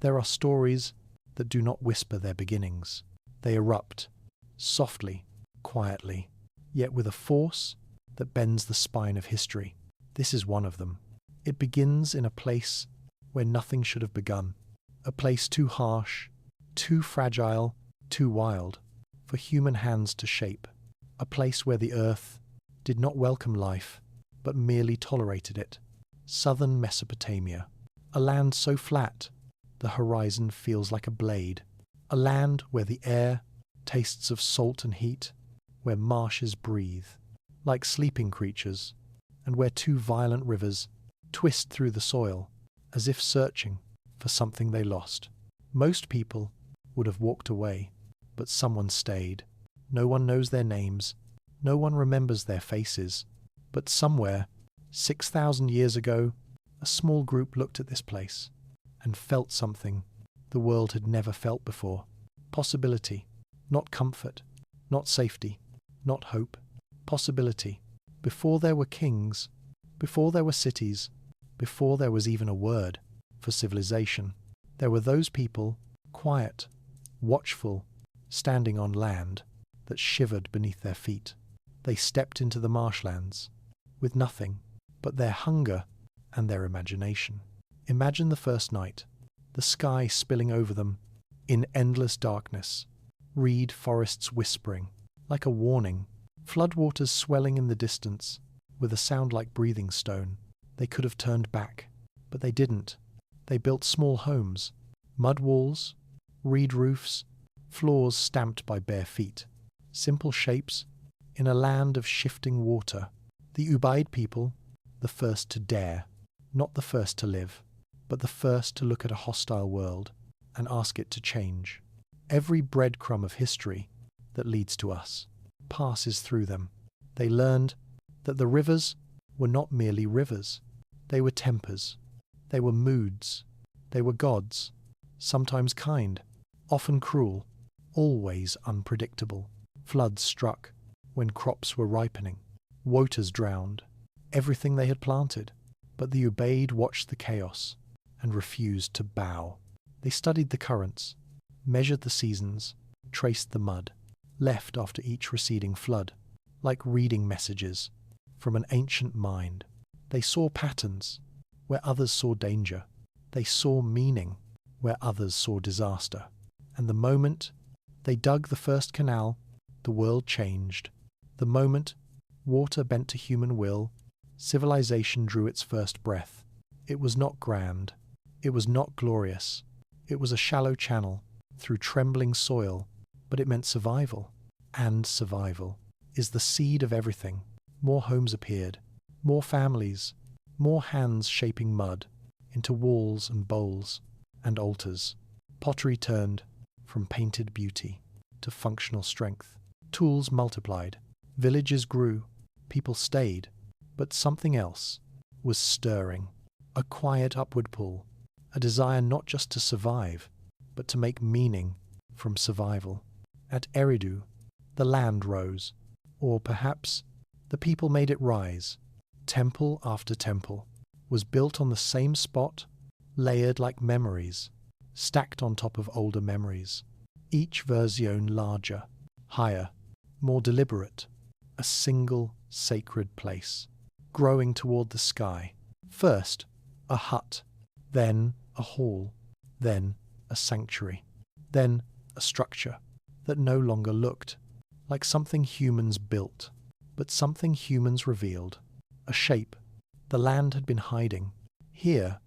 There are stories that do not whisper their beginnings. They erupt, softly, quietly, yet with a force that bends the spine of history. This is one of them. It begins in a place where nothing should have begun, a place too harsh, too fragile, too wild for human hands to shape, a place where the earth did not welcome life, but merely tolerated it. Southern Mesopotamia, a land so flat the horizon feels like a blade, a land where the air tastes of salt and heat, where marshes breathe like sleeping creatures, and where two violent rivers twist through the soil as if searching for something they lost. Most people would have walked away, but someone stayed. No one knows their names, no one remembers their faces, but somewhere, 6,000 years ago, a small group looked at this place and felt something the world had never felt before. Possibility, not comfort, not safety, not hope. Possibility. Before there were kings, before there were cities, before there was even a word for civilization, there were those people, quiet, watchful, standing on land that shivered beneath their feet. They stepped into the marshlands with nothing but their hunger and their imagination. Imagine the first night, the sky spilling over them in endless darkness, reed forests whispering like a warning, floodwaters swelling in the distance with a sound like breathing stone. They could have turned back, but they didn't. They built small homes, mud walls, reed roofs, floors stamped by bare feet, simple shapes in a land of shifting water. The Ubaid people, the first to dare, not the first to live, but the first to look at a hostile world and ask it to change. Every breadcrumb of history that leads to us passes through them. They learned that the rivers were not merely rivers. They were tempers. They were moods. They were gods, sometimes kind, often cruel, always unpredictable. Floods struck when crops were ripening. Waters drowned everything they had planted. But the Ubaid watched the chaos and refused to bow. They studied the currents, measured the seasons, traced the mud, left after each receding flood, like reading messages from an ancient mind. They saw patterns where others saw danger. They saw meaning where others saw disaster. And the moment they dug the first canal, the world changed. The moment water bent to human will, civilization drew its first breath. It was not grand. It was not glorious. It was a shallow channel through trembling soil, but it meant survival. And survival is the seed of everything. More homes appeared, more families, more hands shaping mud into walls and bowls and altars. Pottery turned from painted beauty to functional strength. Tools multiplied. Villages grew. People stayed. But something else was stirring. A quiet upward pull. A desire not just to survive, but to make meaning from survival. At Eridu, the land rose. Or perhaps the people made it rise. Temple after temple was built on the same spot, layered like memories, stacked on top of older memories. Each version larger, higher, more deliberate. A single sacred place, growing toward the sky. First, a hut, then a hall, then a sanctuary, then a structure that no longer looked like something humans built, but something humans revealed. A shape the land had been hiding. Here,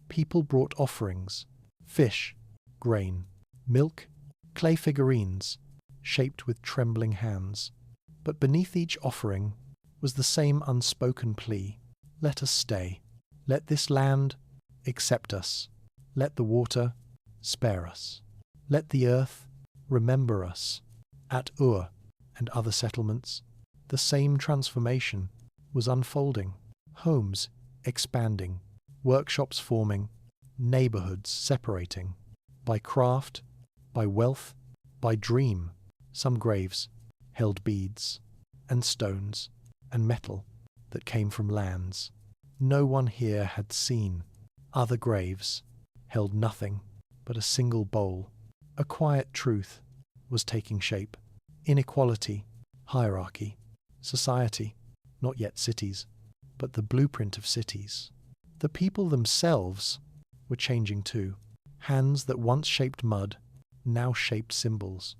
people brought offerings, fish, grain, milk, clay figurines, shaped with trembling hands. But beneath each offering was the same unspoken plea. Let us stay. Let this land accept us. Let the water spare us. Let the earth remember us. At Ur and other settlements, the same transformation was unfolding. Homes expanding, workshops forming, neighborhoods separating. By craft, by wealth, by dream. Some graves held beads and stones and metal that came from lands no one here had seen. Other graves held nothing but a single bowl. A quiet truth was taking shape. Inequality, hierarchy, society, not yet cities, but the blueprint of cities. The people themselves were changing too. Hands that once shaped mud now shaped symbols,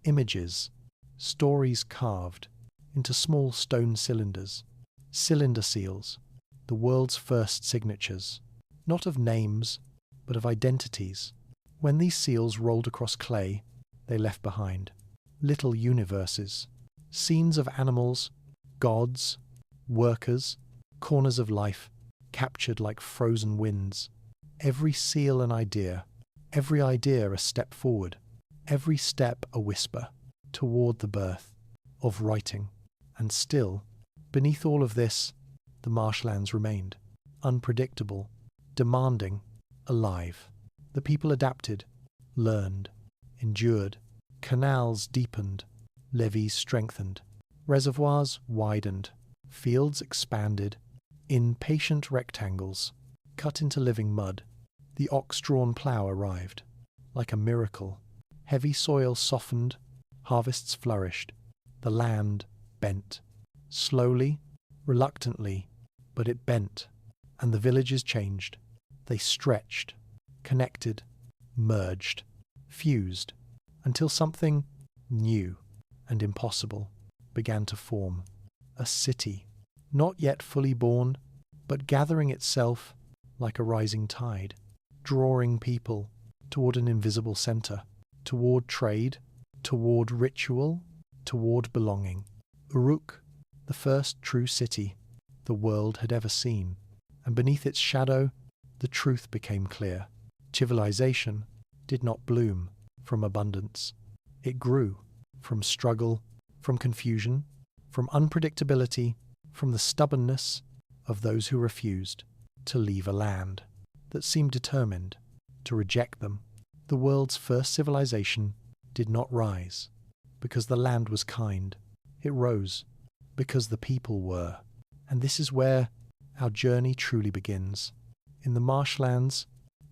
images, stories carved into small stone cylinders, cylinder seals, the world's first signatures, not of names, but of identities. When these seals rolled across clay, they left behind little universes, scenes of animals, gods, workers, corners of life, captured like frozen winds. Every seal an idea, every idea a step forward, every step a whisper toward the birth of writing. And still, beneath all of this, the marshlands remained, unpredictable, demanding, alive. The people adapted, learned, endured. Canals deepened, levees strengthened, reservoirs widened, fields expanded. In patient rectangles, cut into living mud, the ox-drawn plough arrived. Like a miracle, heavy soil softened, harvests flourished, the land bent. Slowly, reluctantly, but it bent, and the villages changed. They stretched, connected, merged, fused, until something new and impossible began to form. A city, not yet fully born, but gathering itself like a rising tide, drawing people toward an invisible center, toward trade, toward ritual, toward belonging. Uruk, the first true city the world had ever seen, and beneath its shadow the truth became clear. Civilization did not bloom from abundance. It grew from struggle, from confusion, from unpredictability, from the stubbornness of those who refused to leave a land that seemed determined to reject them. The world's first civilization did not rise because the land was kind. It rose because the people were. And this is where our journey truly begins. In the marshlands,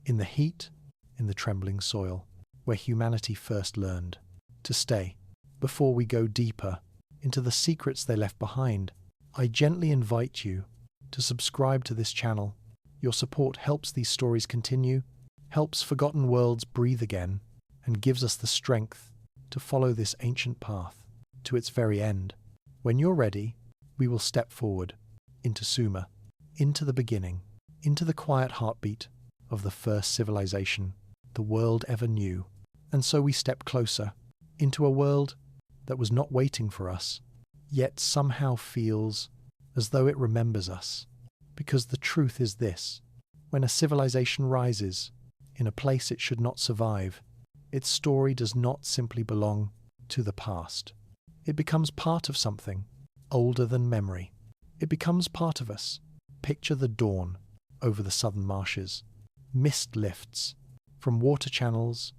in the heat, in the trembling soil, where humanity first learned to stay. Before we go deeper into the secrets they left behind, I gently invite you to subscribe to this channel. Your support helps these stories continue, helps forgotten worlds breathe again, and gives us the strength to follow this ancient path to its very end. When you're ready, we will step forward into Sumer, into the beginning, into the quiet heartbeat of the first civilization the world ever knew. And so we step closer into a world that was not waiting for us, yet somehow feels as though it remembers us. Because the truth is this: when a civilization rises in a place it should not survive, its story does not simply belong to the past. It becomes part of something older than memory. It becomes part of us. Picture the dawn over the southern marshes. Mist lifts from water channels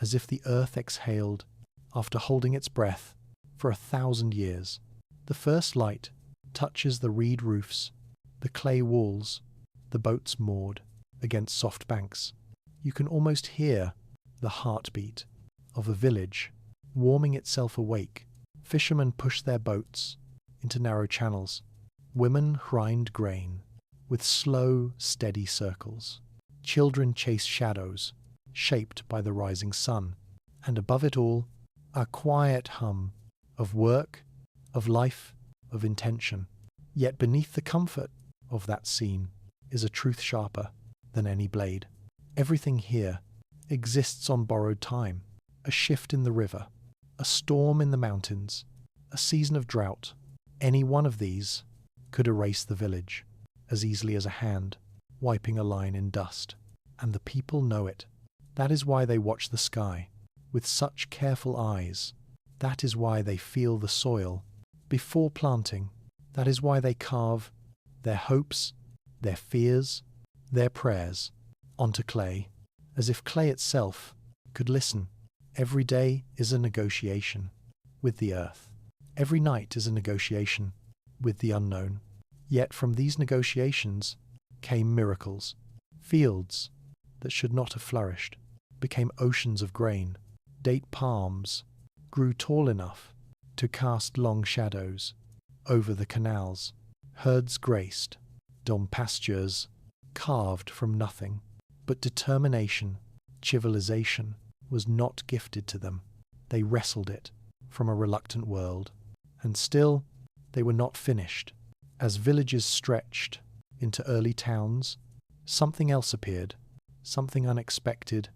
as if the earth exhaled after holding its breath for 1,000 years. The first light touches the reed roofs, the clay walls, the boats moored against soft banks. You can almost hear the heartbeat of a village warming itself awake. Fishermen push their boats into narrow channels. Women grind grain with slow, steady circles. Children chase shadows shaped by the rising sun. And above it all, a quiet hum of work, of life, of intention. Yet beneath the comfort of that scene is a truth sharper than any blade. Everything here exists on borrowed time. A shift in the river, a storm in the mountains, a season of drought. Any one of these could erase the village as easily as a hand wiping a line in dust. And the people know it. That is why they watch the sky with such careful eyes. That is why they feel the soil before planting. That is why they carve their hopes, their fears, their prayers onto clay, as if clay itself could listen. Every day is a negotiation with the earth. Every night is a negotiation with the unknown. Yet from these negotiations came miracles, fields that should not have flourished, became oceans of grain. Date palms grew tall enough to cast long shadows over the canals. Herds graced dumb pastures carved from nothing. But determination, civilization, was not gifted to them. They wrestled it from a reluctant world. And still, they were not finished. As villages stretched into early towns, something else appeared, something unexpected,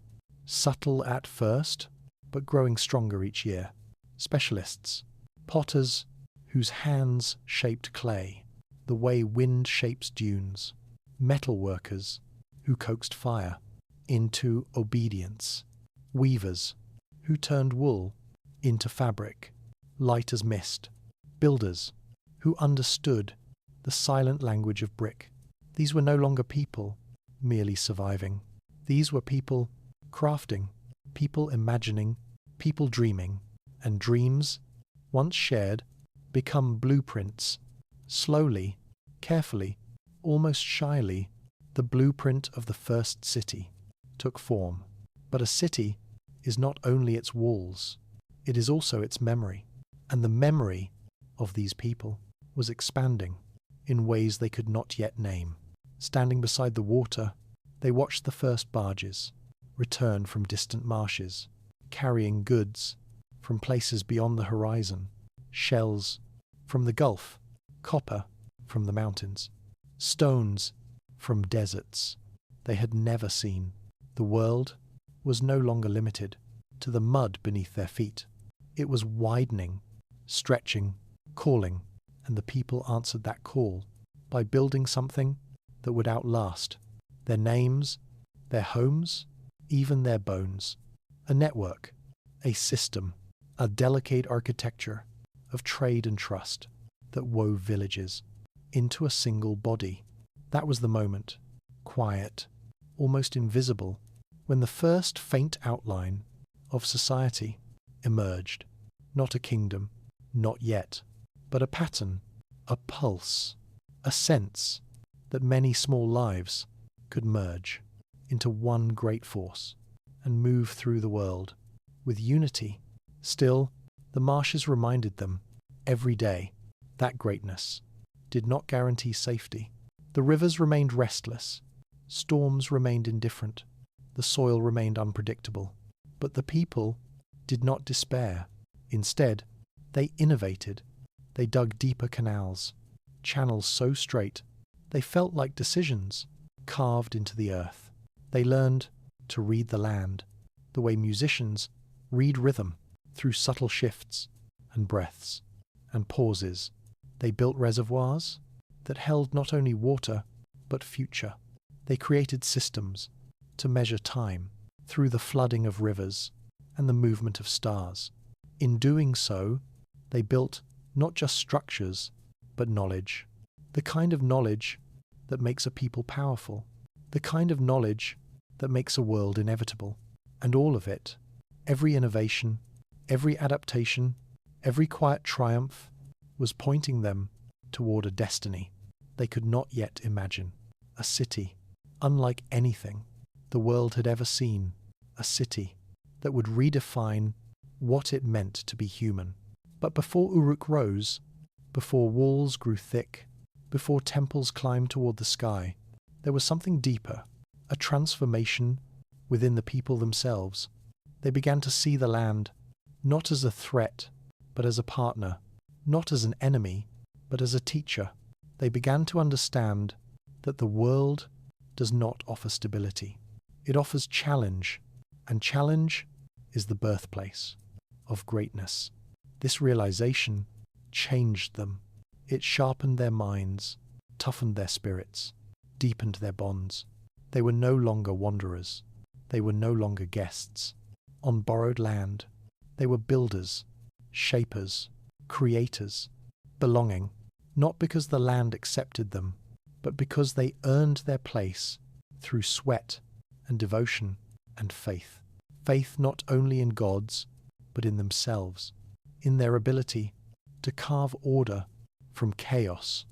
subtle at first, but growing stronger each year. Specialists, potters whose hands shaped clay, the way wind shapes dunes, metal workers who coaxed fire into obedience, weavers who turned wool into fabric, light as mist, builders who understood the silent language of brick. These were no longer people merely surviving. These were people crafting, people imagining, people dreaming, and dreams, once shared, become blueprints. Slowly, carefully, almost shyly, the blueprint of the first city took form. But a city is not only its walls, it is also its memory. And the memory of these people was expanding in ways they could not yet name. Standing beside the water, they watched the first barges return from distant marshes, carrying goods from places beyond the horizon, shells from the Gulf, copper from the mountains, stones from deserts they had never seen. The world was no longer limited to the mud beneath their feet. It was widening, stretching, calling, and the people answered that call by building something that would outlast their names, their homes, even their bones. A network, a system, a delicate architecture of trade and trust that wove villages into a single body. That was the moment, quiet, almost invisible, when the first faint outline of society emerged. Not a kingdom, not yet, but a pattern, a pulse, a sense that many small lives could merge into one great force and move through the world with unity. Still, the marshes reminded them every day that greatness did not guarantee safety. The rivers remained restless, storms remained indifferent, the soil remained unpredictable. But the people did not despair. Instead, they innovated. They dug deeper canals, channels so straight they felt like decisions carved into the earth. They learned to read the land, the way musicians read rhythm through subtle shifts and breaths and pauses. They built reservoirs that held not only water but future. They created systems to measure time through the flooding of rivers and the movement of stars. In doing so, they built not just structures, but knowledge. The kind of knowledge that makes a people powerful. The kind of knowledge that makes a world inevitable. And all of it, every innovation, every adaptation, every quiet triumph, was pointing them toward a destiny they could not yet imagine. A city, unlike anything the world had ever seen. A city that would redefine what it meant to be human. But before Uruk rose, before walls grew thick, before temples climbed toward the sky, there was something deeper, a transformation within the people themselves. They began to see the land not as a threat, but as a partner, not as an enemy, but as a teacher. They began to understand that the world does not offer stability. It offers challenge, and challenge is the birthplace of greatness. This realization changed them. It sharpened their minds, toughened their spirits, deepened their bonds. They were no longer wanderers. They were no longer guests on borrowed land. They were builders, shapers, creators, belonging, not because the land accepted them, but because they earned their place through sweat and devotion and faith. Faith not only in gods, but in themselves, in their ability to carve order from chaos,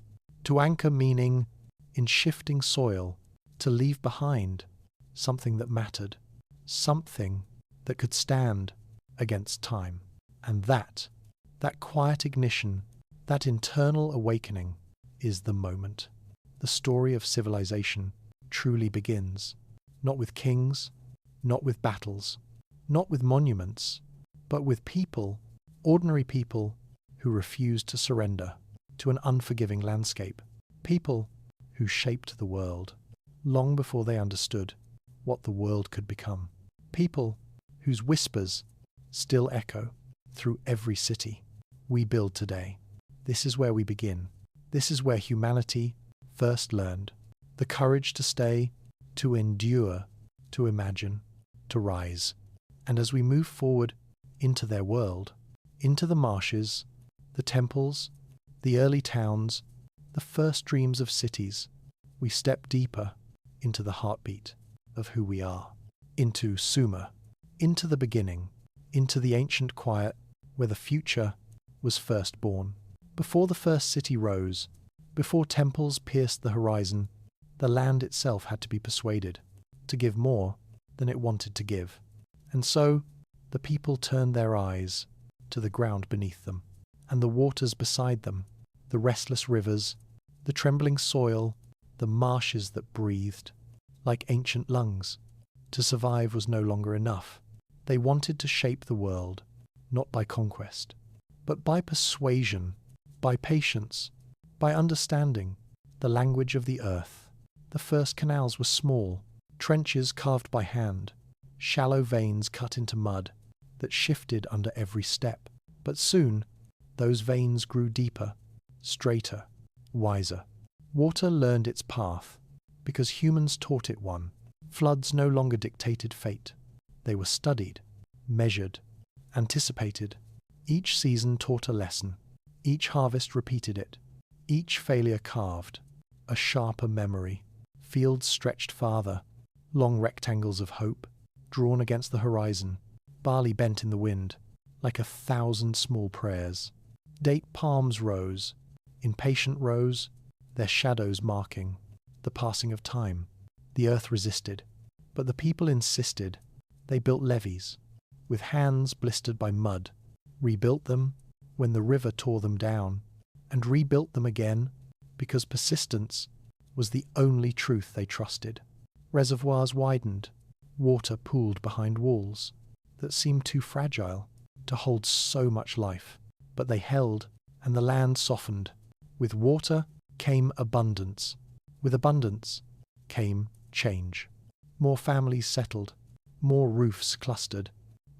to anchor meaning in shifting soil, to leave behind something that mattered. something that could stand against time. And that quiet ignition, that internal awakening is the moment. The story of civilization truly begins, not with kings, not with battles, not with monuments, but with people, ordinary people who refused to surrender to an unforgiving landscape. People who shaped the world long before they understood what the world could become. People whose whispers still echo through every city we build today. This is where we begin. This is where humanity first learned the courage to stay, to endure, to imagine, to rise. And as we move forward into their world, into the marshes, the temples, the early towns, the first dreams of cities, we step deeper into the heartbeat of who we are, into Sumer, into the beginning, into the ancient quiet where the future was first born. Before the first city rose, before temples pierced the horizon, the land itself had to be persuaded to give more than it wanted to give. And so the people turned their eyes to the ground beneath them, and the waters beside them, the restless rivers, the trembling soil, the marshes that breathed like ancient lungs. To survive was no longer enough. They wanted to shape the world, not by conquest, but by persuasion, by patience, by understanding the language of the earth. The first canals were small, trenches carved by hand, shallow veins cut into mud that shifted under every step. But soon, those veins grew deeper, straighter, wiser. Water learned its path, because humans taught it one. Floods no longer dictated fate. They were studied, measured, anticipated. Each season taught a lesson. Each harvest repeated it. Each failure carved a sharper memory. Fields stretched farther, long rectangles of hope, drawn against the horizon, barley bent in the wind, like 1,000 small prayers. Date palms rose, impatient rose, their shadows marking the passing of time. The earth resisted, but the people insisted. They built levees, with hands blistered by mud, rebuilt them when the river tore them down, and rebuilt them again because persistence was the only truth they trusted. Reservoirs widened, water pooled behind walls that seemed too fragile to hold so much life, but they held, and the land softened. With water came abundance. With abundance came change. More families settled, more roofs clustered,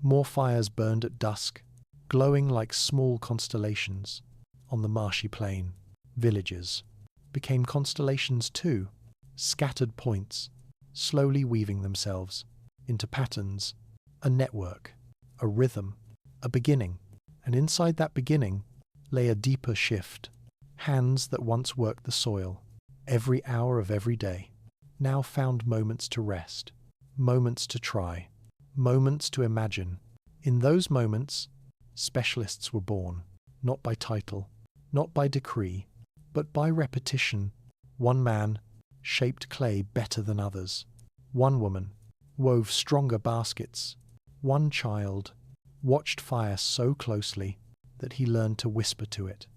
more fires burned at dusk, glowing like small constellations on the marshy plain. Villages became constellations too, scattered points, slowly weaving themselves into patterns, a network, a rhythm, a beginning. And inside that beginning lay a deeper shift. Hands that once worked the soil, every hour of every day, now found moments to rest, moments to try, moments to imagine. In those moments, specialists were born, not by title, not by decree, but by repetition. One man shaped clay better than others. One woman wove stronger baskets. One child watched fire so closely that he learned to whisper to it.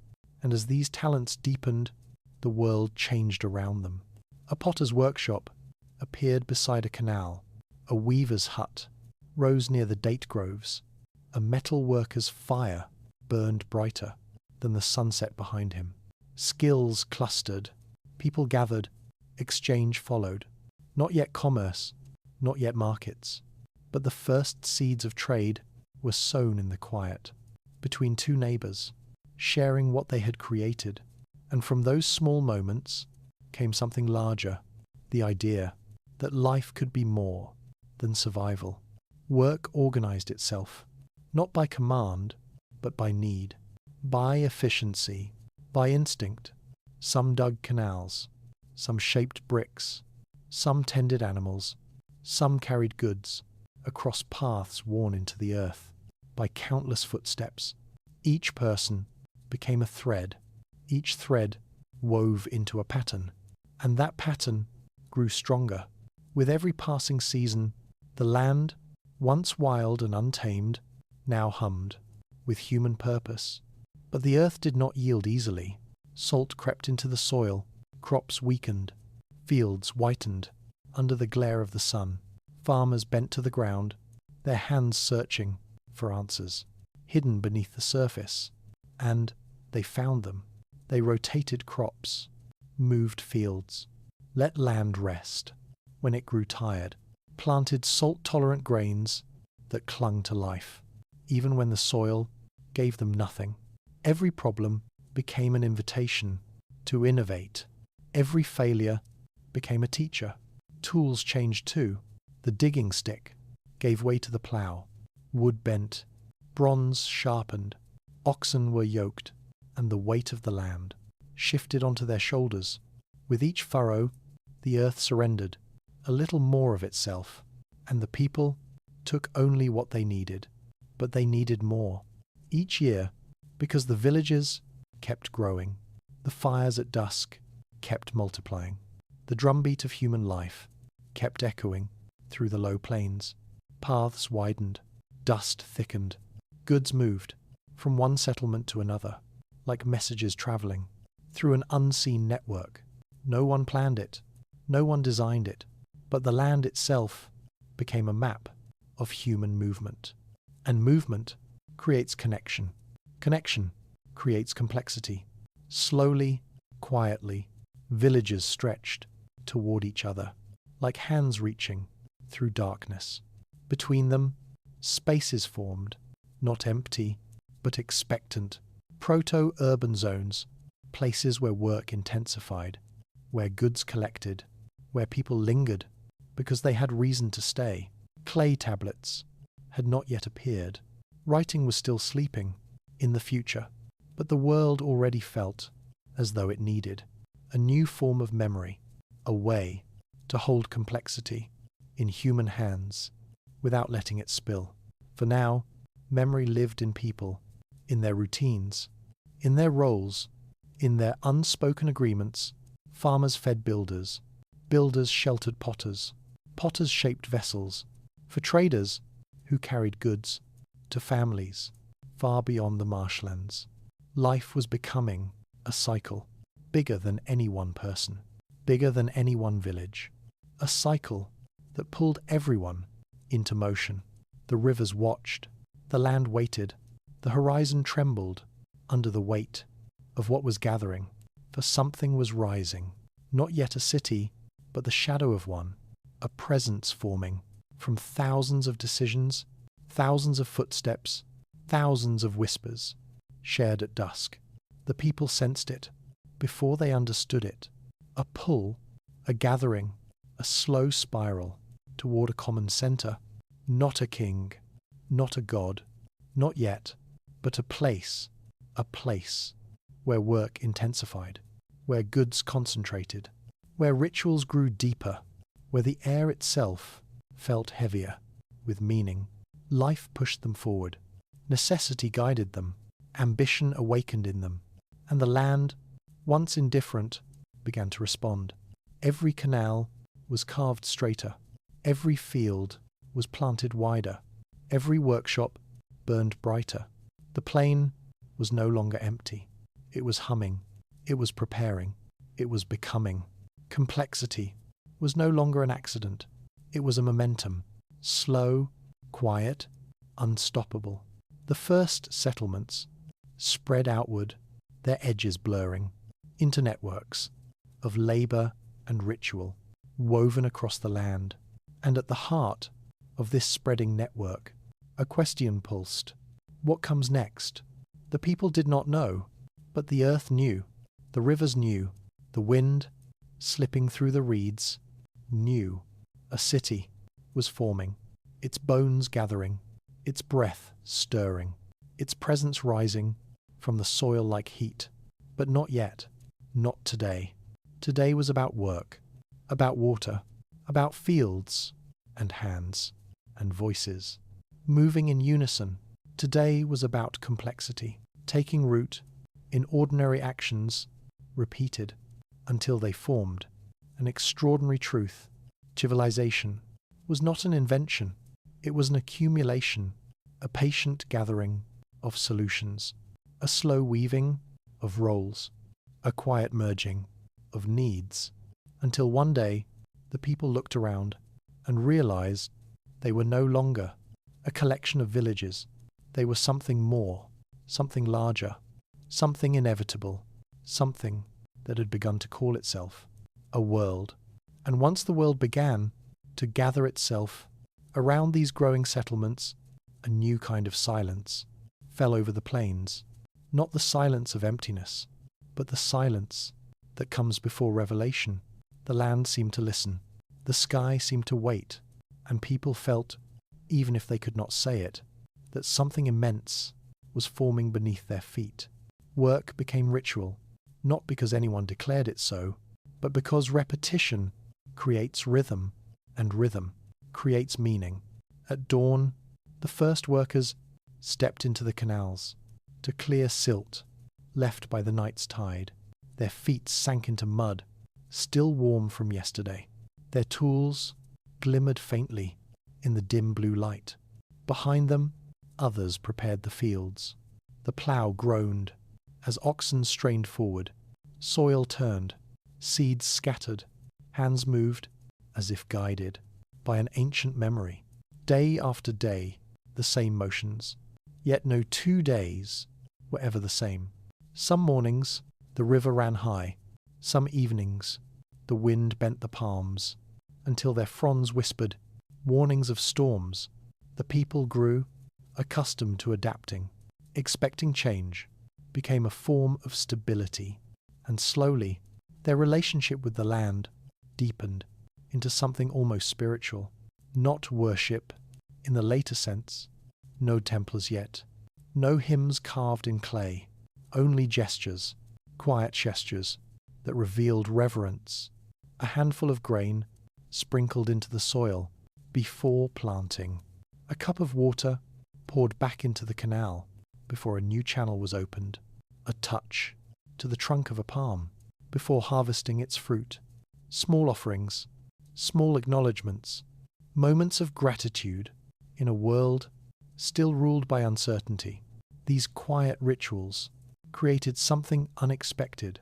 And as these talents deepened, the world changed around them. A potter's workshop appeared beside a canal. A weaver's hut rose near the date groves. A metal worker's fire burned brighter than the sunset behind him. Skills clustered. People gathered. Exchange followed. Not yet commerce, not yet markets, but the first seeds of trade were sown in the quiet, between two neighbours, sharing what they had created. And from those small moments came something larger, the idea that life could be more than survival. Work organised itself, not by command, but by need, by efficiency, by instinct. Some dug canals, some shaped bricks, some tended animals, some carried goods across paths worn into the earth by countless footsteps. Each person became a thread. Each thread wove into a pattern, and that pattern grew stronger. With every passing season, The land, once wild and untamed, now hummed, with human purpose. But the earth did not yield easily. Salt crept into the soil, crops weakened, fields whitened under the glare of the sun. Farmers bent to the ground, their hands searching for answers, hidden beneath the surface. And they found them. They rotated crops, moved fields, let land rest when it grew tired, planted salt-tolerant grains that clung to life, even when the soil gave them nothing. Every problem became an invitation to innovate. Every failure became a teacher. Tools changed too. The digging stick gave way to the plough. Wood bent, bronze sharpened, oxen were yoked, and the weight of the land shifted onto their shoulders. With each furrow, the earth surrendered a little more of itself, and the people took only what they needed. But they needed more. Each year, because the villages kept growing, the fires at dusk kept multiplying, the drumbeat of human life kept echoing through the low plains. Paths widened, dust thickened, goods moved from one settlement to another, like messages travelling through an unseen network. No one planned it, no one designed it, but the land itself became a map of human movement. And movement creates connection. Connection creates complexity. Slowly, quietly, villages stretched toward each other, like hands reaching through darkness. Between them, spaces formed, not empty, but expectant. Proto-urban zones, places where work intensified, where goods collected, where people lingered because they had reason to stay. Clay tablets had not yet appeared. Writing was still sleeping in the future, but the world already felt as though it needed a new form of memory, a way to hold complexity in human hands without letting it spill. For now, memory lived in people, in their routines, in their roles, in their unspoken agreements. Farmers fed builders, builders sheltered potters, potters shaped vessels, for traders who carried goods to families far beyond the marshlands. Life was becoming a cycle, bigger than any one person, bigger than any one village, a cycle that pulled everyone into motion. The rivers watched, the land waited, the horizon trembled under the weight of what was gathering, for something was rising, not yet a city, but the shadow of one, a presence forming from thousands of decisions, thousands of footsteps, thousands of whispers, shared at dusk. The people sensed it, before they understood it, a pull, a gathering, a slow spiral toward a common centre, not a king, not a god, not yet, but a place where work intensified, where goods concentrated, where rituals grew deeper, where the air itself felt heavier with meaning. Life pushed them forward. Necessity guided them. Ambition awakened in them. And the land, once indifferent, began to respond. Every canal was carved straighter. Every field was planted wider. Every workshop burned brighter. The plain was no longer empty. It was humming. It was preparing. It was becoming. Complexity was no longer an accident. It was a momentum. Slow, quiet, unstoppable. The first settlements spread outward, their edges blurring, into networks of labour and ritual woven across the land. And at the heart of this spreading network, a question pulsed. What comes next? The people did not know, but the earth knew. The rivers knew. The wind, slipping through the reeds, knew. A city was forming, its bones gathering, its breath stirring, its presence rising from the soil like heat. But not yet, not today. Today was about work, about water, about fields and hands and voices, moving in unison. Today was about complexity, taking root in ordinary actions, repeated until they formed an extraordinary truth. Civilization was not an invention. It was an accumulation, a patient gathering of solutions, a slow weaving of roles, a quiet merging of needs, until one day the people looked around and realized they were no longer a collection of villages. They were something more, something larger, something inevitable, something that had begun to call itself a world. And once the world began to gather itself around these growing settlements, a new kind of silence fell over the plains, not the silence of emptiness, but the silence that comes before revelation. The land seemed to listen, the sky seemed to wait, and people felt, even if they could not say it, that something immense was forming beneath their feet. Work became ritual, not because anyone declared it so, but because repetition creates rhythm, and rhythm creates meaning. At dawn, the first workers stepped into the canals to clear silt left by the night's tide. Their feet sank into mud, still warm from yesterday. Their tools glimmered faintly in the dim blue light. Behind them, others prepared the fields. The plough groaned as oxen strained forward. Soil turned, seeds scattered, hands moved as if guided by an ancient memory. Day after day, the same motions, yet no 2 days were ever the same. Some mornings, the river ran high. Some evenings, the wind bent the palms until their fronds whispered warnings of storms. The people grew accustomed to adapting. Expecting change became a form of stability, and slowly their relationship with the land deepened into something almost spiritual. Not worship in the later sense, no temples yet, no hymns carved in clay, only gestures, quiet gestures that revealed reverence, a handful of grain sprinkled into the soil before planting, a cup of water poured back into the canal before a new channel was opened, a touch to the trunk of a palm before harvesting its fruit, small offerings, small acknowledgements, moments of gratitude in a world still ruled by uncertainty. These quiet rituals created something unexpected,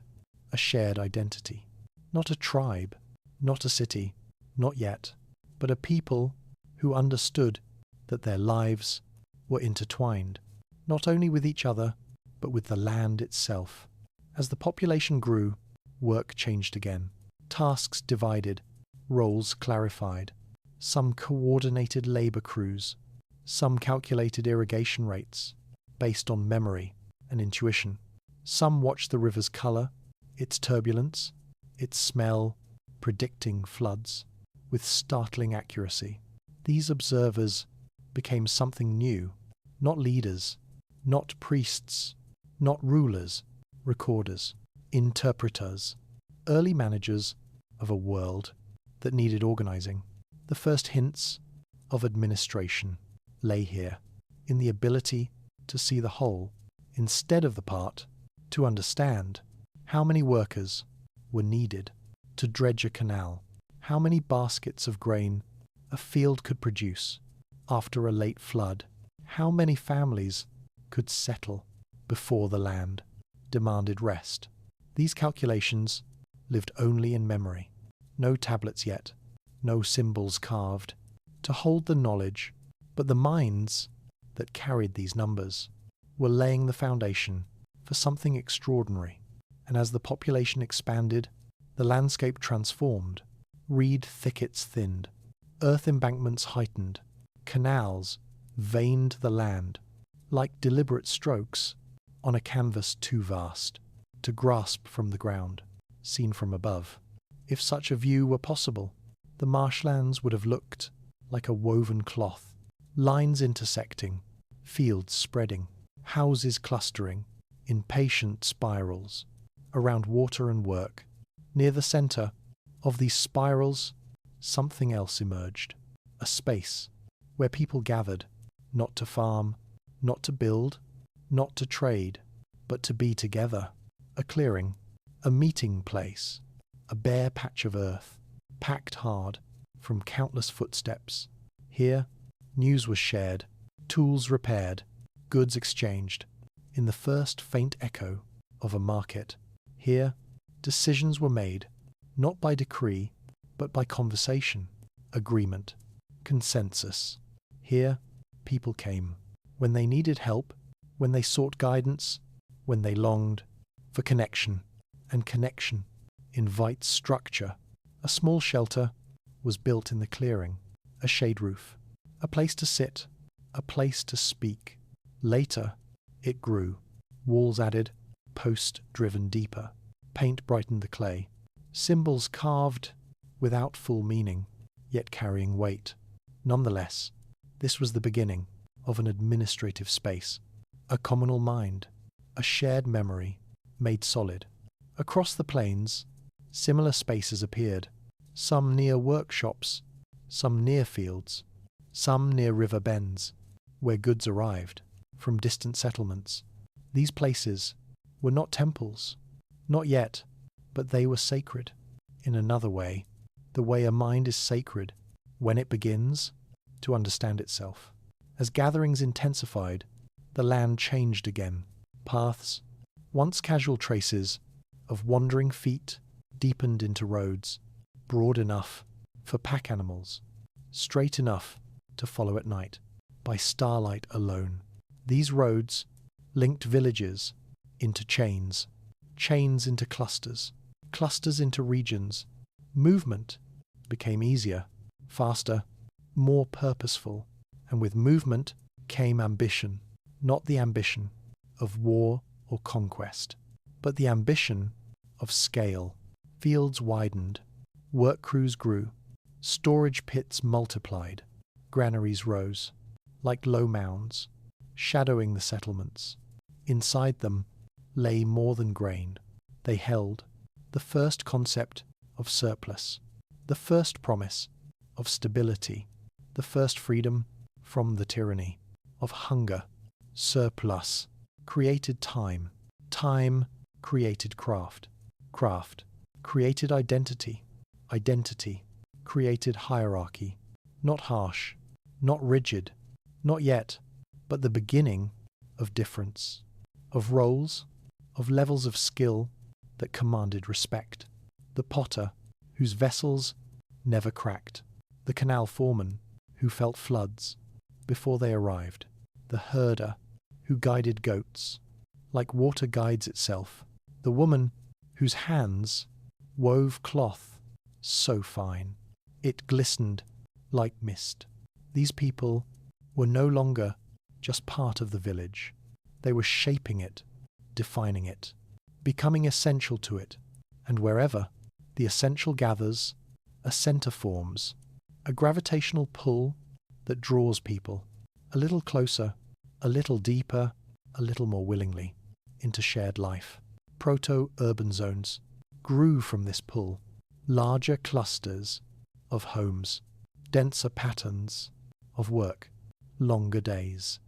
a shared identity. Not a tribe, not a city, not yet, but a people who understood that their lives were intertwined, not only with each other, but with the land itself. As the population grew, work changed again. Tasks divided, roles clarified. Some coordinated labour crews, some calculated irrigation rates based on memory and intuition. Some watched the river's colour, its turbulence, its smell, predicting floods with startling accuracy. These observers became something new, not leaders, not priests, not rulers, recorders, interpreters, early managers of a world that needed organising. The first hints of administration lay here, in the ability to see the whole instead of the part, to understand how many workers were needed to dredge a canal, how many baskets of grain a field could produce after a late flood, how many families could settle before the land demanded rest. These calculations lived only in memory. No tablets yet, no symbols carved to hold the knowledge, but the minds that carried these numbers were laying the foundation for something extraordinary. And as the population expanded, the landscape transformed. Reed thickets thinned, earth embankments heightened, canals veined the land like deliberate strokes on a canvas too vast to grasp from the ground, seen from above. If such a view were possible, the marshlands would have looked like a woven cloth, lines intersecting, fields spreading, houses clustering in patient spirals around water and work. Near the centre of these spirals, something else emerged, a space where people gathered, not to farm, not to build, not to trade, but to be together. A clearing, a meeting place, a bare patch of earth, packed hard from countless footsteps. Here, news was shared, tools repaired, goods exchanged, in the first faint echo of a market. Here, decisions were made, not by decree, but by conversation, agreement, consensus. Here, people came, when they needed help, when they sought guidance, when they longed for connection, and connection invites structure. A small shelter was built in the clearing, a shade roof, a place to sit, a place to speak. Later, it grew. Walls added, post driven deeper. Paint brightened the clay. Symbols carved without full meaning, yet carrying weight. Nonetheless, this was the beginning of an administrative space, a communal mind, a shared memory made solid. Across the plains, similar spaces appeared, some near workshops, some near fields, some near river bends, where goods arrived from distant settlements. These places were not temples, not yet, but they were sacred. In another way, the way a mind is sacred when it begins to understand itself. As gatherings intensified, the land changed again. Paths, once casual traces of wandering feet, deepened into roads, broad enough for pack animals, straight enough to follow at night, by starlight alone. These roads linked villages into chains, chains into clusters, clusters into regions. Movement became easier, faster, more purposeful, and with movement came ambition, not the ambition of war or conquest, but the ambition of scale. Fields widened, work crews grew, storage pits multiplied, granaries rose, like low mounds, shadowing the settlements. Inside them lay more than grain. They held the first concept of surplus, the first promise of stability, the first freedom from the tyranny of hunger. Surplus created time, time created craft, craft created identity, identity created hierarchy, not harsh, not rigid, not yet, but the beginning of difference, of roles, of levels of skill that commanded respect. The potter, whose vessels never cracked, the canal foreman, who felt floods before they arrived, the herder, who guided goats, like water guides itself, the woman whose hands wove cloth so fine it glistened like mist. These people were no longer just part of the village. They were shaping it, defining it, becoming essential to it, and wherever the essential gathers, a center forms, a gravitational pull that draws people a little closer, a little deeper, a little more willingly, into shared life. Proto-urban zones grew from this pull, larger clusters of homes, denser patterns of work, longer days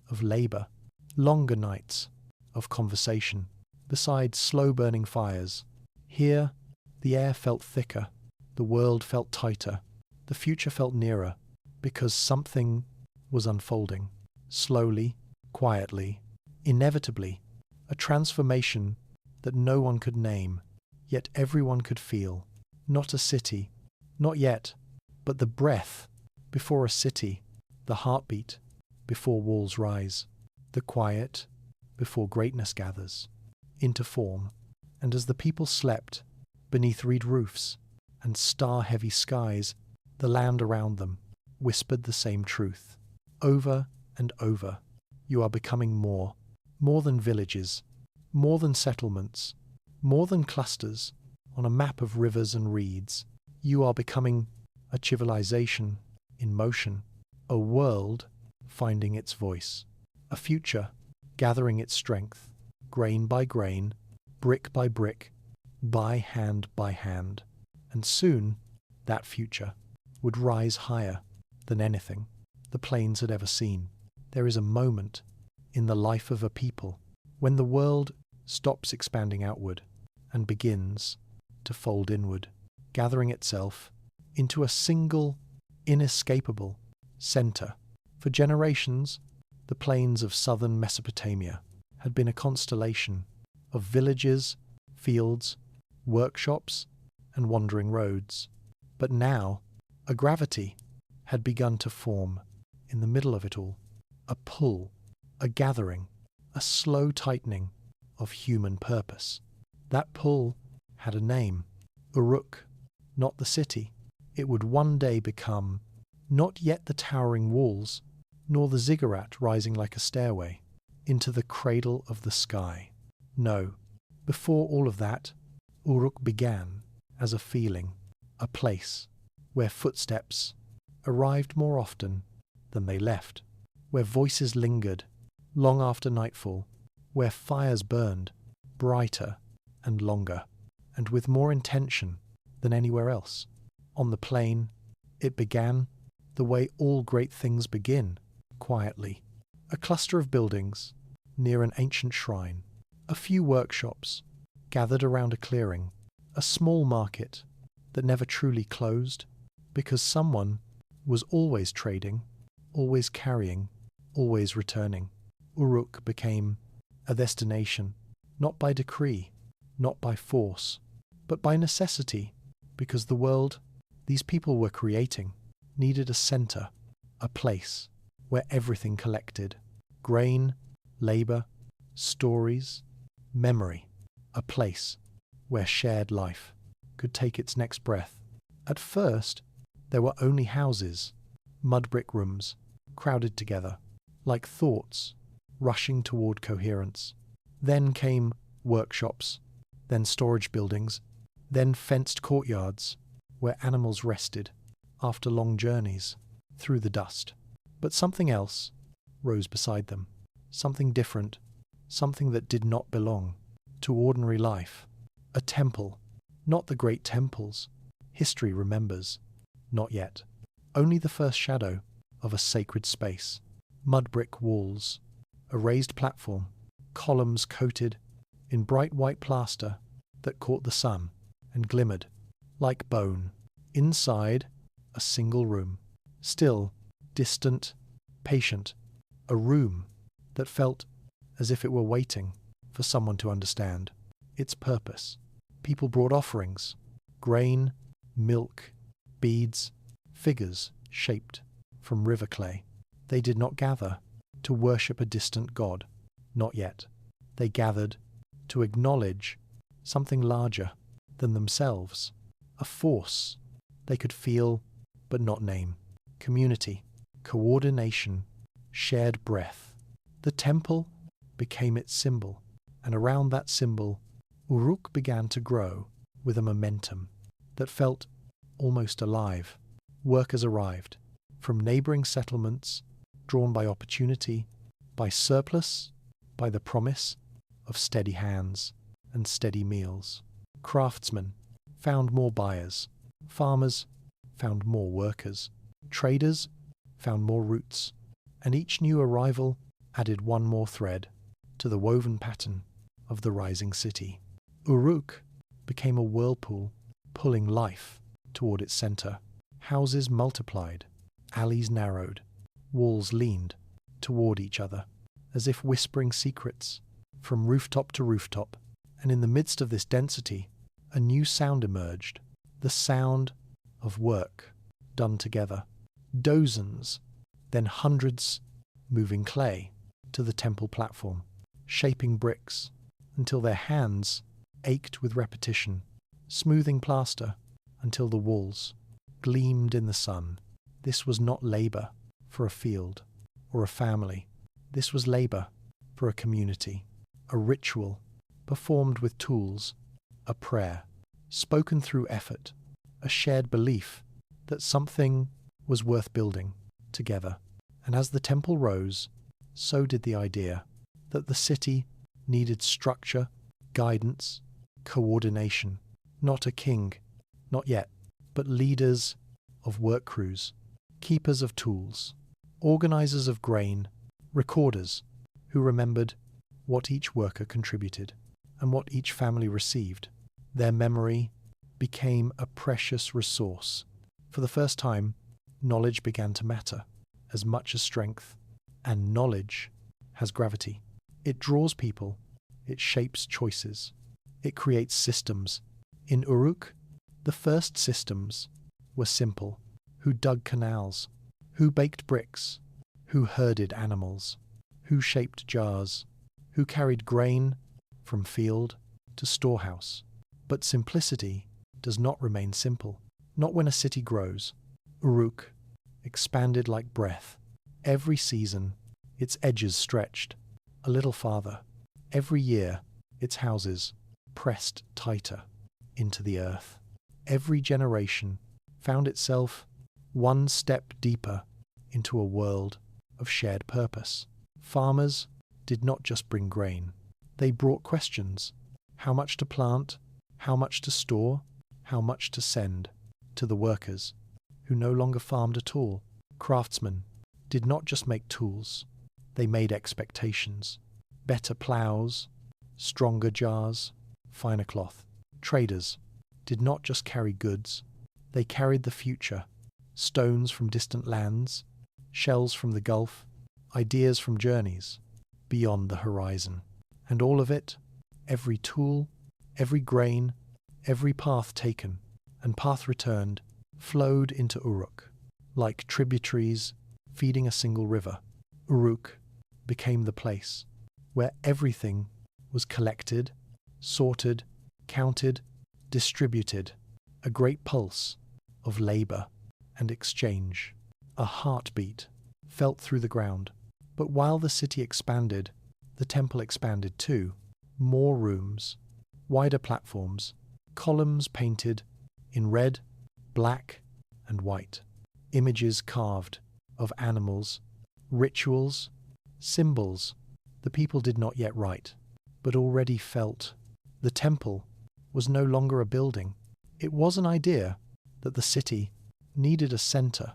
of labor, longer nights of conversation, beside slow-burning fires. Here, the air felt thicker, the world felt tighter, the future felt nearer, because something was unfolding, slowly, quietly, inevitably, a transformation that no one could name, yet everyone could feel. Not a city, not yet, but the breath before a city, the heartbeat before walls rise, the quiet before greatness gathers into form. And as the people slept beneath reed roofs and star-heavy skies, the land around them whispered the same truth. Over and over, you are becoming more than villages, more than settlements, more than clusters on a map of rivers and reeds. You are becoming a civilization in motion, a world finding its voice, a future gathering its strength, grain by grain, brick by brick, by hand, and soon that future would rise higher than anything the plains had ever seen. There is a moment in the life of a people when the world stops expanding outward and begins to fold inward, gathering itself into a single, inescapable center. For generations, the plains of southern Mesopotamia had been a constellation of villages, fields, workshops, and wandering roads. But now, a gravity had begun to form in the middle of it all, a pull, a gathering, a slow tightening of human purpose. That pull had a name, Uruk, not the city. It would one day become not yet the towering walls, nor the ziggurat rising like a stairway into the cradle of the sky. No, before all of that, Uruk began as a feeling, a place where footsteps arrived more often than they left, where voices lingered long after nightfall, where fires burned brighter and longer, and with more intention than anywhere else. On the plain, it began the way all great things begin, quietly. A cluster of buildings near an ancient shrine, a few workshops gathered around a clearing, a small market that never truly closed because someone was always trading, always carrying, always returning. Uruk became a destination, not by decree, not by force, but by necessity, because the world these people were creating needed a center, a place where everything collected: grain, labor, stories, memory, a place where shared life could take its next breath. At first, there were only houses, mud brick rooms, crowded together, like thoughts rushing toward coherence. Then came workshops, then storage buildings, then fenced courtyards where animals rested after long journeys through the dust. But something else rose beside them, something different, something that did not belong to ordinary life. A temple, not the great temples history remembers, not yet. Only the first shadow of a sacred space. Mud brick walls, a raised platform, columns coated in bright white plaster that caught the sun and glimmered like bone. Inside, a single room, still, distant, patient, a room that felt as if it were waiting for someone to understand its purpose. People brought offerings, grain, milk, beads, figures shaped from river clay. They did not gather to worship a distant god, not yet. They gathered to acknowledge something larger than themselves, a force they could feel but not name. Community, coordination, shared breath. The temple became its symbol, and around that symbol, Uruk began to grow with a momentum that felt almost alive. Workers arrived from neighboring settlements, drawn by opportunity, by surplus, by the promise of steady hands and steady meals. Craftsmen found more buyers. Farmers found more workers. Traders found more routes. And each new arrival added one more thread to the woven pattern of the rising city. Uruk became a whirlpool, pulling life toward its center. Houses multiplied, alleys narrowed, walls leaned toward each other, as if whispering secrets from rooftop to rooftop. And in the midst of this density, a new sound emerged, the sound of work done together. Dozens, then hundreds, moving clay to the temple platform, shaping bricks until their hands ached with repetition, smoothing plaster until the walls gleamed in the sun. This was not labor for a field or a family. This was labor for a community, a ritual performed with tools, a prayer spoken through effort, a shared belief that something was worth building together. And as the temple rose, so did the idea that the city needed structure, guidance, coordination. Not a king, not yet, but leaders of work crews, keepers of tools, organizers of grain, recorders who remembered what each worker contributed and what each family received. Their memory became a precious resource For the first time, knowledge began to matter as much as strength, and knowledge has gravity. It draws people, it shapes choices, it creates systems. In Uruk, the first systems were simple: who dug canals, who baked bricks, who herded animals, who shaped jars, who carried grain from field to storehouse. But simplicity does not remain simple, not when a city grows. Uruk expanded like breath. Every season, its edges stretched a little farther. Every year, its houses pressed tighter into the earth. Every generation found itself one step deeper into a world of shared purpose. Farmers did not just bring grain. They brought questions: how much to plant, how much to store, how much to send to the workers who no longer farmed at all. Craftsmen did not just make tools, they made expectations: better ploughs, stronger jars, finer cloth. Traders did not just carry goods, they carried the future: stones from distant lands, shells from the Gulf, ideas from journeys beyond the horizon. And all of it, every tool, every grain, every path taken and path returned, flowed into Uruk like tributaries feeding a single river. Uruk became the place where everything was collected, sorted, counted, distributed, a great pulse of labour and exchange, a heartbeat felt through the ground. But while the city expanded, the temple expanded too. More rooms, wider platforms, columns painted in red, black, and white, images carved of animals, rituals, symbols the people did not yet write, but already felt. The temple was no longer a building. It was an idea that the city needed a centre,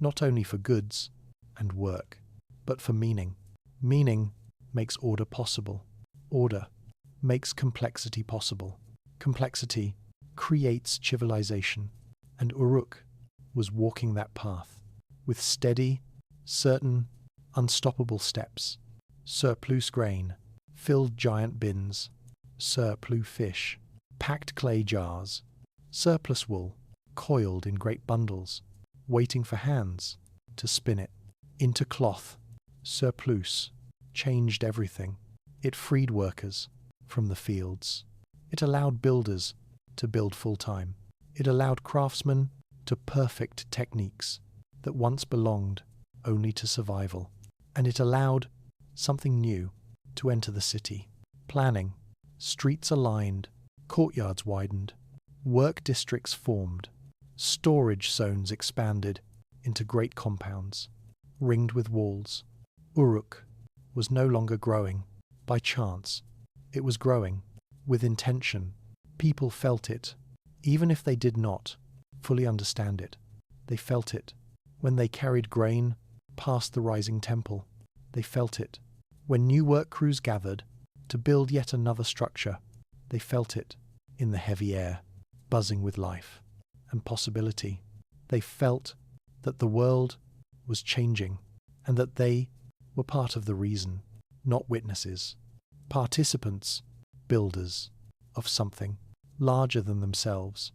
not only for goods and work, but for meaning. Meaning makes order possible. Order makes complexity possible. Complexity creates civilization, and Uruk was walking that path with steady, certain, unstoppable steps. Surplus grain filled giant bins, surplus fish packed clay jars, surplus wool coiled in great bundles, waiting for hands to spin it into cloth. Surplus changed everything. It freed workers from the fields. It allowed builders to build full-time. It allowed craftsmen to perfect techniques that once belonged only to survival. And it allowed something new to enter the city. Planning, streets aligned, courtyards widened, work districts formed, storage zones expanded into great compounds, ringed with walls. Uruk was no longer growing by chance. It was growing with intention. People felt it, even if they did not fully understand it. They felt it when they carried grain past the rising temple. They felt it when new work crews gathered to build yet another structure. They felt it in the heavy air, buzzing with life and possibility. They felt that the world was changing and that they were part of the reason, not witnesses, participants, builders of something larger than themselves.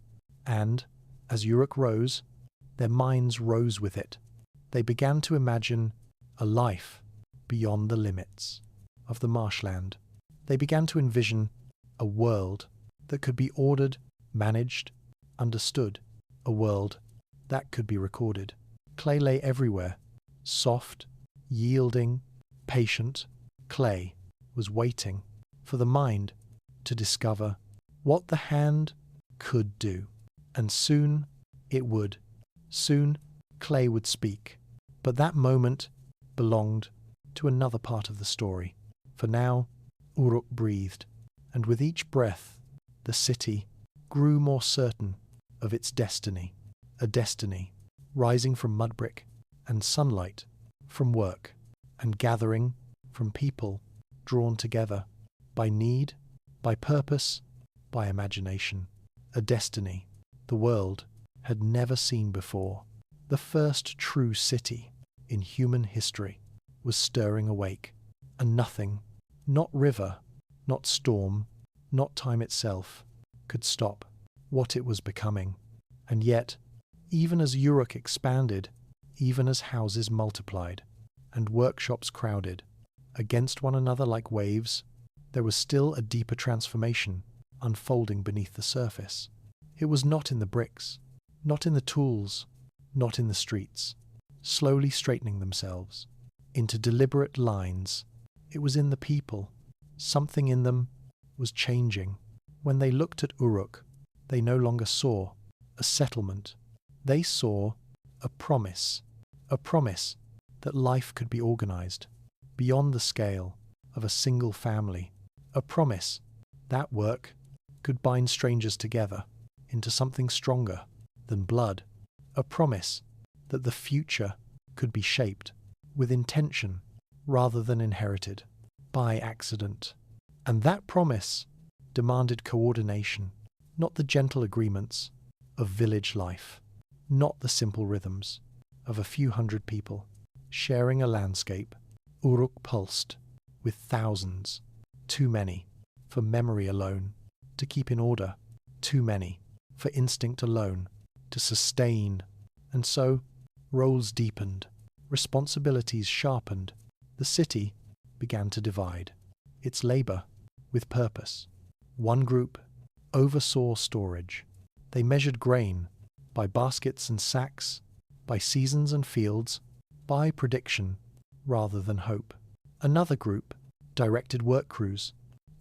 And, as Uruk rose, their minds rose with it. They began to imagine a life beyond the limits of the marshland. They began to envision a world that could be ordered, managed, understood, a world that could be recorded. Clay lay everywhere, soft, yielding, patient. Clay was waiting for the mind to discover what the hand could do. And soon it would. Soon clay would speak. But that moment belonged to another part of the story. For now, Uruk breathed, and with each breath, the city grew more certain of its destiny. A destiny rising from mud brick and sunlight from work, and gathering from people drawn together by need, by purpose, by imagination. A destiny the world had never seen before. The first true city in human history was stirring awake, and nothing, not river, not storm, not time itself, could stop what it was becoming. And yet, even as Uruk expanded, even as houses multiplied, and workshops crowded against one another like waves, there was still a deeper transformation unfolding beneath the surface. It was not in the bricks, not in the tools, not in the streets, slowly straightening themselves into deliberate lines. It was in the people. Something in them was changing. When they looked at Uruk, they no longer saw a settlement. They saw a promise that life could be organized beyond the scale of a single family, a promise that work could bind strangers together into something stronger than blood, a promise that the future could be shaped with intention rather than inherited by accident. And that promise demanded coordination, not the gentle agreements of village life, not the simple rhythms of a few hundred people sharing a landscape. Uruk pulsed with thousands, too many for memory alone to keep in order, too many for instinct alone to sustain. And so, roles deepened, responsibilities sharpened, the city began to divide its labor with purpose. One group oversaw storage. They measured grain by baskets and sacks, by seasons and fields, by prediction rather than hope. Another group directed work crews.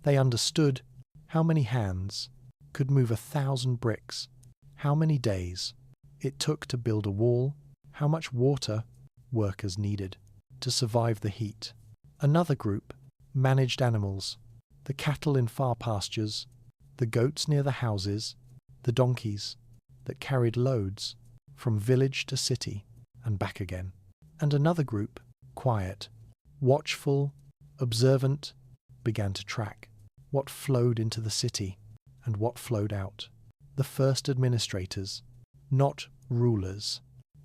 They understood how many hands could move 1,000 bricks, how many days it took to build a wall, how much water workers needed to survive the heat. Another group managed animals, the cattle in far pastures, the goats near the houses, the donkeys that carried loads from village to city and back again. And another group, quiet, watchful, observant, began to track what flowed into the city and what flowed out. The first administrators, not rulers,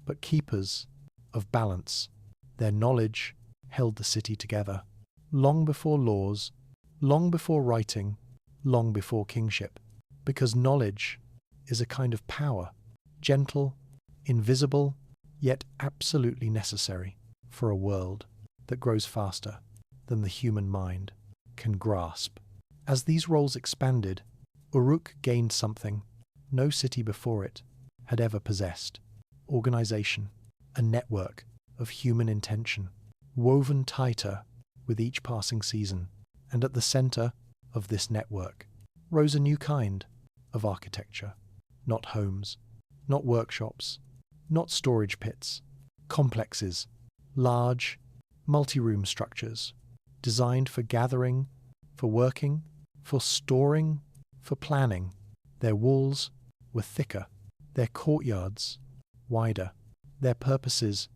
but keepers of balance. Their knowledge held the city together, long before laws, long before writing, long before kingship, because knowledge is a kind of power, gentle, invisible, yet absolutely necessary for a world that grows faster than the human mind can grasp. As these roles expanded, Uruk gained something no city before it had ever possessed: organization, a network of human intention, woven tighter with each passing season. And at the center of this network rose a new kind of architecture. Not homes, not workshops, not storage pits, complexes, large, multi-room structures, designed for gathering, for working, for storing, for planning. Their walls were thicker, their courtyards wider, their purposes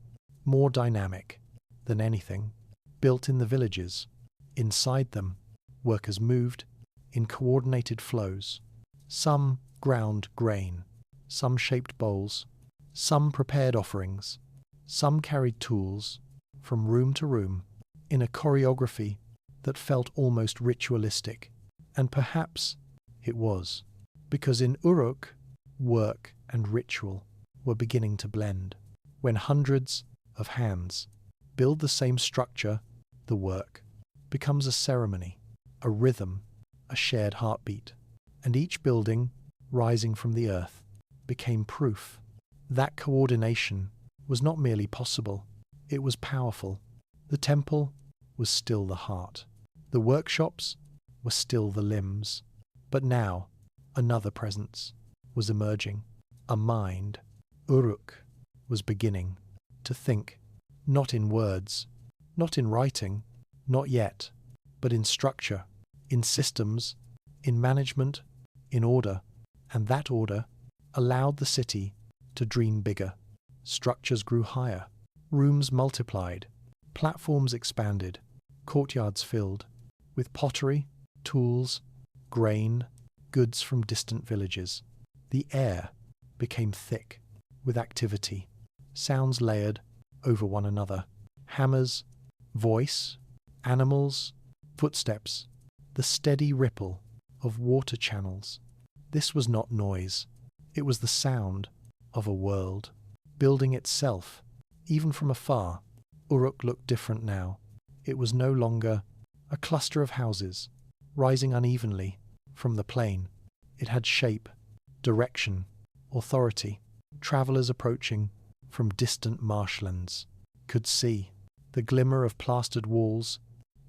more dynamic than anything built in the villages. Inside them, workers moved in coordinated flows. Some ground grain, some shaped bowls, some prepared offerings, some carried tools from room to room in a choreography that felt almost ritualistic. And perhaps it was, because in Uruk, work and ritual were beginning to blend. When hundreds of hands build the same structure, the work becomes a ceremony, a rhythm, a shared heartbeat. And each building, rising from the earth, became proof that coordination was not merely possible, it was powerful. The temple was still the heart. The workshops were still the limbs. But now, another presence was emerging, a mind. Uruk was beginning to think, not in words, not in writing, not yet, but in structure, in systems, in management, in order. And that order allowed the city to dream bigger. Structures grew higher, rooms multiplied, platforms expanded, courtyards filled with pottery, tools, grain, goods from distant villages. The air became thick with activity, sounds layered over one another, hammers, voice, animals, footsteps, the steady ripple of water channels. This was not noise, it was the sound of a world, building itself, even from afar. Uruk looked different now. It was no longer a cluster of houses, rising unevenly from the plain. It had shape, direction, authority. Travellers approaching from distant marshlands could see the glimmer of plastered walls,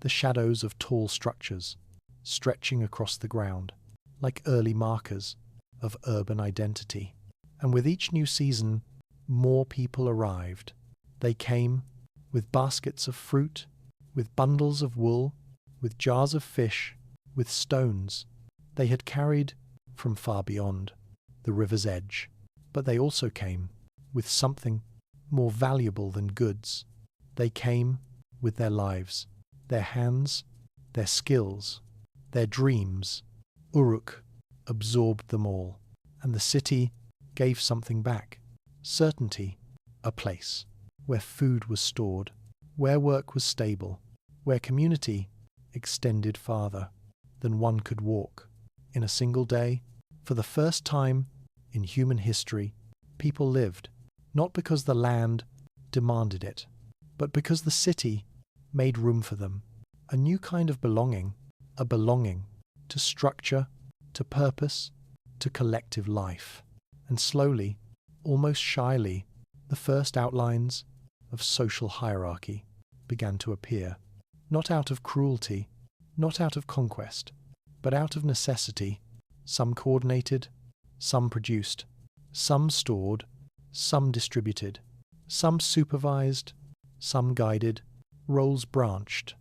the shadows of tall structures stretching across the ground like early markers of urban identity. And with each new season, more people arrived. They came with baskets of fruit, with bundles of wool, with jars of fish, with stones they had carried from far beyond the river's edge. But they also came with something more valuable than goods. They came with their lives, their hands, their skills, their dreams. Uruk absorbed them all, and the city gave something back. Certainty, a place where food was stored, where work was stable, where community extended farther than one could walk. In a single day, for the first time in human history, people lived, not because the land demanded it, but because the city made room for them. A new kind of belonging, a belonging to structure, to purpose, to collective life. And slowly, almost shyly, the first outlines of social hierarchy began to appear, not out of cruelty, not out of conquest, but out of necessity. Some coordinated, some produced, some stored, some distributed, some supervised, some guided. Roles branched,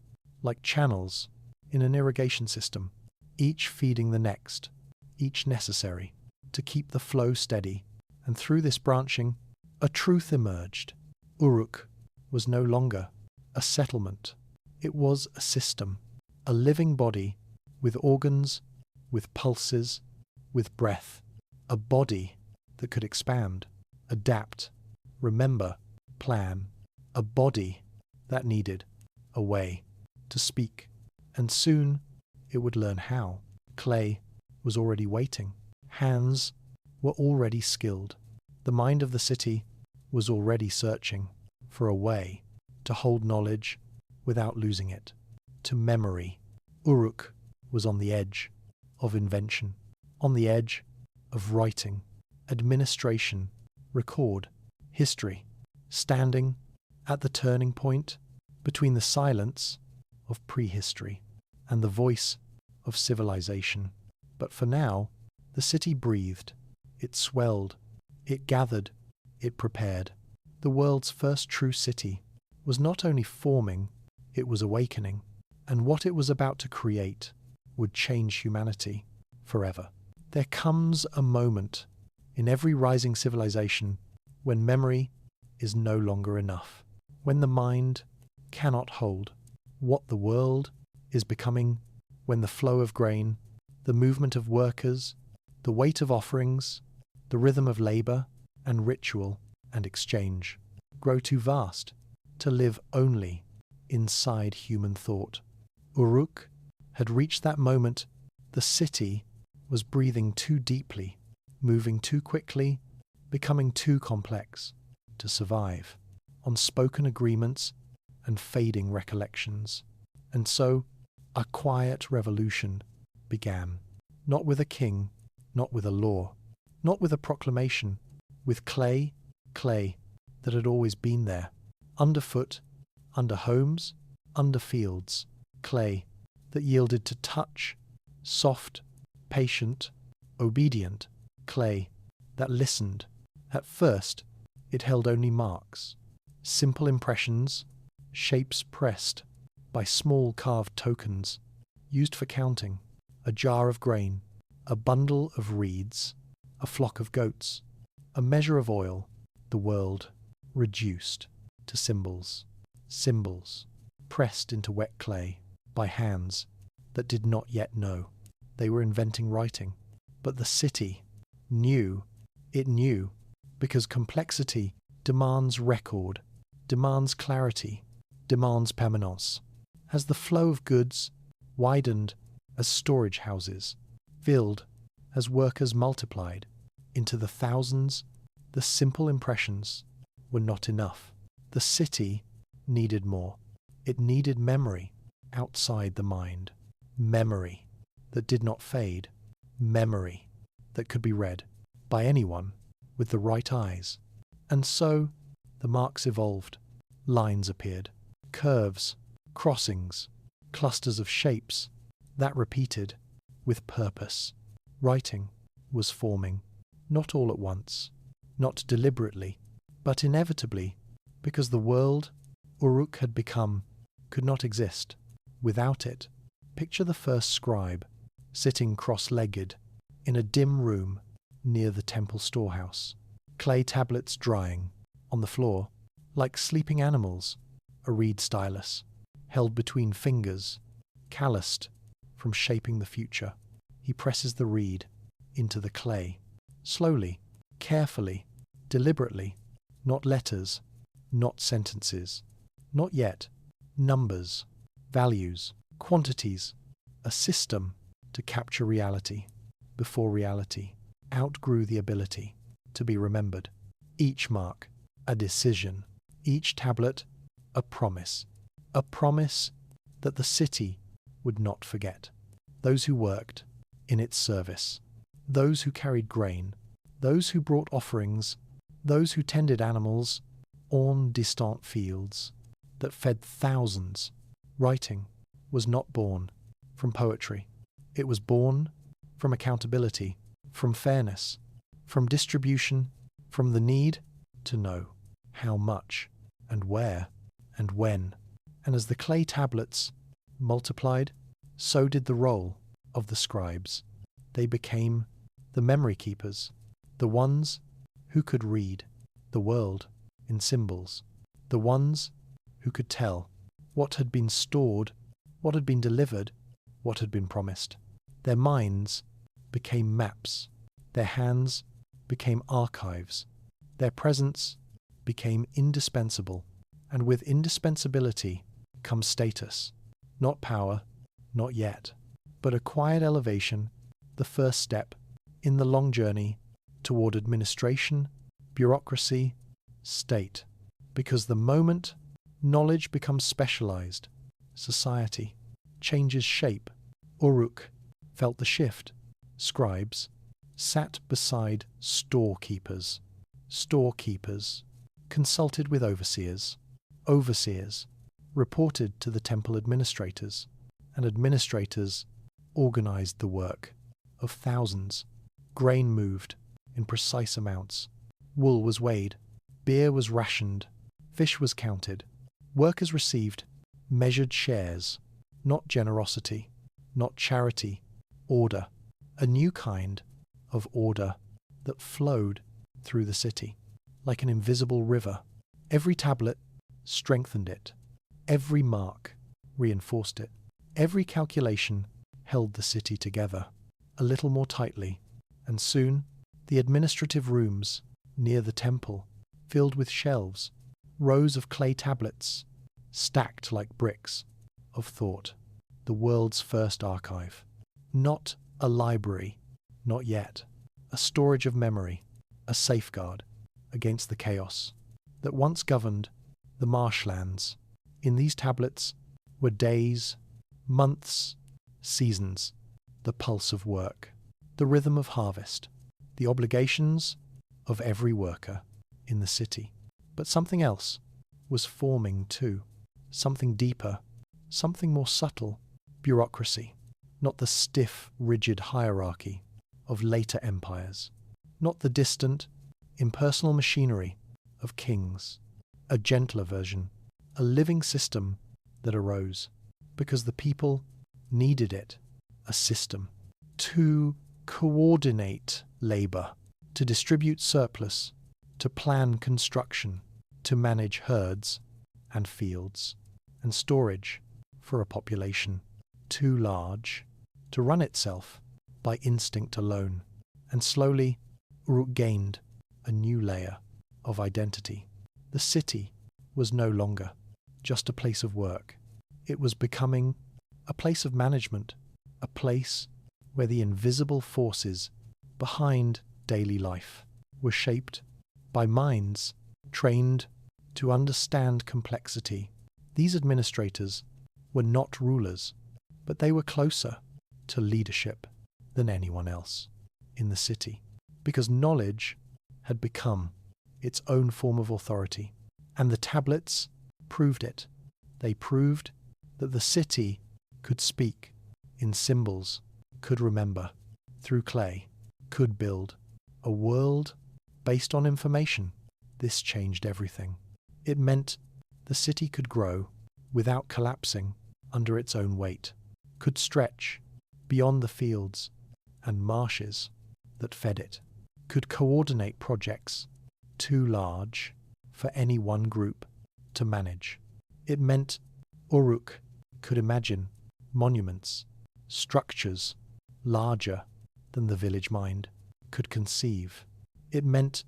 like channels in an irrigation system, each feeding the next, each necessary to keep the flow steady. And through this branching, a truth emerged. Uruk was no longer a settlement. It was a system, a living body with organs, with pulses, with breath, a body that could expand, adapt, remember, plan, a body that needed a way to speak. And soon it would learn how. Clay was already waiting. Hands were already skilled. The mind of the city was already searching for a way to hold knowledge without losing it, to memory. Uruk was on the edge of invention, on the edge of writing, administration, record, history, standing at the turning point between the silence of prehistory and the voice of civilization. But for now, the city breathed, it swelled, it gathered, it prepared. The world's first true city was not only forming, it was awakening, and what it was about to create would change humanity forever. There comes a moment in every rising civilization when memory is no longer enough, when the mind cannot hold what the world is becoming, when the flow of grain, the movement of workers, the weight of offerings, the rhythm of labor and ritual and exchange grow too vast to live only inside human thought. Uruk had reached that moment. The city was breathing too deeply, moving too quickly, becoming too complex to survive on spoken agreements and fading recollections. And so a quiet revolution began, not with a king, not with a law, not with a proclamation, with clay that had always been there, underfoot, under homes, under fields, clay that yielded to touch, soft, patient, obedient, clay that listened. At first, it held only marks, simple impressions, shapes pressed by small carved tokens used for counting, a jar of grain, a bundle of reeds, a flock of goats, a measure of oil. The world reduced to symbols, symbols pressed into wet clay by hands that did not yet know they were inventing writing. But the city knew It knew, because complexity demands record, demands clarity, demands permanence. As the flow of goods widened, as storage houses filled, as workers multiplied into the thousands, the simple impressions were not enough. The city needed more. It needed memory outside the mind. Memory that did not fade. Memory that could be read by anyone with the right eyes. And so the marks evolved. Lines appeared. Curves, crossings, clusters of shapes that repeated with purpose. Writing was forming, not all at once, not deliberately, but inevitably, because the world Uruk had become could not exist without it. Picture the first scribe sitting cross-legged in a dim room near the temple storehouse, clay tablets drying on the floor like sleeping animals, a reed stylus held between fingers, calloused from shaping the future. He presses the reed into the clay, slowly, carefully, deliberately, not letters, not sentences, not yet, numbers, values, quantities, a system to capture reality before reality outgrew the ability to be remembered. Each mark, a decision, each tablet, a promise that the city would not forget. Those who worked in its service, those who carried grain, those who brought offerings, those who tended animals on distant fields that fed thousands. Writing was not born from poetry. It was born from accountability, from fairness, from distribution, from the need to know how much and where and when. And as the clay tablets multiplied, so did the role of the scribes. They became the memory keepers, the ones who could read the world in symbols, the ones who could tell what had been stored, what had been delivered, what had been promised. Their minds became maps, their hands became archives, their presence became indispensable, and with indispensability comes status, not power, not yet, but a quiet elevation, the first step in the long journey toward administration, bureaucracy, state. Because the moment knowledge becomes specialized, society changes shape. Uruk felt the shift. Scribes sat beside storekeepers. Storekeepers consulted with overseers. Overseers reported to the temple administrators, and administrators organized the work of thousands. Grain moved in precise amounts. Wool was weighed. Beer was rationed. Fish was counted. Workers received measured shares, not generosity, not charity, order, a new kind of order that flowed through the city like an invisible river. Every tablet strengthened it. Every mark reinforced it. Every calculation held the city together a little more tightly, and soon the administrative rooms near the temple filled with shelves, rows of clay tablets stacked like bricks of thought, the world's first archive. Not a library, not yet, a storage of memory, a safeguard against the chaos that once governed the marshlands. In these tablets were days, months, seasons, the pulse of work, the rhythm of harvest, the obligations of every worker in the city. But something else was forming too, something deeper, something more subtle, bureaucracy, not the stiff, rigid hierarchy of later empires, not the distant, impersonal machinery of kings, a gentler version, a living system that arose because the people needed it, a system to coordinate labor, to distribute surplus, to plan construction, to manage herds and fields and storage for a population too large to run itself by instinct alone. And slowly Uruk gained a new layer of identity. The city was no longer just a place of work. It was becoming a place of management, a place where the invisible forces behind daily life were shaped by minds trained to understand complexity. These administrators were not rulers, but they were closer to leadership than anyone else in the city, because knowledge had become its own form of authority, and the tablets proved it. They proved that the city could speak in symbols, could remember through clay, could build a world based on information. This changed everything. It meant the city could grow without collapsing under its own weight, could stretch beyond the fields and marshes that fed it, could coordinate projects too large for any one group to manage. It meant Uruk could imagine monuments, structures larger than the village mind could conceive. It meant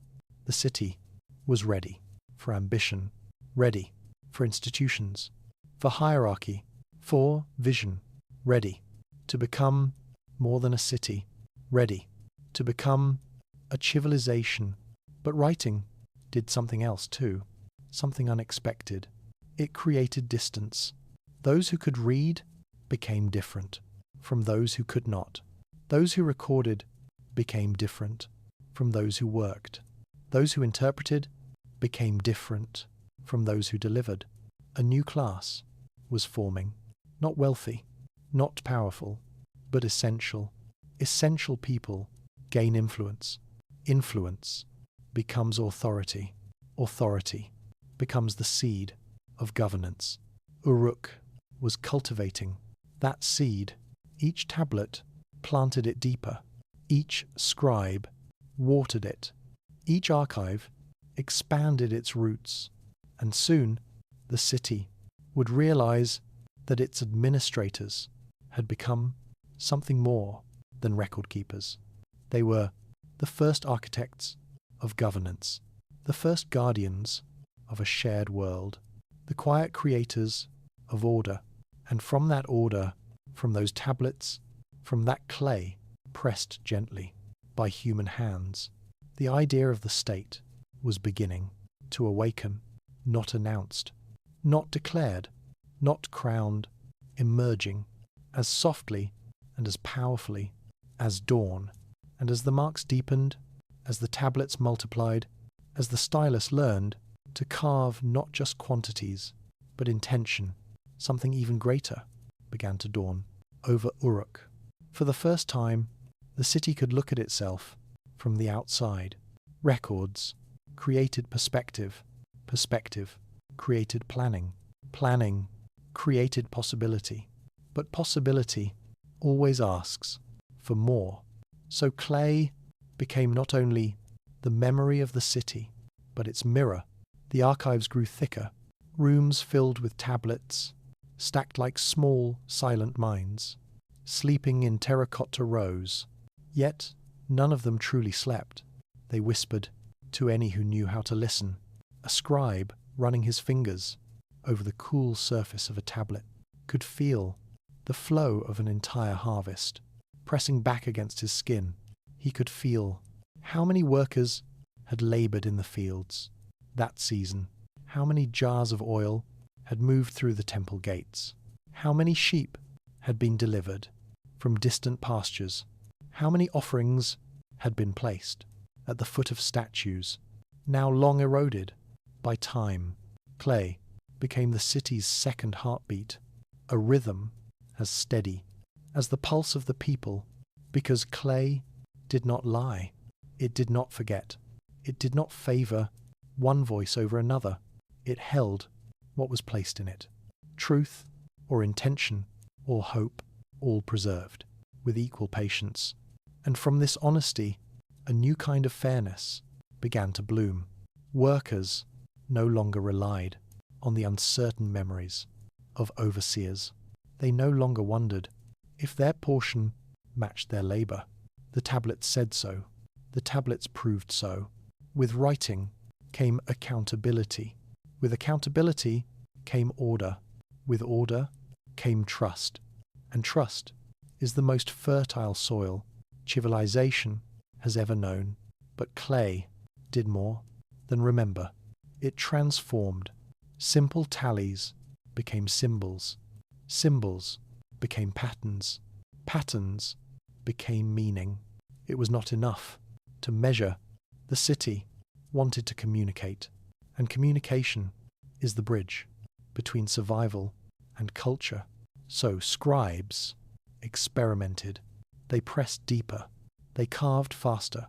the city was ready for ambition, ready for institutions, for hierarchy, for vision, ready to become more than a city, ready to become a civilization. But writing did something else too, something unexpected. It created distance. Those who could read became different from those who could not. Those who recorded became different from those who worked. Those who interpreted became different from those who delivered. A new class was forming, not wealthy, not powerful, but essential. Essential people gain influence. Influence becomes authority. Authority becomes the seed of governance. Uruk was cultivating that seed. Each tablet planted it deeper. Each scribe watered it. Each archive expanded its roots. And soon the city would realize that its administrators had become something more than record keepers. They were the first architects of governance, the first guardians of a shared world, the quiet creators of order. And from that order, from those tablets, from that clay pressed gently by human hands, the idea of the state was beginning to awaken, not announced, not declared, not crowned, emerging as softly and as powerfully as dawn. And as the marks deepened, as the tablets multiplied, as the stylus learned to carve not just quantities, but intention, something even greater began to dawn over Uruk. For the first time, the city could look at itself from the outside. Records created perspective. Perspective created planning. Planning created possibility. But possibility always asks for more. So clay became not only the memory of the city, but its mirror. The archives grew thicker, rooms filled with tablets, stacked like small, silent minds, sleeping in terracotta rows. Yet none of them truly slept. They whispered to any who knew how to listen. A scribe, running his fingers over the cool surface of a tablet, could feel the flow of an entire harvest pressing back against his skin. He could feel how many workers had laboured in the fields that season, how many jars of oil had moved through the temple gates, how many sheep had been delivered from distant pastures, how many offerings had been placed at the foot of statues, now long eroded by time. Clay became the city's second heartbeat, a rhythm as steady as the pulse of the people, because clay did not lie, it did not forget, it did not favour one voice over another, it held what was placed in it. Truth or intention or hope, all preserved with equal patience. And from this honesty, a new kind of fairness began to bloom. Workers no longer relied on the uncertain memories of overseers. They no longer wondered if their portion matched their labour. The tablets said so. The tablets proved so. With writing came accountability. With accountability came order. With order came trust. And trust is the most fertile soil civilization has ever known. But clay did more than remember. It transformed. Simple tallies became symbols. Symbols became patterns. Patterns became meaning. It was not enough to measure. The city wanted to communicate, and communication is the bridge between survival and culture. So scribes experimented. They pressed deeper. They carved faster.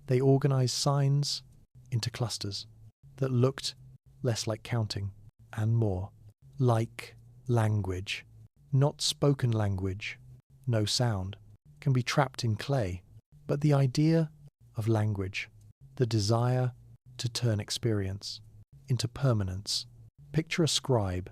They organized signs into clusters that looked less like counting and more like language. Not spoken language, no sound, can be trapped in clay, but the idea of language, the desire to turn experience into permanence. Picture a scribe,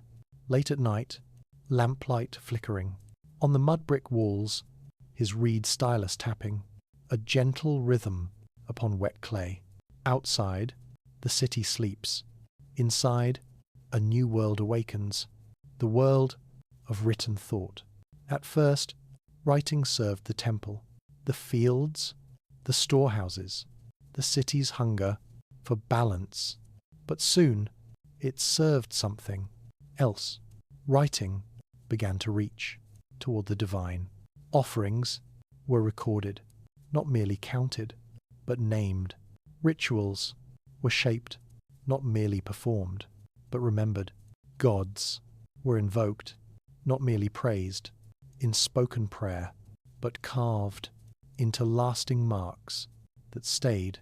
late at night, lamplight flickering. On the mud brick walls, his reed stylus tapping, a gentle rhythm upon wet clay. Outside, the city sleeps. Inside, a new world awakens, the world of written thought. At first, writing served the temple, the fields, the storehouses, the city's hunger for balance. But soon, it served something else. Writing began to reach toward the divine. Offerings were recorded, not merely counted, but named. Rituals were shaped, not merely performed, but remembered. Gods were invoked, not merely praised in spoken prayer, but carved into lasting marks that stayed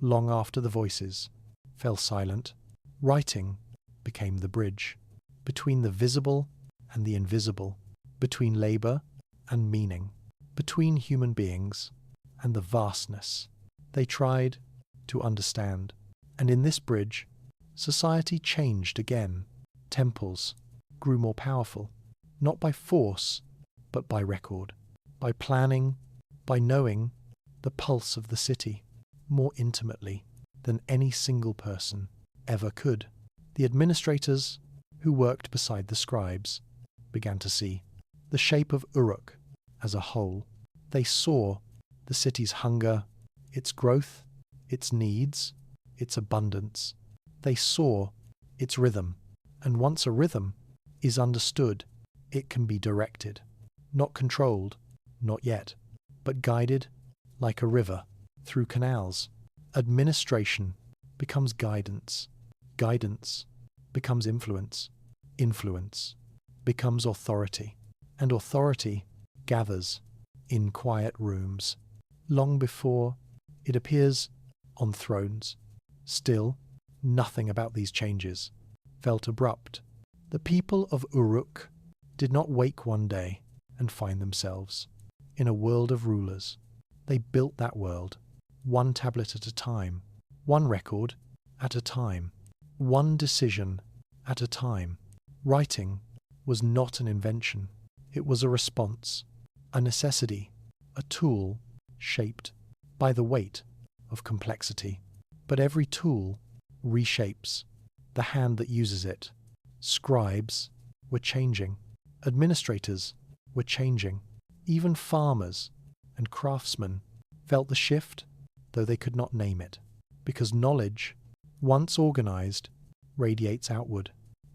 long after the voices fell silent. Writing became the bridge between the visible and the invisible, between labor and meaning, between human beings and the vastness they tried to understand. And in this bridge, society changed again. Temples grew more powerful, not by force, but by record, by planning, by knowing the pulse of the city more intimately than any single person ever could. The administrators who worked beside the scribes began to see the shape of Uruk as a whole. They saw the city's hunger, its growth, its needs, its abundance. They saw its rhythm, and once a rhythm is understood, it can be directed, not controlled, not yet, but guided like a river through canals. Administration becomes guidance. Guidance becomes influence. Influence becomes authority. And authority gathers in quiet rooms long before it appears on thrones. Still, nothing about these changes felt abrupt. The people of Uruk did not wake one day and find themselves in a world of rulers. They built that world, one tablet at a time, one record at a time, one decision at a time. Writing was not an invention. It was a response, a necessity, a tool shaped by the weight of complexity. But every tool reshapes the hand that uses it. Scribes were changing. Administrators were changing. Even farmers and craftsmen felt the shift, though they could not name it, because knowledge, once organized, radiates outward.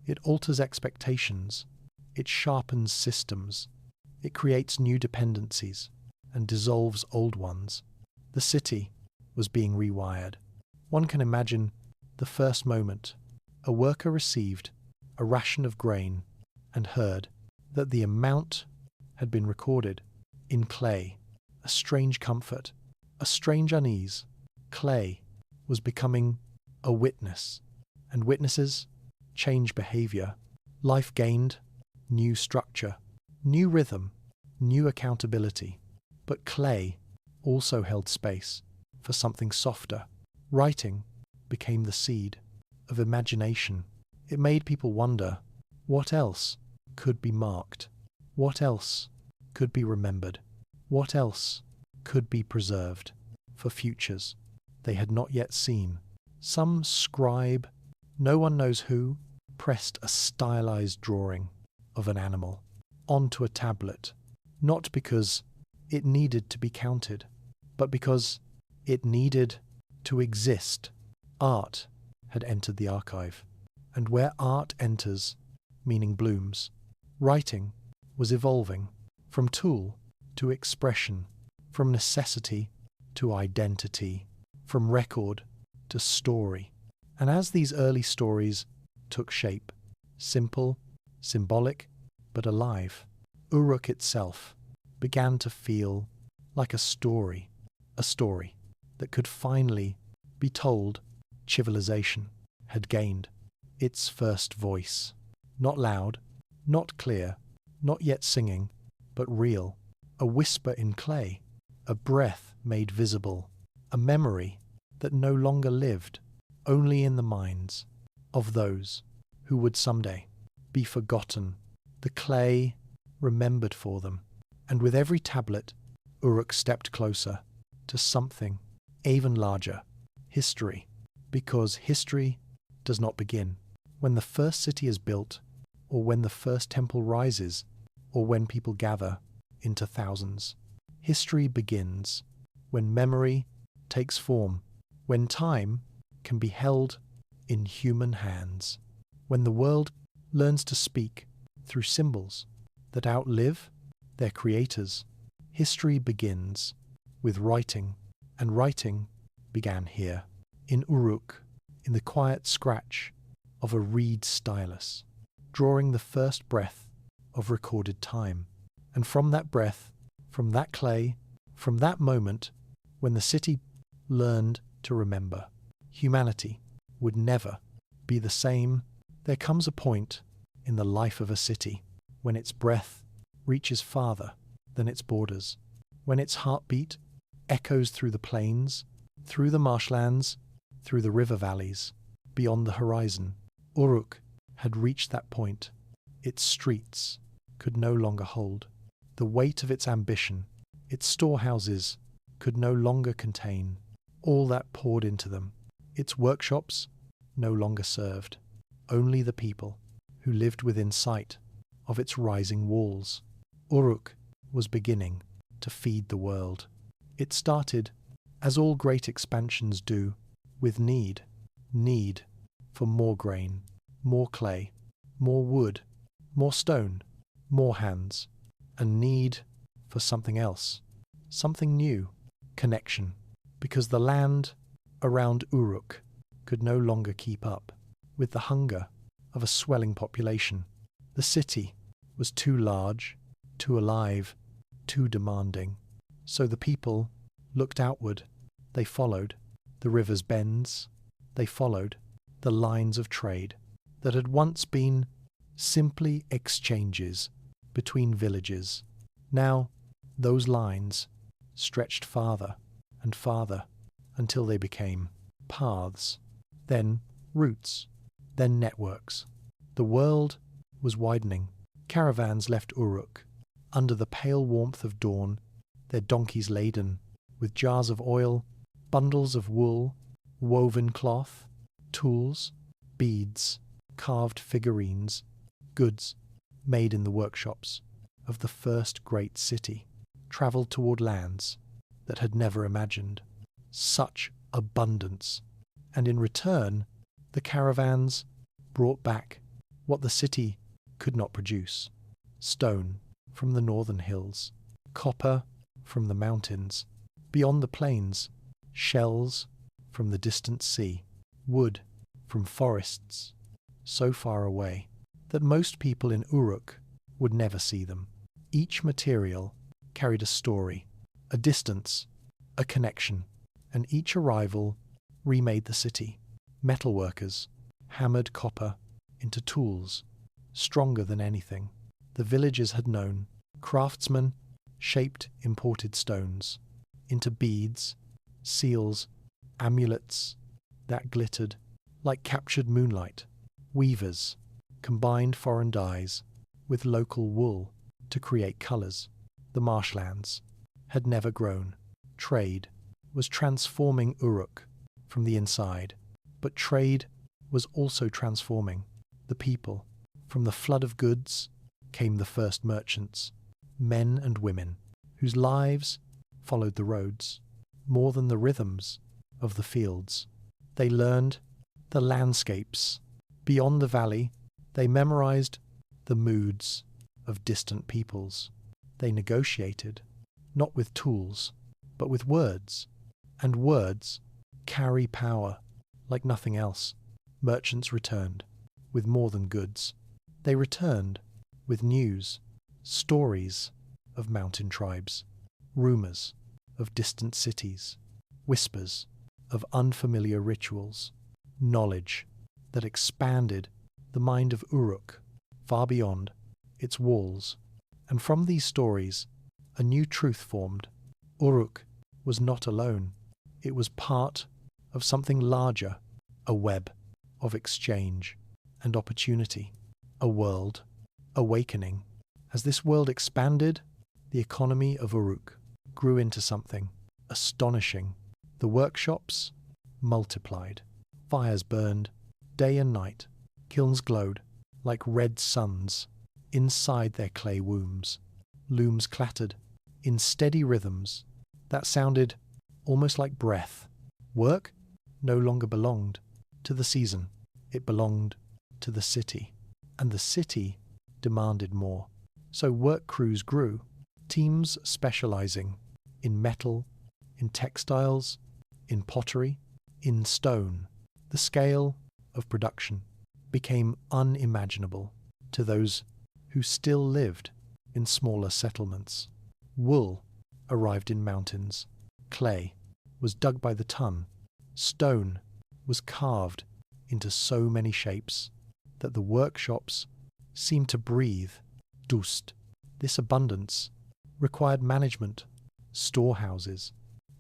It alters expectations. It sharpens systems. It creates new dependencies and dissolves old ones. The city was being rewired. One can imagine the first moment a worker received a ration of grain and heard that the amount had been recorded in clay. A strange comfort, a strange unease. Clay was becoming a witness, and witnesses change behavior. Life gained new structure, new rhythm, new accountability. But clay also held space for something softer. Writing became the seed of imagination. It made people wonder what else could be marked, what else could be remembered, what else could be preserved for futures they had not yet seen. Some scribe, no one knows who, pressed a stylized drawing of an animal onto a tablet, not because it needed to be counted, but because it needed to exist. Art had entered the archive, and where art enters, meaning blooms, writing was evolving from tool to expression, from necessity to identity, from record to story. And as these early stories took shape, simple, symbolic, but alive, Uruk itself began to feel like a story that could finally be told. Civilization had gained its first voice, not loud, not clear, not yet singing, but real, a whisper in clay, a breath made visible, a memory that no longer lived only in the minds of those who would someday be forgotten. The clay remembered for them, and with every tablet, Uruk stepped closer to something even larger, history, because history does not begin when the first city is built, or when the first temple rises, or when people gather into thousands. History begins when memory takes form, when time can be held in human hands, when the world learns to speak through symbols that outlive their creators. History begins with writing, and writing began here, in Uruk, in the quiet scratch of a reed stylus, drawing the first breath of recorded time. And from that breath, from that clay, from that moment when the city learned to remember, humanity would never be the same. There comes a point in the life of a city when its breath reaches farther than its borders, when its heartbeat echoes through the plains, through the marshlands, through the river valleys, beyond the horizon. Uruk had reached that point. Its streets could no longer hold the weight of its ambition. Its storehouses could no longer contain all that poured into them. Its workshops no longer served only the people who lived within sight of its rising walls. Uruk was beginning to feed the world. It started, as all great expansions do, with need for more grain, more clay, more wood, more stone, more hands, a need for something else, something new, connection, because the land around Uruk could no longer keep up with the hunger of a swelling population. The city was too large, too alive, too demanding. So the people looked outward. They followed the river's bends. They followed the lines of trade that had once been simply exchanges between villages. Now those lines stretched farther and farther until they became paths, then routes, then networks. The world was widening. Caravans left Uruk under the pale warmth of dawn, their donkeys laden with jars of oil, bundles of wool, woven cloth, tools, beads, carved figurines, goods made in the workshops of the first great city, travelled toward lands that had never imagined such abundance. And in return, the caravans brought back what the city could not produce: stone from the northern hills, copper from the mountains, beyond the plains, shells from the distant sea, wood from forests so far away that most people in Uruk would never see them. Each material carried a story, a distance, a connection, and each arrival remade the city. Metalworkers hammered copper into tools stronger than anything the villages had known. Craftsmen shaped imported stones into beads, seals, amulets that glittered like captured moonlight. Weavers combined foreign dyes with local wool to create colours the marshlands had never grown. Trade was transforming Uruk from the inside. But trade was also transforming the people. From the flood of goods came the first merchants, men and women, whose lives followed the roads more than the rhythms of the fields. They learned the landscapes beyond the valley. They memorized the moods of distant peoples. They negotiated, not with tools, but with words. And words carry power like nothing else. Merchants returned with more than goods. They returned with news, stories of mountain tribes, rumors of distant cities, whispers of unfamiliar rituals, knowledge that expanded the mind of Uruk far beyond its walls. And from these stories, a new truth formed. Uruk was not alone. It was part of something larger, a web of exchange and opportunity, a world awakening. As this world expanded, the economy of Uruk grew into something astonishing. The workshops multiplied. Fires burned day and night. Kilns glowed like red suns inside their clay wombs. Looms clattered in steady rhythms that sounded almost like breath. Work no longer belonged to the season. It belonged to the city. And the city demanded more. So work crews grew, teams specializing in metal, in textiles, in pottery, in stone. The scale of production became unimaginable to those who still lived in smaller settlements. Wool arrived in mountains. Clay was dug by the ton. Stone was carved into so many shapes that the workshops seemed to breathe dust. This abundance required management. Storehouses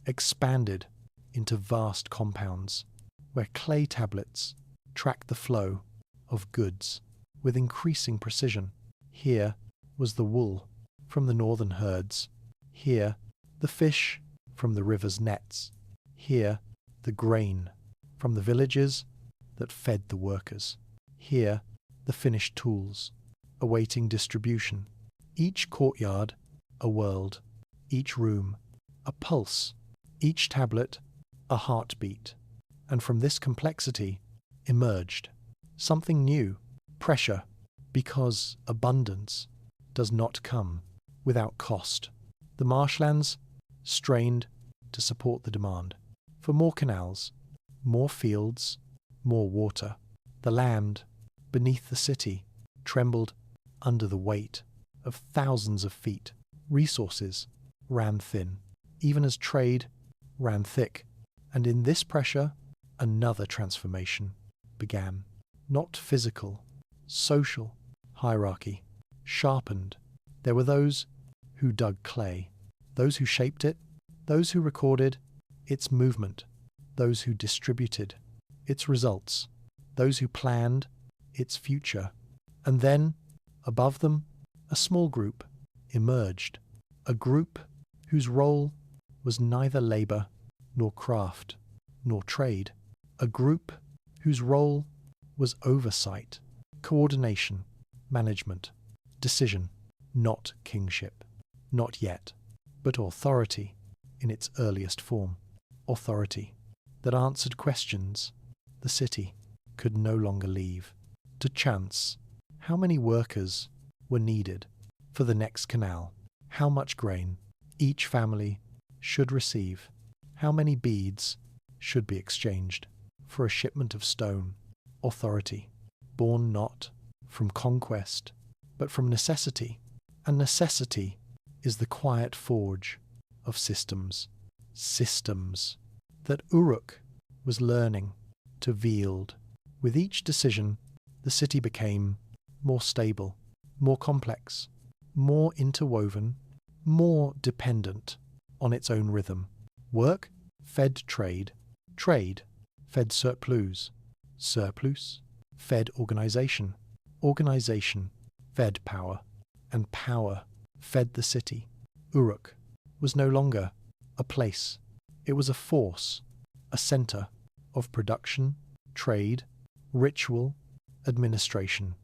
expanded into vast compounds where clay tablets tracked the flow of goods with increasing precision. Here was the wool from the northern herds. Here the fish from the river's nets. Here the grain from the villages that fed the workers. Here the finished tools awaiting distribution. Each courtyard a world, each room a pulse, each tablet a heartbeat. And from this complexity emerged something new, pressure, because abundance does not come without cost. The marshlands strained to support the demand for more canals, more fields, more water. The land beneath the city trembled under the weight of thousands of feet. Resources ran thin, even as trade ran thick. And in this pressure, another transformation began. Not physical, social hierarchy sharpened. There were those who dug clay, those who shaped it, those who recorded its movement, those who distributed its results, those who planned its future. And then, above them, a small group emerged, a group whose role was neither labour nor craft nor trade, a group whose role was oversight, coordination, management, decision, not kingship, not yet, but authority in its earliest form, authority that answered questions the city could no longer leave to chance. How many workers were needed for the next canal? How much grain each family should receive? How many beads should be exchanged for a shipment of stone? Authority, born not from conquest, but from necessity. And necessity is the quiet forge of systems. Systems that Uruk was learning to wield. With each decision, the city became more stable, more complex, more interwoven, more dependent on its own rhythm. Work fed trade, trade fed surplus, surplus fed organization, organization fed power, and power fed the city. Uruk was no longer a place. It was a force, a center of production, trade, ritual, administration.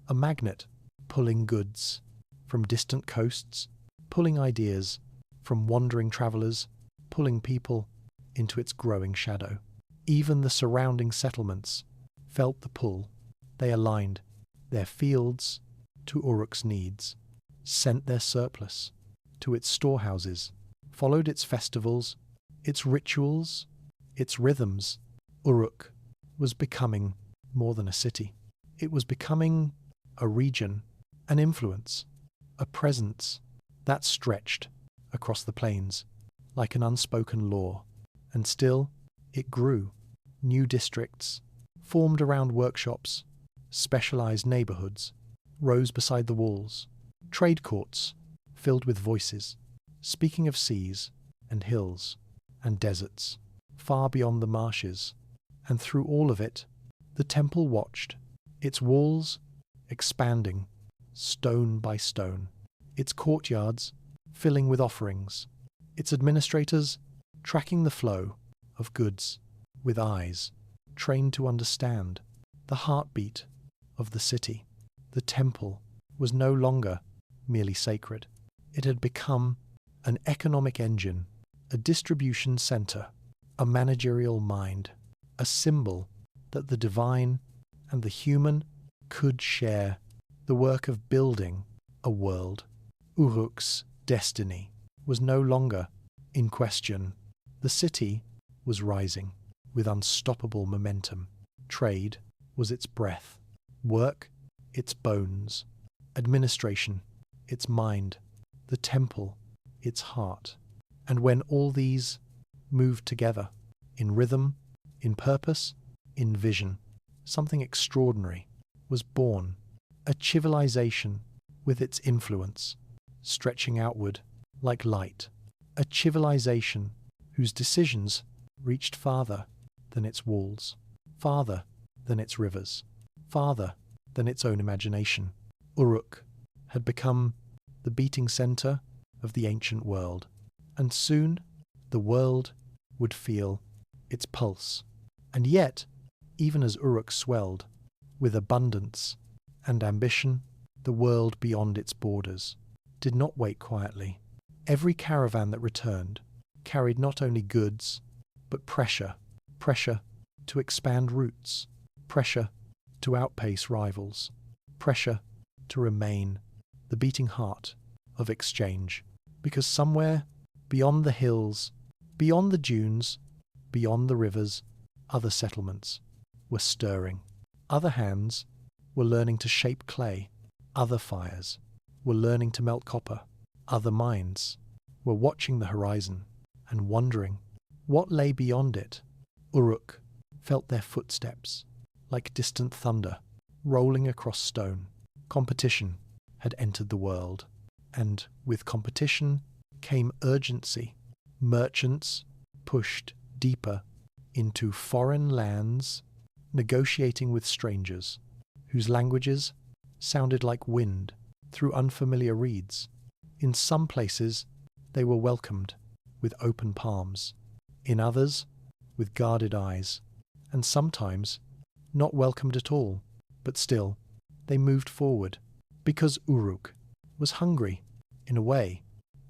A magnet pulling goods from distant coasts, pulling ideas from wandering travellers, pulling people into its growing shadow. Even the surrounding settlements felt the pull. They aligned their fields to Uruk's needs, sent their surplus to its storehouses, followed its festivals, its rituals, its rhythms. Uruk was becoming more than a city. It was becoming a region, an influence, a presence that stretched across the plains like an unspoken law. And still, it grew. New districts formed around workshops, specialized neighborhoods rose beside the walls, trade courts filled with voices, speaking of seas and hills and deserts, far beyond the marshes. And through all of it, the temple watched, its walls expanding, stone by stone, its courtyards filling with offerings, its administrators tracking the flow of goods with eyes trained to understand the heartbeat of the city. The temple was no longer merely sacred. It had become an economic engine, a distribution center, a managerial mind, a symbol that the divine and the human could share the work of building a world. Uruk's destiny was no longer in question. The city was rising with unstoppable momentum. Trade was its breath, work its bones, administration its mind, the temple its heart. And when all these moved together, in rhythm, in purpose, in vision, something extraordinary was born, a civilization with its influence stretching outward like light, a civilization whose decisions reached farther than its walls, farther than its rivers, farther than its own imagination. Uruk had become the beating center of the ancient world, and soon the world would feel its pulse. And yet, even as Uruk swelled with abundance and ambition, the world beyond its borders did not wait quietly. Every caravan that returned carried not only goods, but pressure to expand routes, pressure to outpace rivals, pressure to remain the beating heart of exchange. Because somewhere beyond the hills, beyond the dunes, beyond the rivers, other settlements were stirring. Other hands were learning to shape clay. Other fires were learning to melt copper. Other minds were watching the horizon and wondering what lay beyond it. Uruk felt their footsteps like distant thunder rolling across stone. Competition had entered the world, and with competition came urgency. Merchants pushed deeper into foreign lands, negotiating with strangers whose languages sounded like wind through unfamiliar reeds. In some places, they were welcomed with open palms, in others, with guarded eyes, and sometimes not welcomed at all. But still, they moved forward, because Uruk was hungry in a way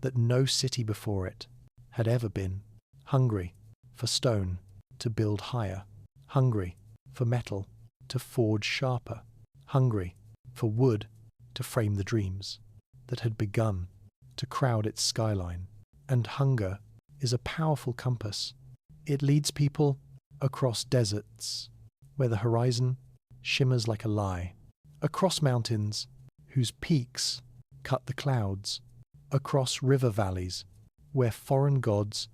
that no city before it had ever been. Hungry for stone to build higher, hungry for metal to forge sharper, hungry for wood to frame the dreams that had begun to crowd its skyline. And hunger is a powerful compass. It leads people across deserts where the horizon shimmers like a lie, across mountains whose peaks cut the clouds, across river valleys where foreign gods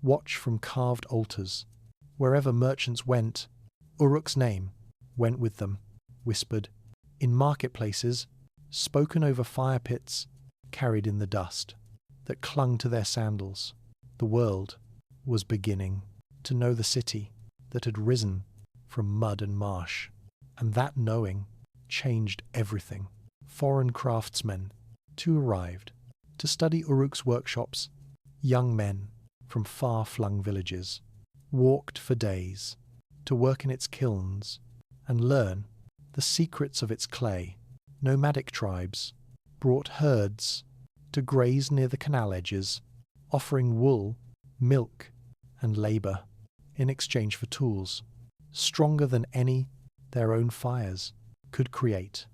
watch from carved altars. Wherever merchants went, Uruk's name went with them, whispered in marketplaces, spoken over fire pits, carried in the dust that clung to their sandals. The world was beginning to know the city that had risen from mud and marsh, and that knowing changed everything. Foreign craftsmen too arrived to study Uruk's workshops. Young men from far-flung villages walked for days to work in its kilns and learn the secrets of its clay. Nomadic tribes brought herds to graze near the canal edges, offering wool, milk, and labour in exchange for tools, stronger than any their own fires could create.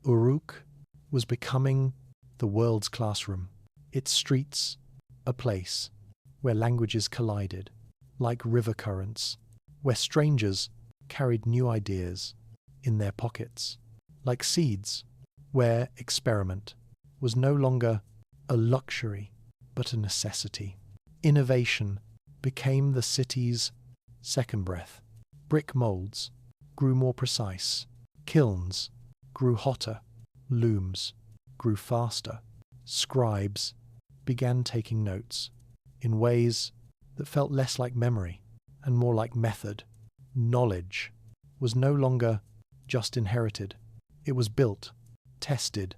Uruk was becoming the world's classroom, its streets a place where languages collided, like river currents, where strangers carried new ideas in their pockets, like seeds, where experiment was no longer a luxury but a necessity. Innovation became the city's second breath. Brick moulds grew more precise, kilns grew hotter, looms grew faster. Scribes began taking notes in ways that felt less like memory and more like method. Knowledge was no longer just inherited. It was built, tested,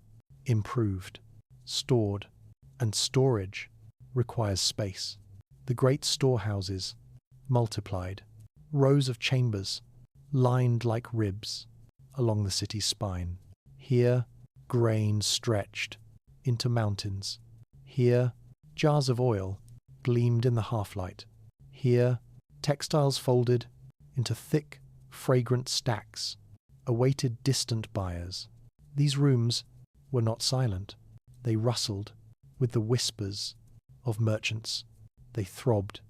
improved, stored, and storage requires space. The great storehouses multiplied, rows of chambers lined like ribs along the city's spine. Here, grain stretched into mountains. Here, jars of oil gleamed in the half-light. Here, textiles folded into thick, fragrant stacks awaited distant buyers. These rooms were not silent. They rustled with the whispers of merchants. They throbbed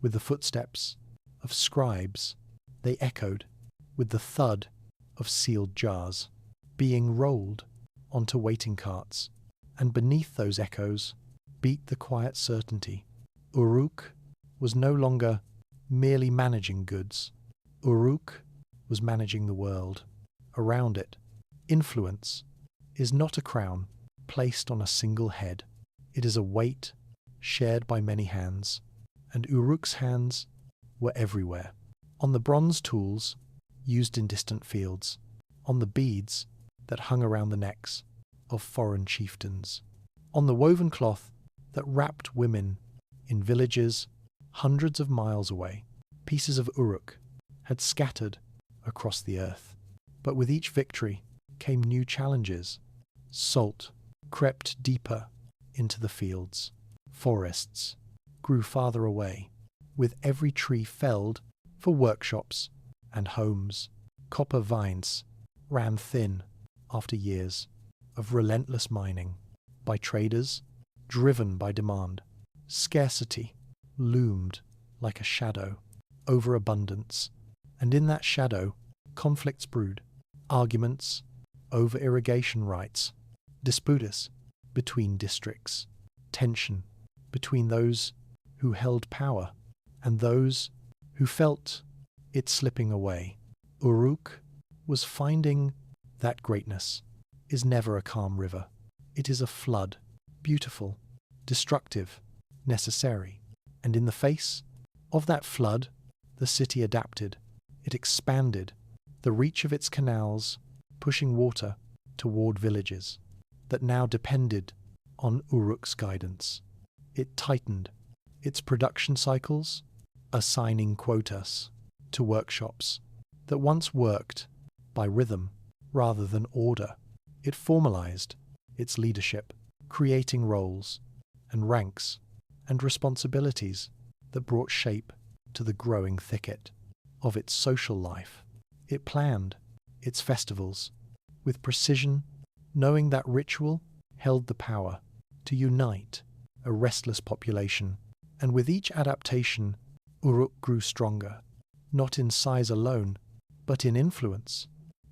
with the footsteps of scribes. They echoed with the thud of sealed jars being rolled onto waiting carts. And beneath those echoes beat the quiet certainty. Uruk was no longer merely managing goods. Uruk was managing the world. Around it, influence is not a crown placed on a single head. It is a weight shared by many hands, and Uruk's hands were everywhere. On the bronze tools used in distant fields, on the beads that hung around the necks of foreign chieftains, on the woven cloth that wrapped women in villages hundreds of miles away. Pieces of Uruk had scattered across the earth. But with each victory came new challenges. Salt crept deeper into the fields. Forests grew farther away, with every tree felled for workshops and homes. Copper vines ran thin after years of relentless mining by traders driven by demand. Scarcity loomed like a shadow over abundance, and in that shadow conflicts brewed. Arguments over irrigation rights, disputes between districts, tension between those who held power and those who felt it slipping away. Uruk was finding that greatness is never a calm river. It is a flood, beautiful, destructive, necessary. And in the face of that flood, the city adapted. It expanded the reach of its canals, pushing water toward villages that now depended on Uruk's guidance. It tightened its production cycles, assigning quotas to workshops that once worked by rhythm rather than order. It formalized its leadership, creating roles and ranks and responsibilities that brought shape to the growing thicket of its social life. It planned its festivals with precision, knowing that ritual held the power to unite a restless population. And with each adaptation, Uruk grew stronger, not in size alone, but in influence.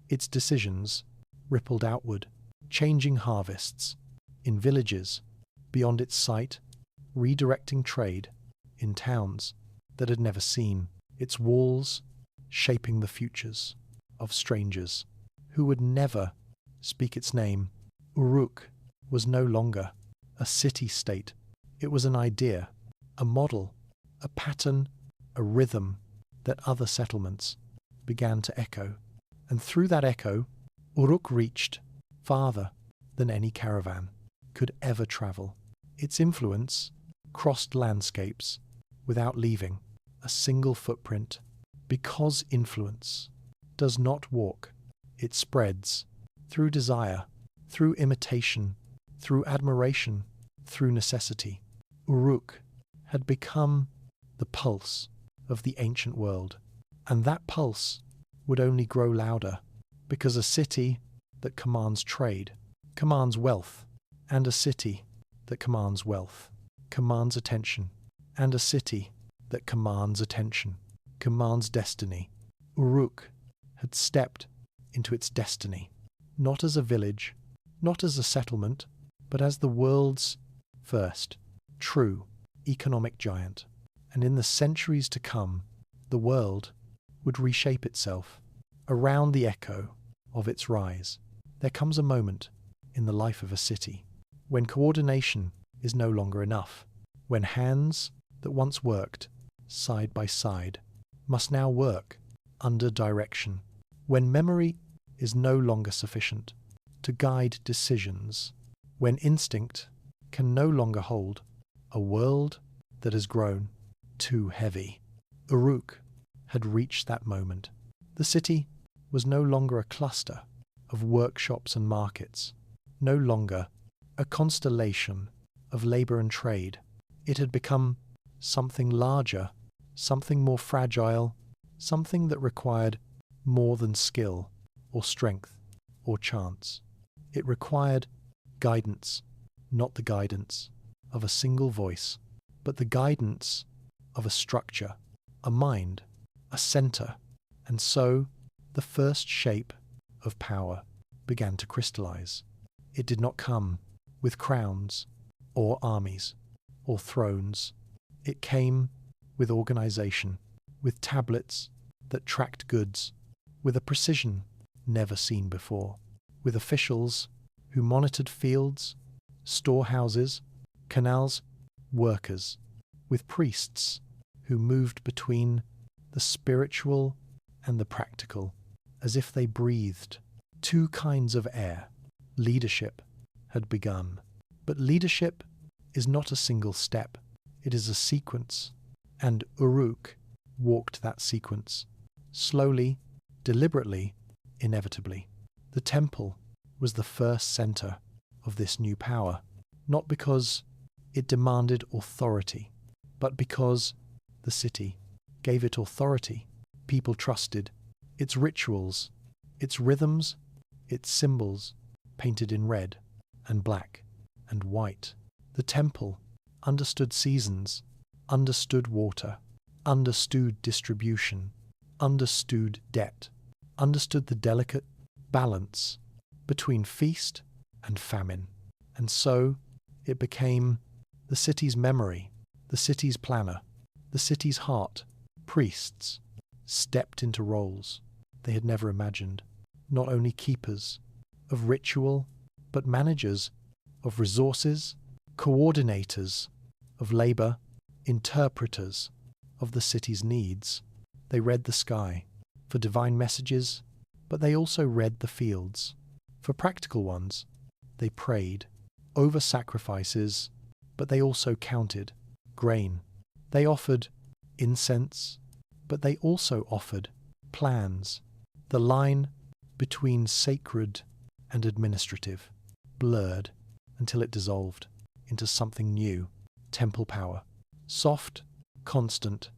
Its decisions rippled outward, changing harvests in villages beyond its sight, redirecting trade in towns that had never seen its walls, shaping the futures of strangers who would never speak its name. Uruk was no longer a city-state. It was an idea, a model, a pattern, a rhythm that other settlements began to echo. And through that echo, Uruk reached farther than any caravan could ever travel. Its influence crossed landscapes without leaving a single footprint Because influence does not walk, it spreads through desire, through imitation, through admiration, through necessity. Uruk had become the pulse of the ancient world, and that pulse would only grow louder because a city that commands trade commands wealth, and a city that commands wealth commands attention, and a city that commands attention commands destiny. Uruk had stepped into its destiny, not as a village, not as a settlement, but as the world's first true economic giant. And in the centuries to come, the world would reshape itself around the echo of its rise. There comes a moment in the life of a city when coordination is no longer enough, when hands that once worked side by side must now work under direction, when memory is no longer sufficient to guide decisions, when instinct can no longer hold a world that has grown too heavy. Uruk had reached that moment. The city was no longer a cluster of workshops and markets, no longer a constellation of labour and trade. It had become something larger, something more fragile, something that required more than skill or strength or chance. It required guidance, not the guidance of a single voice, but the guidance of a structure, a mind, a centre. And so the first shape of power began to crystallize. It did not come with crowns or armies or thrones. It came with organization, with tablets that tracked goods, with a precision never seen before, with officials who monitored fields, storehouses, canals, workers, with priests who moved between the spiritual and the practical, as if they breathed two kinds of air. Leadership had begun. But leadership is not a single step, it is a sequence, and Uruk walked that sequence, slowly, deliberately, inevitably. The temple was the first centre of this new power, not because it demanded authority, but because the city gave it authority. People trusted its rituals, its rhythms, its symbols, painted in red and black and white. The temple understood seasons, understood water, understood distribution, understood debt, understood the delicate balance between feast and famine. And so it became the city's memory, the city's planner, the city's heart. Priests stepped into roles they had never imagined, not only keepers of ritual, but managers of resources, coordinators of labour, interpreters of the city's needs. They read the sky for divine messages, but they also read the fields for practical ones. They prayed over sacrifices, but they also counted grain. They offered incense, but they also offered plans. The line between sacred and administrative blurred until it dissolved into something new. Temple power. Soft, constant,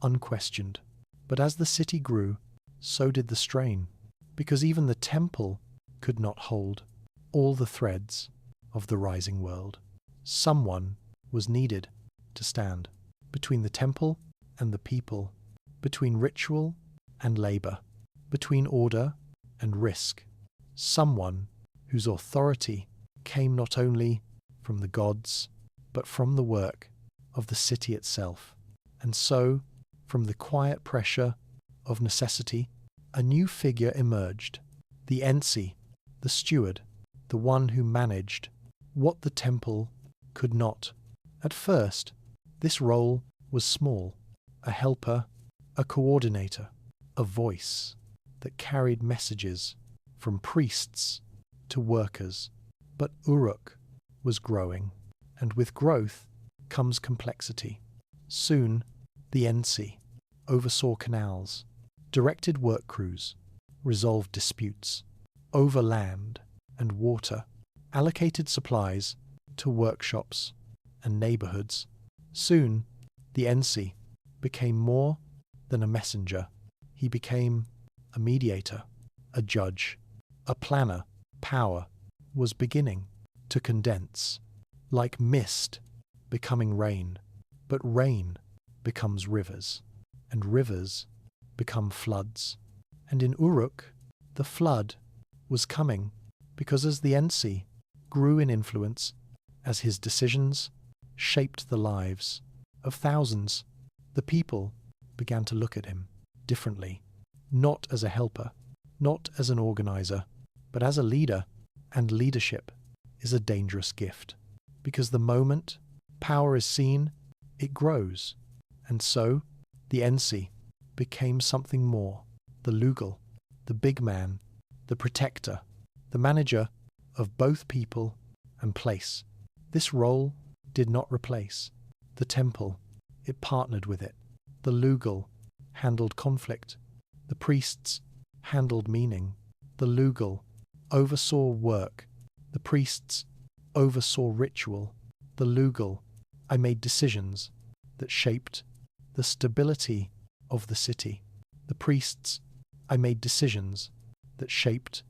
unquestioned. But as the city grew, so did the strain, because even the temple could not hold all the threads of the rising world. Someone was needed to stand between the temple and the people, between ritual and labour, between order and risk. Someone whose authority came not only from the gods, but from the work of the city itself. And so, from the quiet pressure of necessity, a new figure emerged, the Ensi, the steward, the one who managed what the temple could not. At first, this role was small, a helper, a coordinator, a voice that carried messages from priests to workers. But Uruk was growing, and with growth comes complexity. Soon, the Ensi oversaw canals, directed work crews, resolved disputes over land and water, allocated supplies to workshops and neighborhoods. Soon, the Ensi became more than a messenger. He became a mediator, a judge, a planner. Power was beginning to condense, like mist becoming rain, but rain becomes rivers, and rivers become floods. And in Uruk, the flood was coming because as the Ensi grew in influence, as his decisions shaped the lives of thousands, the people began to look at him differently, not as a helper, not as an organizer, but as a leader. And leadership is a dangerous gift, because the moment power is seen, it grows. And so the Ensi became something more, the Lugal, the big man, the protector, the manager of both people and place. This role did not replace the temple, it partnered with it. The Lugal handled conflict, the priests handled meaning. The Lugal oversaw work, the priests oversaw ritual. The Lugal, I made decisions that shaped the stability of the city. The priests, I made decisions that shaped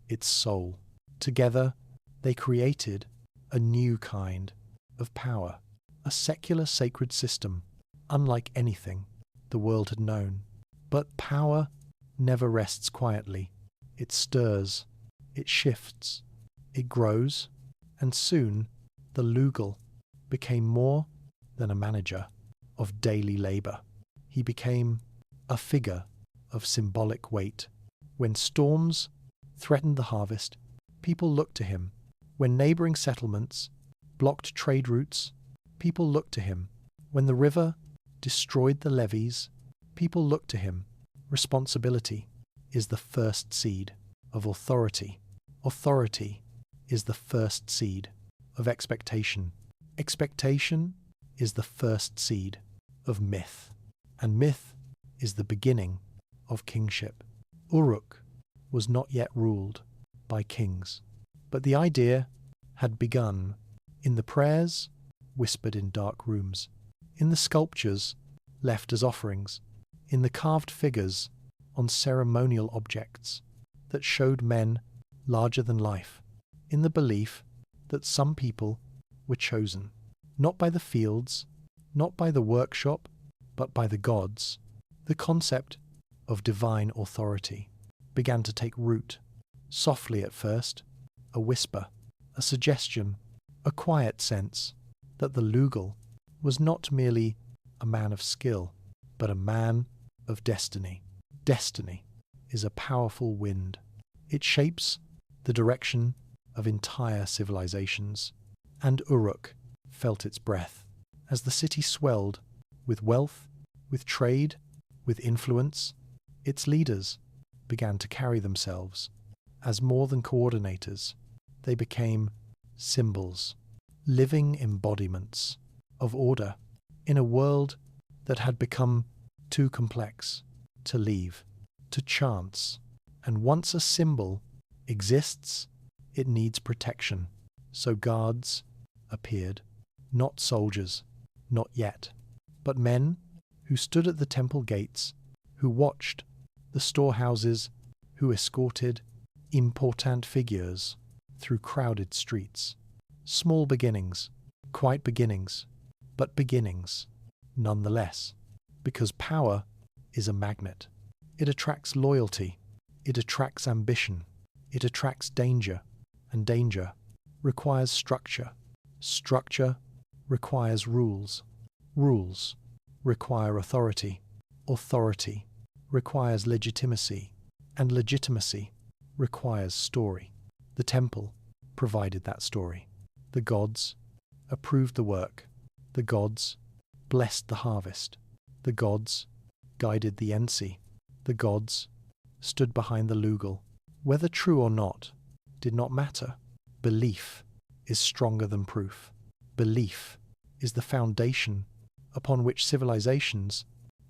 its soul. Together, they created a new kind of power, a secular sacred system, unlike anything the world had known. But power never rests quietly. It stirs, it shifts, it grows, and soon the Lugal became more than a manager of daily labor. He became a figure of symbolic weight. When storms threatened the harvest, people looked to him. When neighboring settlements blocked trade routes, people looked to him. When the river destroyed the levees, people looked to him. Responsibility is the first seed of authority. Authority is the first seed of expectation. Expectation is the first seed of myth. And myth is the beginning of kingship. Uruk was not yet ruled by kings, but the idea had begun in the prayers whispered in dark rooms, in the sculptures left as offerings, in the carved figures on ceremonial objects that showed men larger than life, in the belief that some people were chosen, not by the fields, not by the workshop, but by the gods. The concept of divine authority began to take root, softly at first, a whisper, a suggestion, a quiet sense that the Lugal was not merely a man of skill, but a man of destiny. Destiny is a powerful wind. It shapes the direction of entire civilizations, and Uruk felt its breath as the city swelled with wealth, with trade, with influence. Its leaders began to carry themselves as more than coordinators. They became symbols, living embodiments of order in a world that had become too complex to leave to chance. And once a symbol exists, it needs protection. So guards appeared, not soldiers, not yet, but men who stood at the temple gates, who watched the storehouses, who escorted important figures through crowded streets. Small beginnings, quiet beginnings, but beginnings nonetheless, because power is a magnet. It attracts loyalty, it attracts ambition, it attracts danger, and danger requires structure. Structure requires rules. Rules require authority. Authority requires legitimacy, and legitimacy requires story. The temple provided that story. The gods approved the work. The gods blessed the harvest. The gods guided the Ensi. The gods stood behind the Lugal. Whether true or not did not matter. Belief is stronger than proof. Belief is the foundation upon which civilizations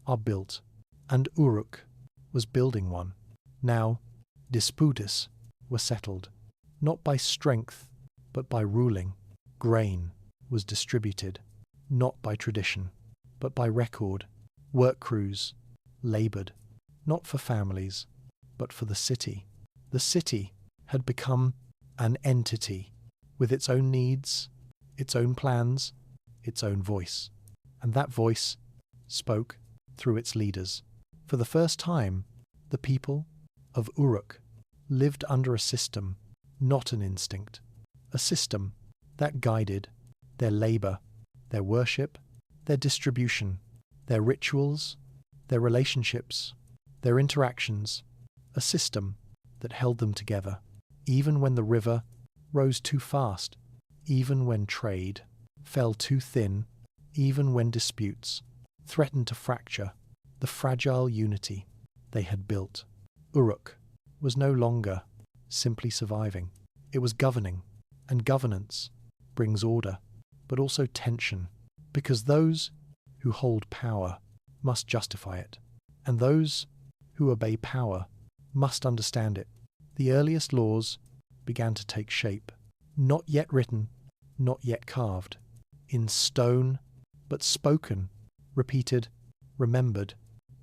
are built. And Uruk was building one. Now, disputes were settled, not by strength, but by ruling. Grain was distributed, not by tradition, but by record. Work crews laboured, not for families, but for the city. The city had become an entity with its own needs, its own plans, its own voice. And that voice spoke through its leaders. For the first time, the people of Uruk lived under a system, not an instinct. A system that guided their labour, their worship, their distribution, their rituals, their relationships, their interactions. A system that held them together, even when the river rose too fast, even when trade fell too thin, even when disputes threatened to fracture the fragile unity they had built. Uruk was no longer simply surviving. It was governing, and governance brings order, but also tension, because those who hold power must justify it, and those who obey power must understand it. The earliest laws began to take shape, not yet written, not yet carved, in stone, but spoken, repeated, remembered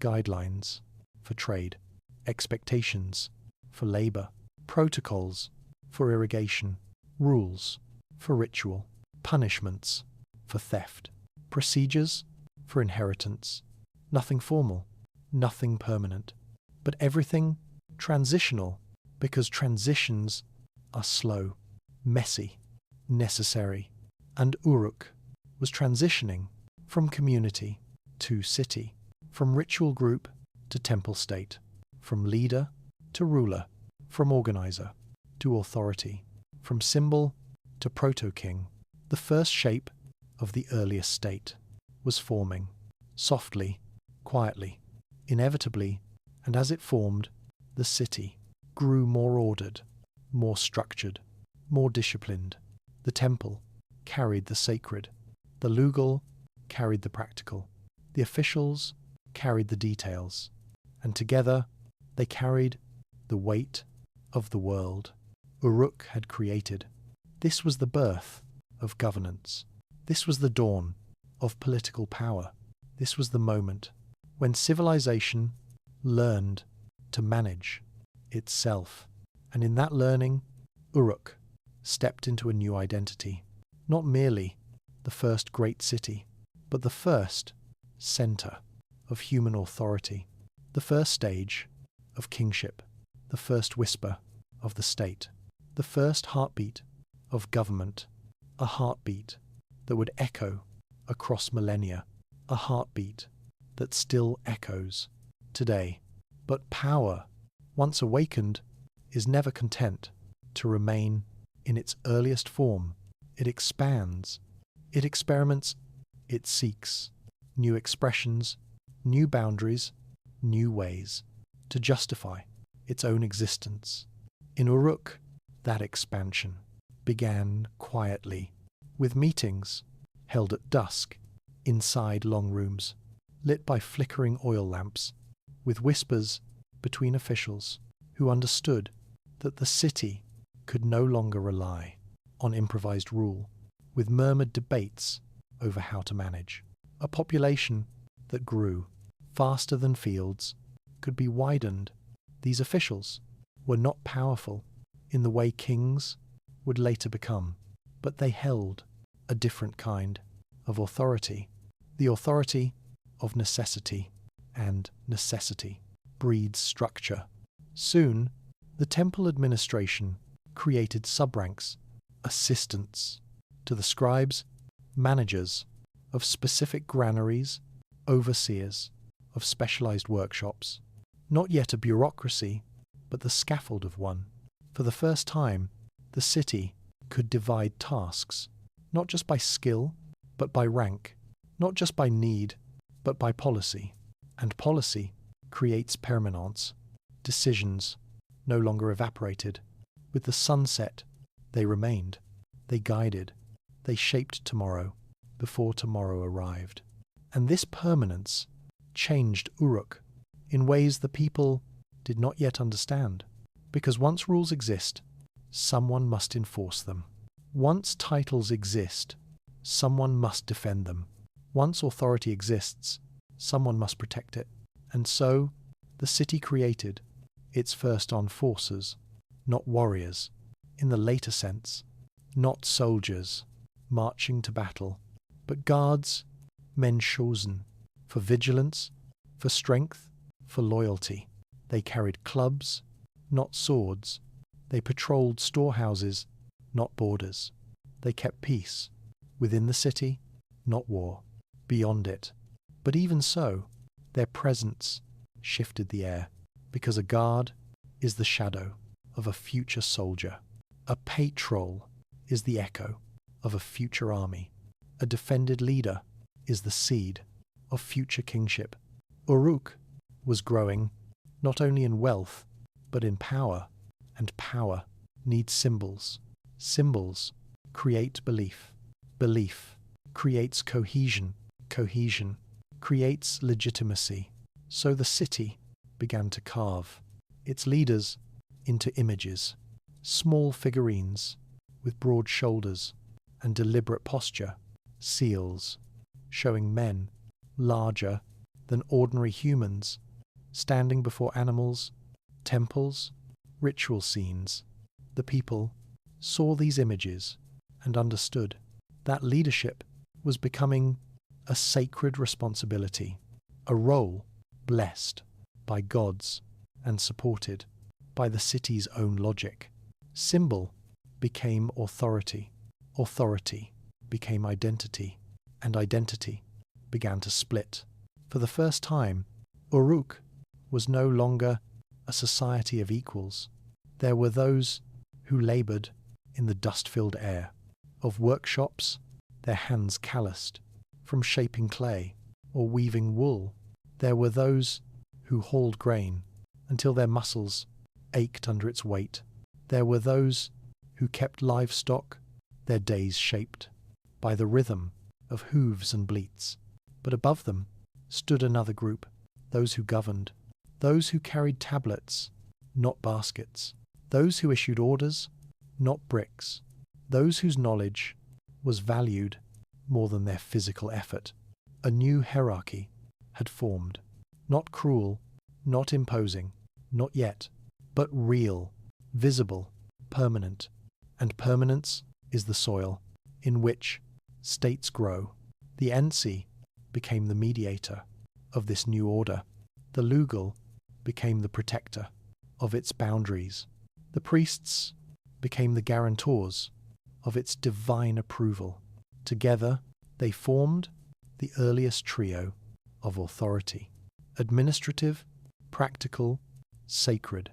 guidelines for trade, expectations for labour, protocols for irrigation, rules for ritual, punishments for theft, procedures for inheritance. Nothing formal, nothing permanent, but everything transitional, because transitions are slow, messy, necessary. And Uruk was transitioning from community to city, from ritual group to temple state, from leader to ruler, from organizer to authority, from symbol to proto-king. The first shape of the earliest state was forming, softly, quietly, inevitably, and as it formed, the city grew more ordered, more structured, more disciplined. The temple carried the sacred, the lugal carried the practical, the officials carried the details, and together they carried the weight of the world Uruk had created. This was the birth of governance. This was the dawn of political power. This was the moment when civilization learned to manage itself. And in that learning, Uruk stepped into a new identity. Not merely the first great city, but the first centre of human authority, the first stage of kingship, the first whisper of the state, the first heartbeat of government, a heartbeat that would echo across millennia, a heartbeat that still echoes today. But power, once awakened, is never content to remain in its earliest form. It expands, it experiments, it seeks new expressions, new boundaries, new ways to justify its own existence. In Uruk, that expansion began quietly, with meetings held at dusk inside long rooms, lit by flickering oil lamps, with whispers between officials who understood that the city could no longer rely on improvised rule, with murmured debates over how to manage. A population that grew faster than fields could be widened. These officials were not powerful in the way kings would later become, but they held a different kind of authority, the authority of necessity, and necessity breeds structure. Soon, the temple administration created subranks, assistants to the scribes, managers of specific granaries, overseers of specialized workshops. Not yet a bureaucracy, but the scaffold of one. For the first time, the city could divide tasks, not just by skill, but by rank, not just by need, but by policy. And policy creates permanence. Decisions no longer evaporated. With the sunset, they remained. They guided. They shaped tomorrow before tomorrow arrived. And this permanence changed Uruk in ways the people did not yet understand. Because once rules exist, someone must enforce them. Once titles exist, someone must defend them. Once authority exists, someone must protect it. And so, the city created its first enforcers, not warriors, in the later sense, not soldiers marching to battle, but guards, men chosen for vigilance, for strength, for loyalty. They carried clubs, not swords. They patrolled storehouses, not borders. They kept peace, within the city, not war, beyond it. But even so, their presence shifted the air, because a guard is the shadow of a future soldier. A patrol is the echo of a future army. A defended leader is the seed of future kingship. Uruk was growing not only in wealth, but in power, and power needs symbols. Symbols create belief. Belief creates cohesion. Cohesion creates legitimacy. So the city began to carve its leaders into images, small figurines with broad shoulders and deliberate posture, seals showing men larger than ordinary humans, standing before animals, temples, ritual scenes. The people saw these images and understood that leadership was becoming a sacred responsibility, a role blessed by gods and supported by the city's own logic. Symbol became authority, authority became identity, and identity began to split. For the first time, Uruk was no longer a society of equals. There were those who laboured in the dust-filled air of workshops, their hands calloused from shaping clay or weaving wool. There were those who hauled grain until their muscles ached under its weight. There were those who kept livestock, their days shaped by the rhythm of hooves and bleats. But above them stood another group, those who governed, those who carried tablets, not baskets, those who issued orders, not bricks, those whose knowledge was valued more than their physical effort. A new hierarchy had formed, not cruel, not imposing, not yet, but real, visible, permanent. And permanence is the soil in which states grow. The Ensi became the mediator of this new order. The Lugal became the protector of its boundaries. The priests became the guarantors of its divine approval. Together, they formed the earliest trio of authority: administrative, practical, sacred,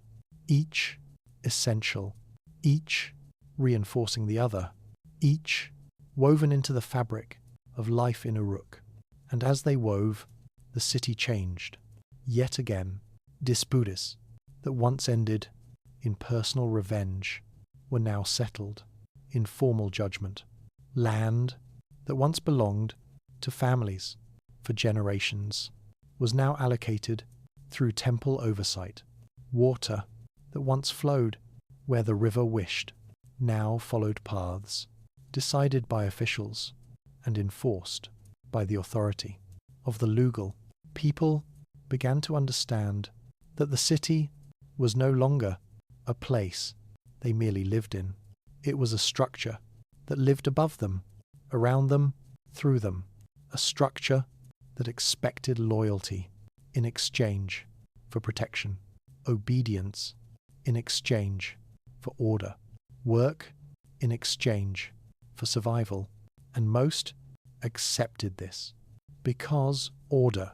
each essential, each reinforcing the other, each woven into the fabric of life in Uruk. And as they wove, the city changed. Yet again, disputes that once ended in personal revenge were now settled in formal judgment. Land that once belonged to families for generations was now allocated through temple oversight. Water that once flowed where the river wished now followed paths decided by officials and enforced by the authority of the Lugal. People began to understand that the city was no longer a place they merely lived in. It was a structure that lived above them, around them, through them, a structure that expected loyalty in exchange for protection, obedience in exchange for order, work in exchange for survival, and most accepted this because order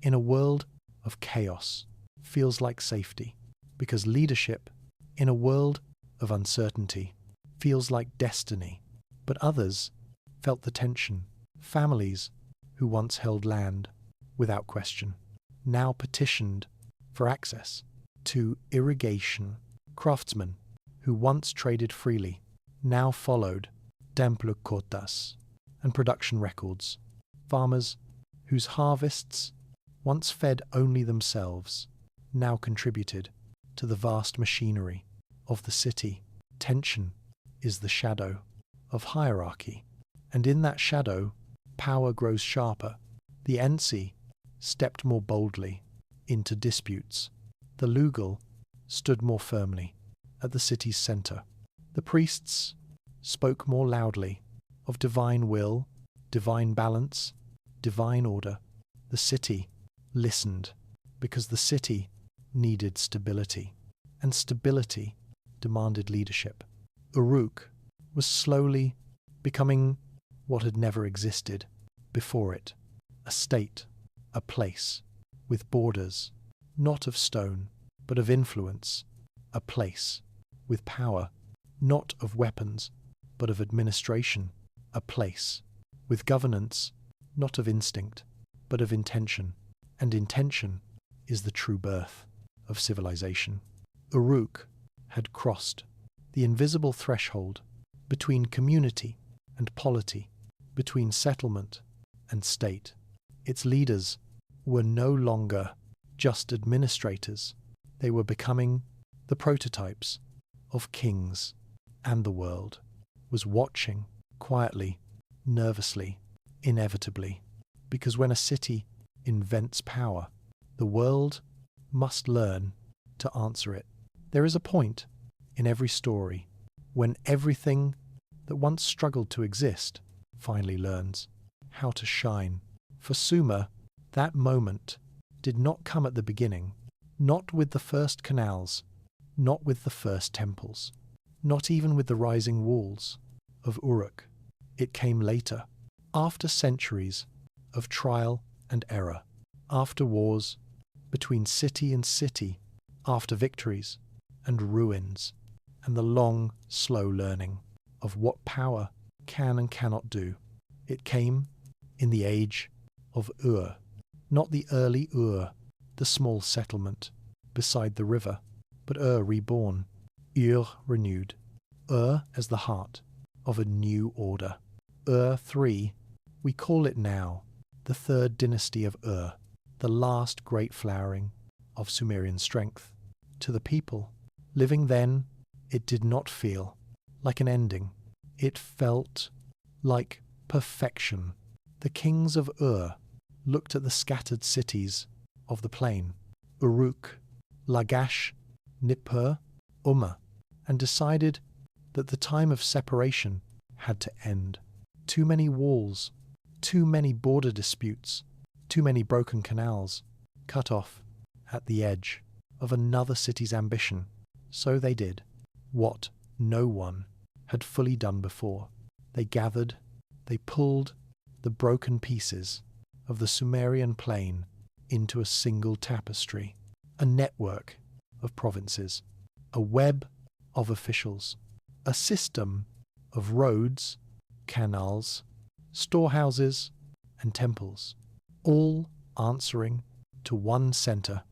in a world of chaos feels like safety, because leadership in a world of uncertainty feels like destiny. But others felt the tension. Families who once held land without question now petitioned for access to irrigation. Craftsmen who once traded freely now followed temple quotas and production records. Farmers whose harvests once fed only themselves, now contributed to the vast machinery of the city. Tension is the shadow of hierarchy, and in that shadow, power grows sharper. The Ensi stepped more boldly into disputes. The Lugal stood more firmly at the city's centre. The priests spoke more loudly of divine will, divine balance, divine order. The city listened because the city needed stability, and stability demanded leadership. Uruk was slowly becoming what had never existed before it, a state, a place, with borders, not of stone, but of influence, a place, with power, not of weapons, but of administration, a place, with governance, not of instinct, but of intention, and intention is the true birth of civilization. Uruk had crossed the invisible threshold between community and polity, between settlement and state. Its leaders were no longer just administrators, they were becoming the prototypes of kings, and the world was watching quietly, nervously, inevitably, because when a city invents power, the world must learn to answer it. There is a point in every story when everything that once struggled to exist finally learns how to shine. For Sumer, that moment did not come at the beginning, not with the first canals, not with the first temples, not even with the rising walls of Uruk. It came later, after centuries of trial and error, after wars between city and city, after victories and ruins, and the long, slow learning of what power can and cannot do. It came in the age of Ur, not the early Ur, the small settlement beside the river, but Ur reborn, Ur renewed, Ur as the heart of a new order. Ur III, we call it now, the third dynasty of Ur, the last great flowering of Sumerian strength. To the people living then, it did not feel like an ending. It felt like perfection. The kings of Ur looked at the scattered cities of the plain, Uruk, Lagash, Nippur, and decided that the time of separation had to end. Too many walls, too many border disputes, too many broken canals, cut off at the edge of another city's ambition. So they did what no one had fully done before. They gathered, they pulled the broken pieces of the Sumerian plain into a single tapestry, a network of provinces, a web of officials, a system of roads, canals, storehouses, and temples, all answering to one centre,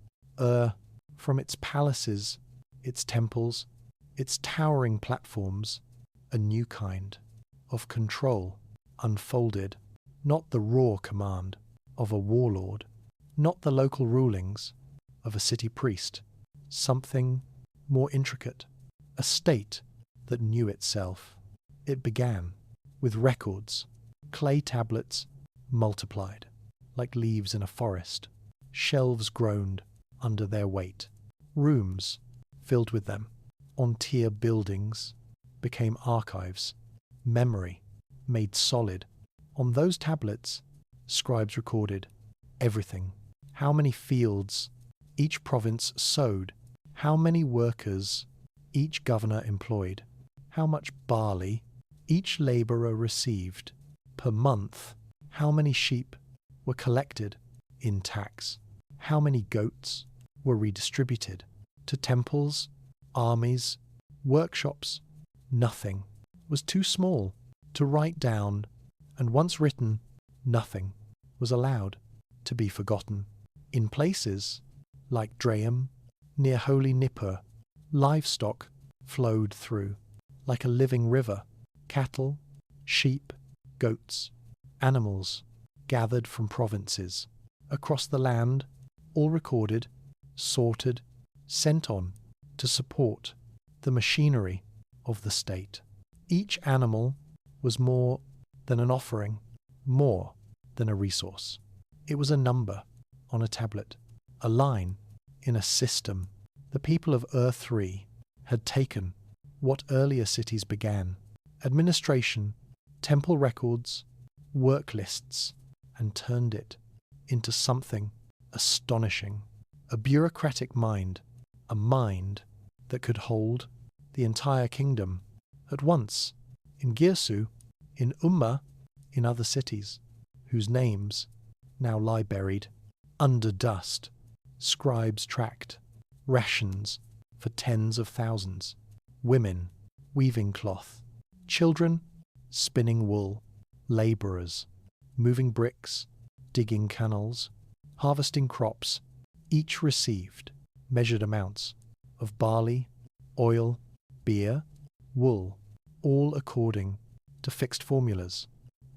from its palaces, its temples, its towering platforms, a new kind of control unfolded, not the raw command of a warlord, not the local rulings of a city priest, something more intricate, a state that knew itself. It began with records, clay tablets multiplied like leaves in a forest, shelves groaned under their weight, rooms filled with them, on-tier buildings became archives, memory made solid. On those tablets, scribes recorded everything, how many fields each province sowed, how many workers each governor employed, how much barley each labourer received per month, how many sheep were collected in tax, how many goats were redistributed to temples, armies, workshops. Nothing was too small to write down, and once written, nothing was allowed to be forgotten. In places like Drayam, near holy Nippur, livestock flowed through like a living river. Cattle, sheep, goats, animals gathered from provinces across the land, all recorded, sorted, sent on to support the machinery of the state. Each animal was more than an offering, more than a resource. It was a number on a tablet, a line in a system. The people of Ur-3 had taken what earlier cities began: administration, temple records, work lists, and turned it into something astonishing. A bureaucratic mind, a mind that could hold the entire kingdom at once, in Girsu, in Umma, in other cities, whose names now lie buried under dust. Scribes tracked rations for tens of thousands, women weaving cloth, children spinning wool, labourers moving bricks, digging canals, harvesting crops. Each received measured amounts of barley, oil, beer, wool, all according to fixed formulas.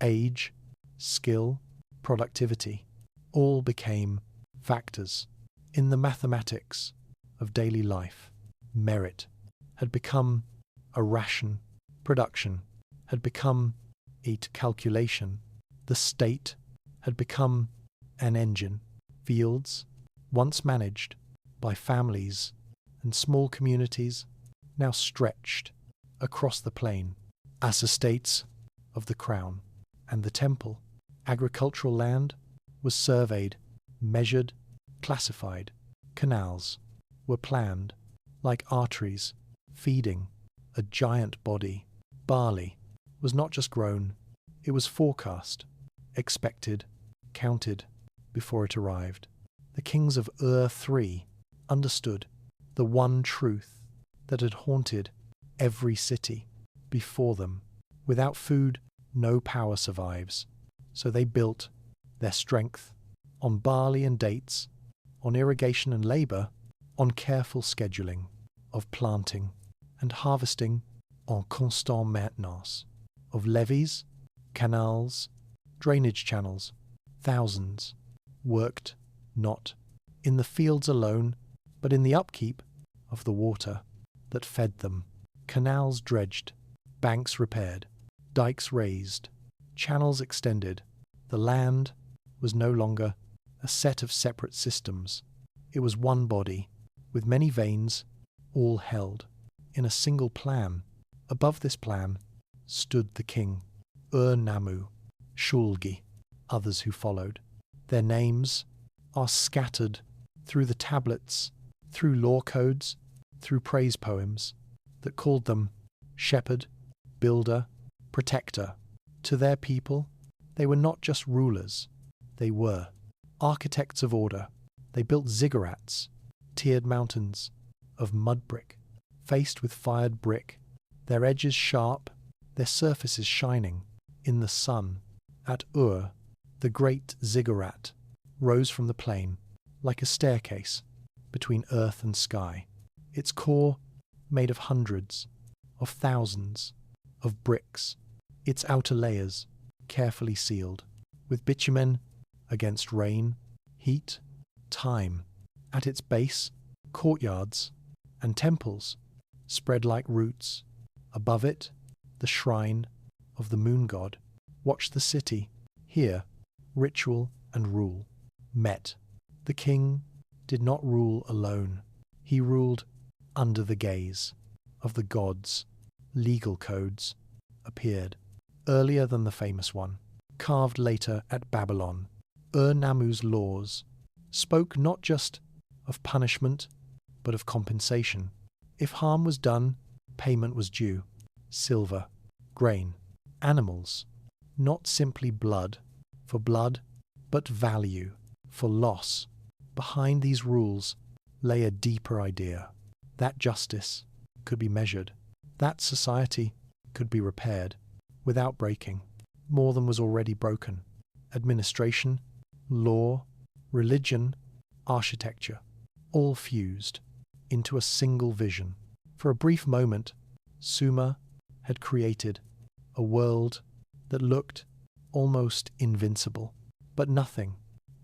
Age, skill, productivity, all became factors in the mathematics of daily life. Merit had become a ration, production had become a calculation, the state had become an engine. Fields, once managed by families and small communities, now stretched across the plain as estates of the crown and the temple. Agricultural land was surveyed, measured, classified. Canals were planned like arteries feeding a giant body. Barley was not just grown, it was forecast, expected, counted before it arrived. The kings of Ur-3 understood the one truth that had haunted every city before them. Without food, no power survives. So they built their strength on barley and dates, on irrigation and labour, on careful scheduling of planting and harvesting, en constant maintenance of levees, canals, drainage channels. Thousands worked not in the fields alone, but in the upkeep of the water that fed them. Canals dredged, banks repaired, dikes raised, channels extended. The land was no longer a set of separate systems. It was one body, with many veins, all held in a single plan. Above this plan stood the king, Ur-Nammu, Shulgi, others who followed. Their names are scattered through the tablets, through law codes, through praise poems that called them shepherd, builder, protector. To their people, they were not just rulers, they were architects of order. They built ziggurats, tiered mountains of mud brick, faced with fired brick, their edges sharp, their surfaces shining in the sun. At Ur, the great ziggurat rose from the plain like a staircase between earth and sky, its core made of hundreds of thousands of bricks, its outer layers carefully sealed with bitumen against rain, heat, time. At its base, courtyards and temples spread like roots. Above it, the shrine of the moon god. Watch the city. Here, ritual and rule met. The king did not rule alone. He ruled under the gaze of the gods. Legal codes appeared earlier than the famous one, carved later at Babylon. Ur-Nammu's laws spoke not just of punishment, but of compensation. If harm was done, payment was due. Silver, grain, animals, not simply blood for blood, but value for loss. Behind these rules lay a deeper idea, that justice could be measured, that society could be repaired without breaking more than was already broken. Administration, law, religion, architecture, all fused into a single vision. For a brief moment, Sumer had created a world that looked almost invincible, but nothing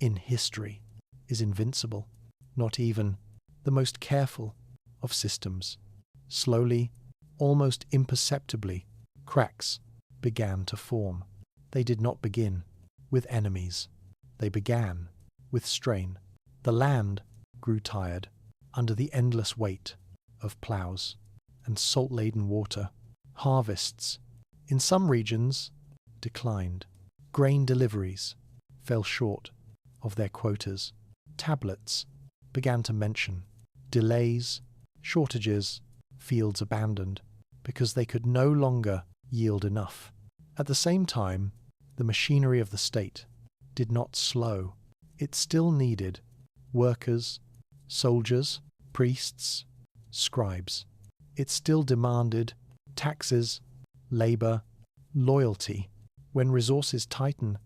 in history is invincible. Not even the most careful of systems. Slowly, almost imperceptibly, cracks began to form. They did not begin with enemies. They began with strain. The land grew tired under the endless weight of ploughs and salt-laden water. Harvests, in some regions, declined. Grain deliveries fell short of their quotas. Tablets began to mention delays, shortages, fields abandoned, because they could no longer yield enough. At the same time, the machinery of the state did not slow. It still needed workers, soldiers, priests, scribes. It still demanded taxes, labor, loyalty. When resources tighten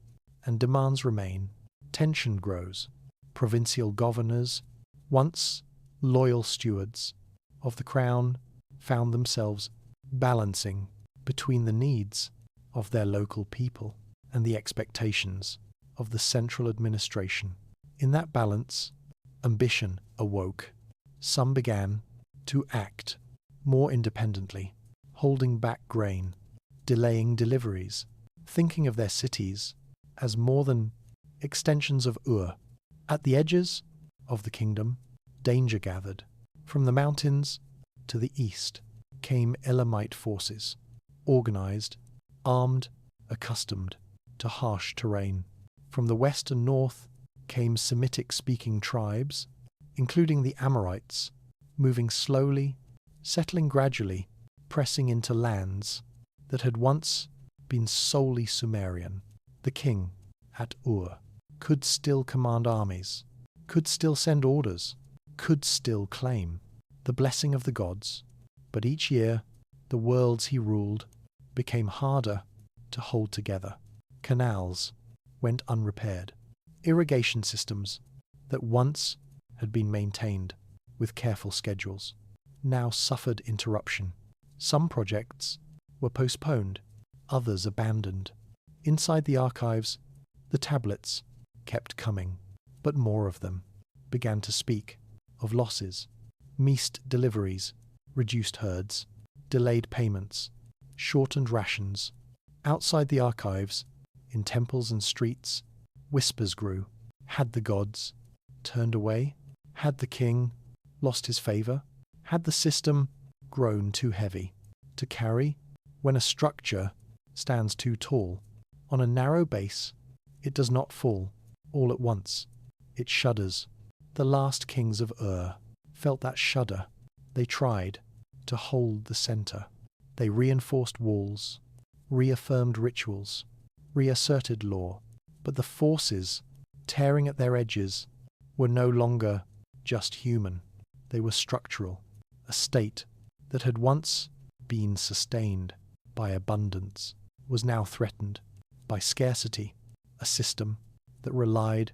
and demands remain, tension grows. Provincial governors, once loyal stewards of the crown, found themselves balancing between the needs of their local people and the expectations of the central administration. In that balance, ambition awoke. Some began to act more independently, holding back grain, delaying deliveries, thinking of their cities as more than extensions of Ur. At the edges of the kingdom, danger gathered. From the mountains to the east came Elamite forces, organized, armed, accustomed to harsh terrain. From the west and north came Semitic-speaking tribes, including the Amorites, moving slowly, settling gradually, pressing into lands that had once been solely Sumerian. The king at Ur could still command armies, could still send orders, could still claim the blessing of the gods, but each year the worlds he ruled became harder to hold together. Canals went unrepaired. Irrigation systems that once had been maintained with careful schedules now suffered interruption. Some projects were postponed, others abandoned. Inside the archives, the tablets kept coming, but more of them began to speak of losses, missed deliveries, reduced herds, delayed payments, shortened rations. Outside the archives, in temples and streets, whispers grew. Had the gods turned away? Had the king lost his favor? Had the system grown too heavy to carry? When a structure stands too tall, on a narrow base, it does not fall all at once. It shudders. The last kings of Ur felt that shudder. They tried to hold the center. They reinforced walls, reaffirmed rituals, reasserted law, but the forces tearing at their edges were no longer just human. They were structural. A state that had once been sustained by abundance was now threatened by scarcity. A system that relied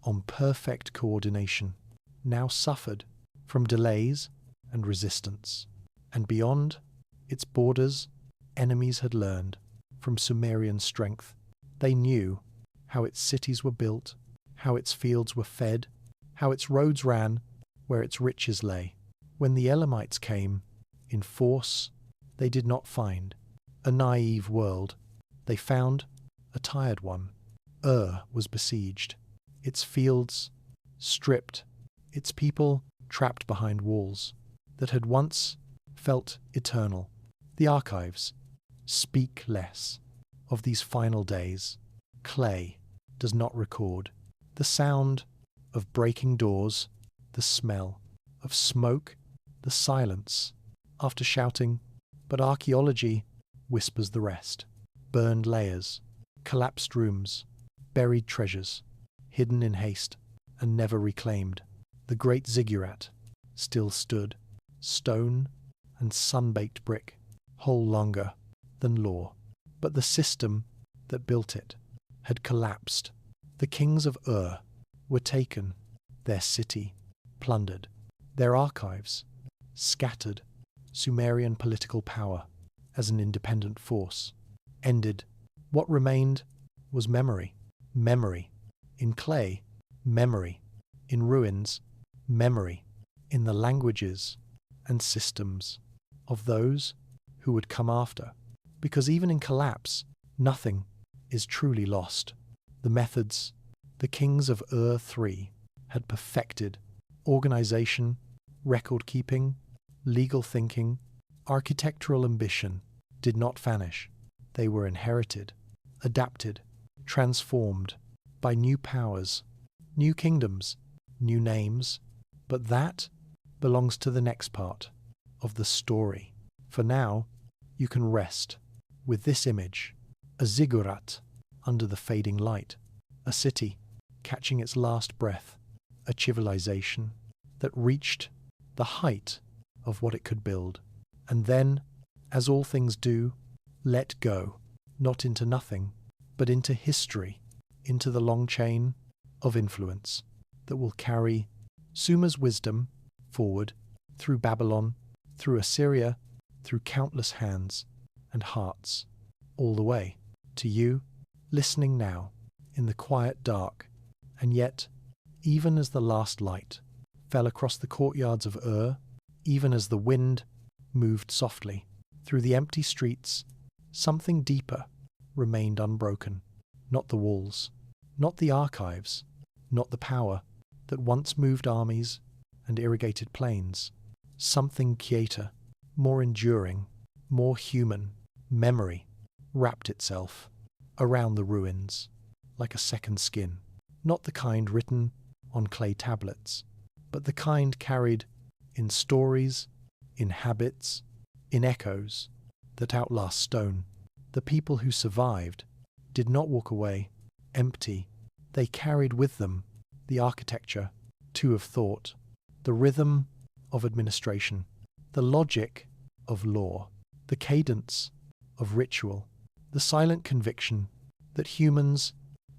on perfect coordination now suffered from delays and resistance. And beyond its borders, enemies had learned from Sumerian strength. They knew how its cities were built, how its fields were fed, how its roads ran, where its riches lay. When the Elamites came in force, they did not find a naive world. They found a tired one. Ur was besieged, its fields stripped, its people trapped behind walls that had once felt eternal. The archives speak less of these final days. Clay does not record the sound of breaking doors, the smell of smoke, the silence after shouting, but archaeology whispers the rest. Burned layers, collapsed rooms, buried treasures, hidden in haste and never reclaimed. The great ziggurat still stood, stone and sun-baked brick, whole longer than law. But the system that built it had collapsed. The kings of Ur were taken, their city plundered, their archives scattered. Sumerian political power, as an independent force, ended. What remained was memory. Memory, in clay, memory in ruins, memory in the languages and systems of those who would come after. Because even in collapse, nothing is truly lost. The methods the kings of Ur-3 had perfected, organization, record-keeping, legal thinking, architectural ambition, did not vanish. They were inherited, adapted, transformed by new powers, new kingdoms, new names, but that belongs to the next part of the story. For now, you can rest with this image, a ziggurat under the fading light, a city catching its last breath, a civilization that reached the height of what it could build, and then, as all things do, let go, not into nothing, but into history, into the long chain of influence that will carry Sumer's wisdom forward through Babylon, through Assyria, through countless hands and hearts, all the way to you, listening now in the quiet dark. And yet, even as the last light fell across the courtyards of Ur, even as the wind moved softly through the empty streets, something deeper remained unbroken. Not the walls, not the archives, not the power that once moved armies and irrigated plains. Something quieter, more enduring, more human, memory, wrapped itself around the ruins like a second skin. Not the kind written on clay tablets, but the kind carried in stories, in habits, in echoes that outlast stone. The people who survived did not walk away empty. They carried with them the architecture, too, of thought, the rhythm of administration, the logic of law, the cadence of ritual, the silent conviction that humans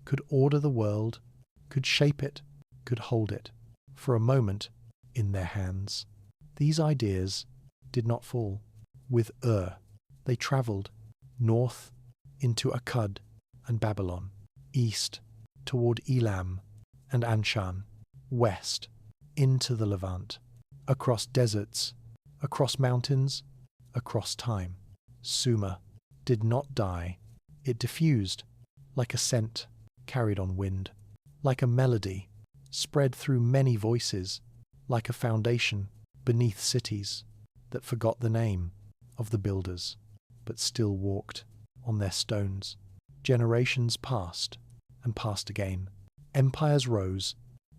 could order the world, could shape it, could hold it, for a moment, in their hands. These ideas did not fall with Ur. They travelled north into Akkad and Babylon, east toward Elam and Anshan, west into the Levant, across deserts, across mountains, across time. Sumer did not die. It diffused like a scent carried on wind, like a melody spread through many voices, like a foundation beneath cities that forgot the name of the builders, but still walked on their stones. Generations passed and passed again. Empires rose,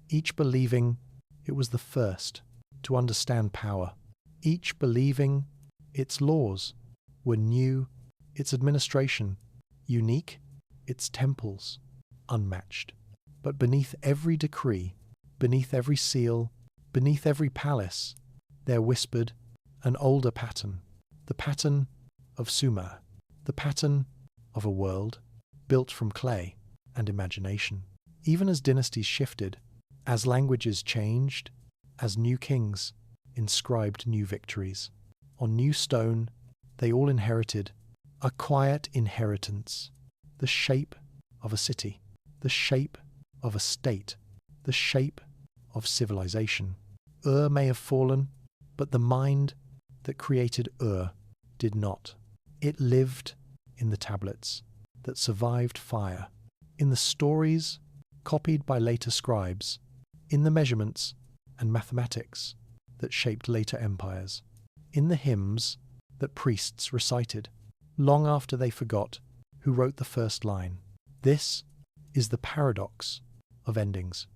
each believing it was the first to understand power, each believing its laws were new, its administration unique, its temples unmatched. But beneath every decree, beneath every seal, beneath every palace, there whispered an older pattern, the pattern of Sumer, the pattern of a world built from clay and imagination. Even as dynasties shifted, as languages changed, as new kings inscribed new victories, on new stone they all inherited a quiet inheritance, the shape of a city, the shape of a state, the shape of civilization. Ur may have fallen, but the mind that created Ur did not. It lived in the tablets that survived fire, in the stories copied by later scribes, in the measurements and mathematics that shaped later empires, in the hymns that priests recited long after they forgot who wrote the first line. This is the paradox of endings.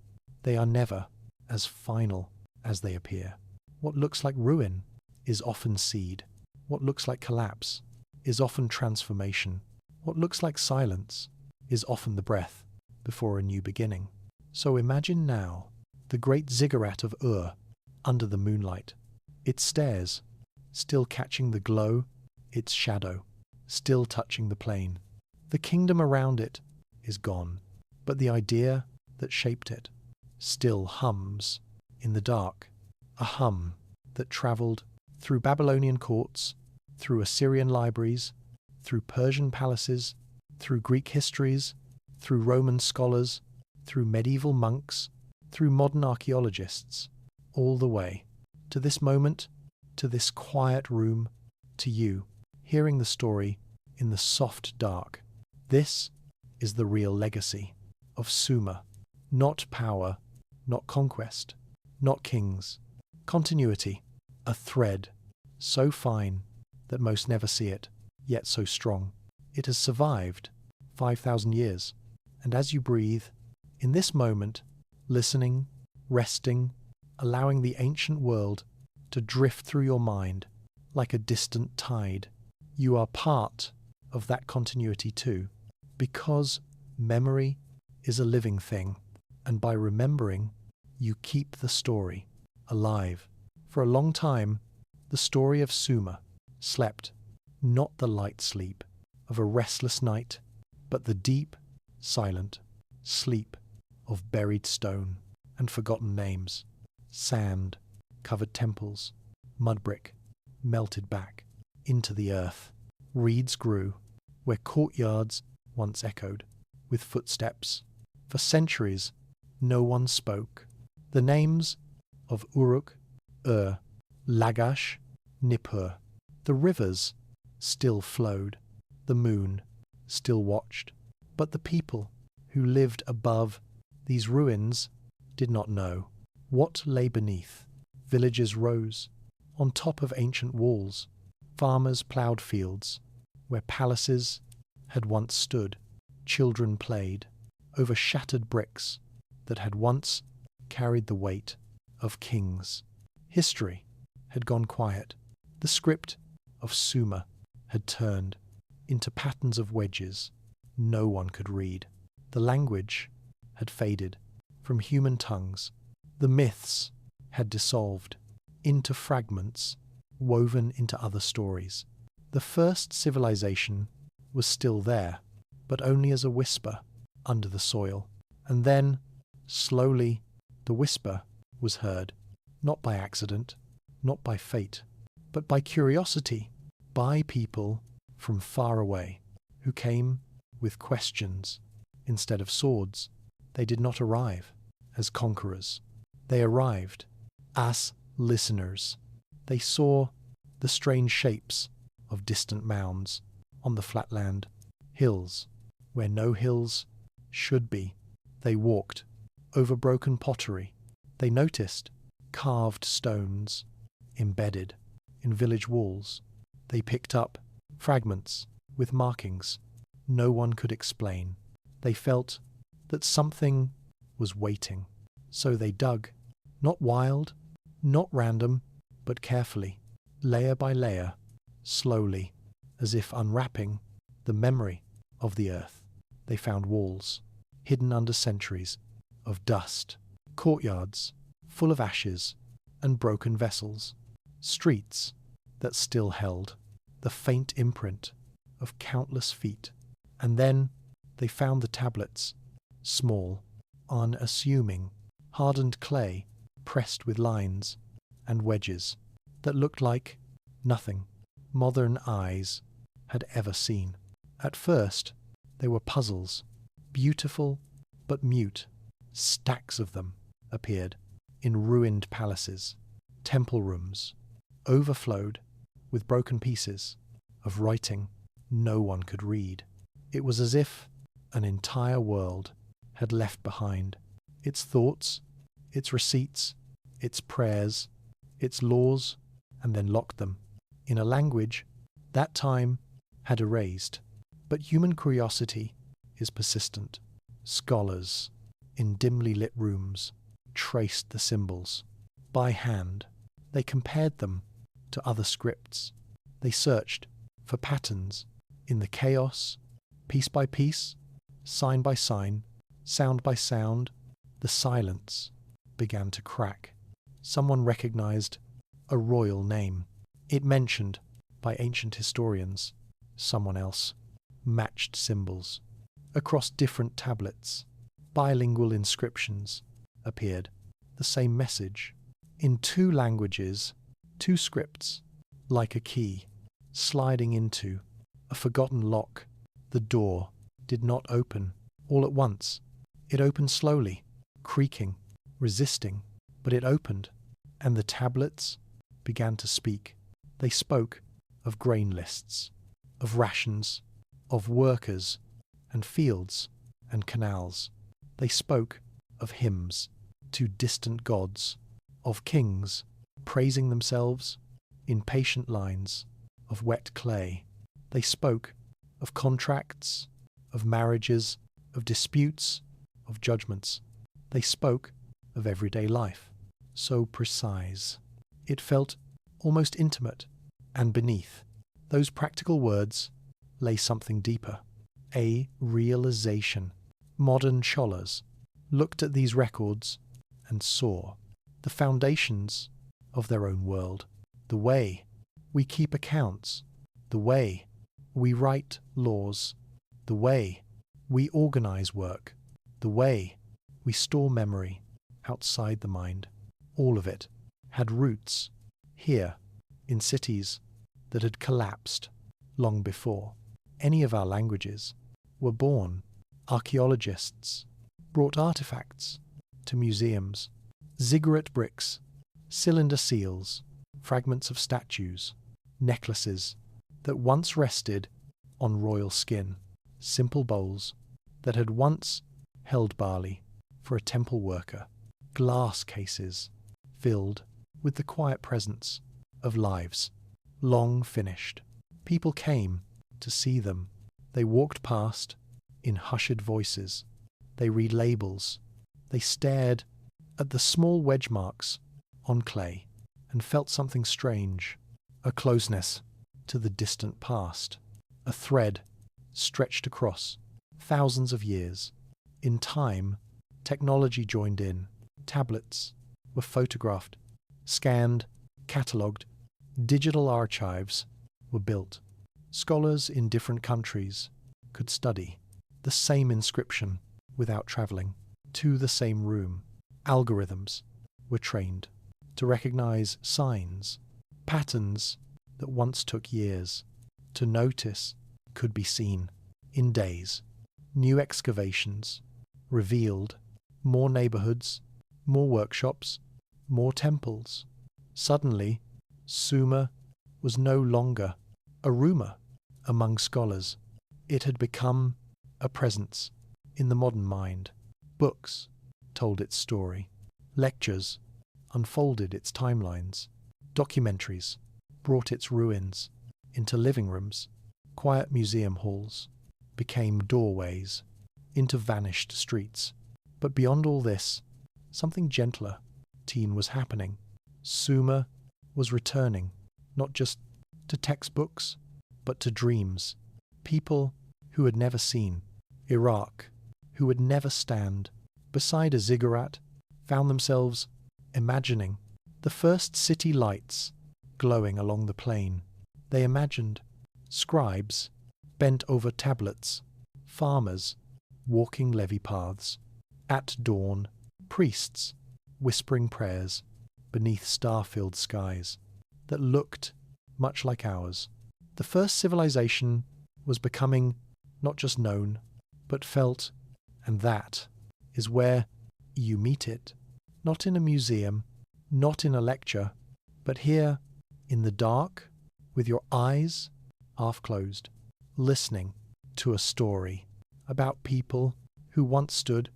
They are never as final as they appear. What looks like ruin is often seed. What looks like collapse is often transformation. What looks like silence is often the breath before a new beginning. So imagine now the great ziggurat of Ur under the moonlight. It stares, still catching the glow, its shadow, still touching the plain. The kingdom around it is gone, but the idea that shaped it still hums in the dark, a hum that travelled through Babylonian courts, through Assyrian libraries, through Persian palaces, through Greek histories, through Roman scholars, through medieval monks, through modern archaeologists, all the way to this moment, to this quiet room, to you, hearing the story in the soft dark. This is the real legacy of Sumer. Not power, not conquest, not kings. Continuity, a thread, so fine that most never see it, yet so strong. It has survived 5,000 years, and as you breathe, in this moment, listening, resting, allowing the ancient world to drift through your mind like a distant tide, you are part of that continuity too, because memory is a living thing, and by remembering, you keep the story alive. For a long time, the story of Sumer slept, not the light sleep of a restless night, but the deep, silent sleep of buried stone and forgotten names, sand-covered temples, mud brick melted back into the earth. Reeds grew where courtyards once echoed with footsteps. For centuries, no one spoke. The names of Uruk, Lagash, Nippur. The rivers still flowed. The moon still watched. But the people who lived above these ruins did not know what lay beneath. Villages rose on top of ancient walls. Farmers ploughed fields where palaces had once stood. Children played over shattered bricks that had once carried the weight of kings. History had gone quiet. The script of Sumer had turned into patterns of wedges no one could read. The language had faded from human tongues. The myths had dissolved into fragments woven into other stories. The first civilization was still there, but only as a whisper under the soil. And then, slowly, the whisper was heard, not by accident, not by fate, but by curiosity, by people from far away who came with questions instead of swords. They did not arrive as conquerors. They arrived as listeners. They saw the strange shapes of distant mounds on the flatland, hills where no hills should be. They walked over broken pottery. They noticed carved stones embedded in village walls. They picked up fragments with markings no one could explain. They felt that something was waiting. So they dug, not wild, not random, but carefully, layer by layer, slowly, as if unwrapping the memory of the earth. They found walls, hidden under centuries of dust, courtyards full of ashes and broken vessels, streets that still held the faint imprint of countless feet. And then they found the tablets, small, unassuming, hardened clay pressed with lines and wedges that looked like nothing modern eyes had ever seen. At first, they were puzzles, beautiful but mute. Stacks of them appeared in ruined palaces. Temple rooms overflowed with broken pieces of writing no one could read. It was as if an entire world had left behind its thoughts, its receipts, its prayers, its laws, and then locked them in a language that time had erased. But human curiosity is persistent. Scholars in dimly lit rooms traced the symbols by hand. They compared them to other scripts. They searched for patterns in the chaos, piece by piece, sign by sign, sound by sound. The silence began to crack. Someone recognized a royal name. It mentioned by ancient historians. Someone else matched symbols across different tablets. Bilingual inscriptions appeared. The same message in two languages, two scripts, like a key sliding into a forgotten lock. The door did not open all at once. It opened slowly, creaking, resisting, but it opened, and the tablets began to speak. They spoke of grain lists, of rations, of workers and fields and canals. They spoke of hymns to distant gods, of kings praising themselves in patient lines of wet clay. They spoke of contracts, of marriages, of disputes, of judgments. They spoke of everyday life, so precise. It felt almost intimate, and beneath those practical words lay something deeper, a realization. Modern scholars looked at these records and saw the foundations of their own world, the way we keep accounts, the way we write laws, the way we organize work, the way we store memory outside the mind. All of it had roots here in cities that had collapsed long before any of our languages were born. Archaeologists brought artifacts to museums, ziggurat bricks, cylinder seals, fragments of statues, necklaces that once rested on royal skin, simple bowls that had once held barley for a temple worker, glass cases filled with the quiet presence of lives long finished. People came to see them. They walked past in hushed voices. They read labels. They stared at the small wedge marks on clay and felt something strange, a closeness to the distant past, a thread stretched across thousands of years. In time, technology joined in. Tablets were photographed, scanned, catalogued. Digital archives were built. Scholars in different countries could study the same inscription without travelling to the same room. Algorithms were trained to recognize signs, patterns that once took years to notice could be seen in days. New excavations revealed more neighborhoods, more workshops, more temples. Suddenly, Sumer was no longer a rumor among scholars. It had become a presence in the modern mind. Books told its story. Lectures unfolded its timelines. Documentaries brought its ruins into living rooms. Quiet museum halls became doorways into vanished streets. But beyond all this, something gentler was happening. Sumer was returning, not just to textbooks, but to dreams. People who had never seen Iraq, who would never stand beside a ziggurat, found themselves imagining the first city lights glowing along the plain. They imagined scribes bent over tablets, farmers walking levee paths. At dawn, priests whispering prayers beneath star-filled skies that looked much like ours. The first civilization was becoming not just known, but felt, and that is where you meet it. Not in a museum, not in a lecture, but here in the dark, with your eyes half closed, listening to a story about people who once stood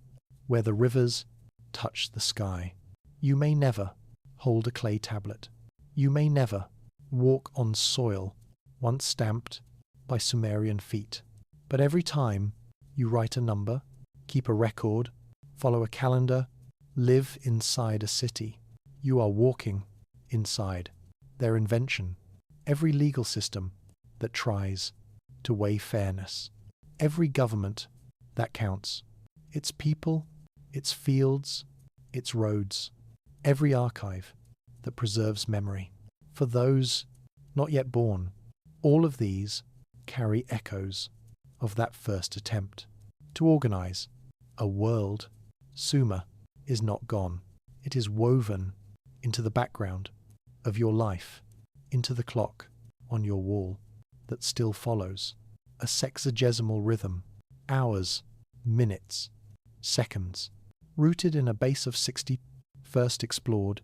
where the rivers touched the sky. You may never hold a clay tablet. You may never walk on soil once stamped by Sumerian feet. But every time you write a number, keep a record, follow a calendar, live inside a city, you are walking inside their invention. Every legal system that tries to weigh fairness, every government that counts, its people, its fields, its roads, every archive that preserves memory. For those not yet born, all of these carry echoes of that first attempt to organize a world. Sumer is not gone. It is woven into the background of your life, into the clock on your wall that still follows a sexagesimal rhythm, hours, minutes, seconds, rooted in a base of 60 first explored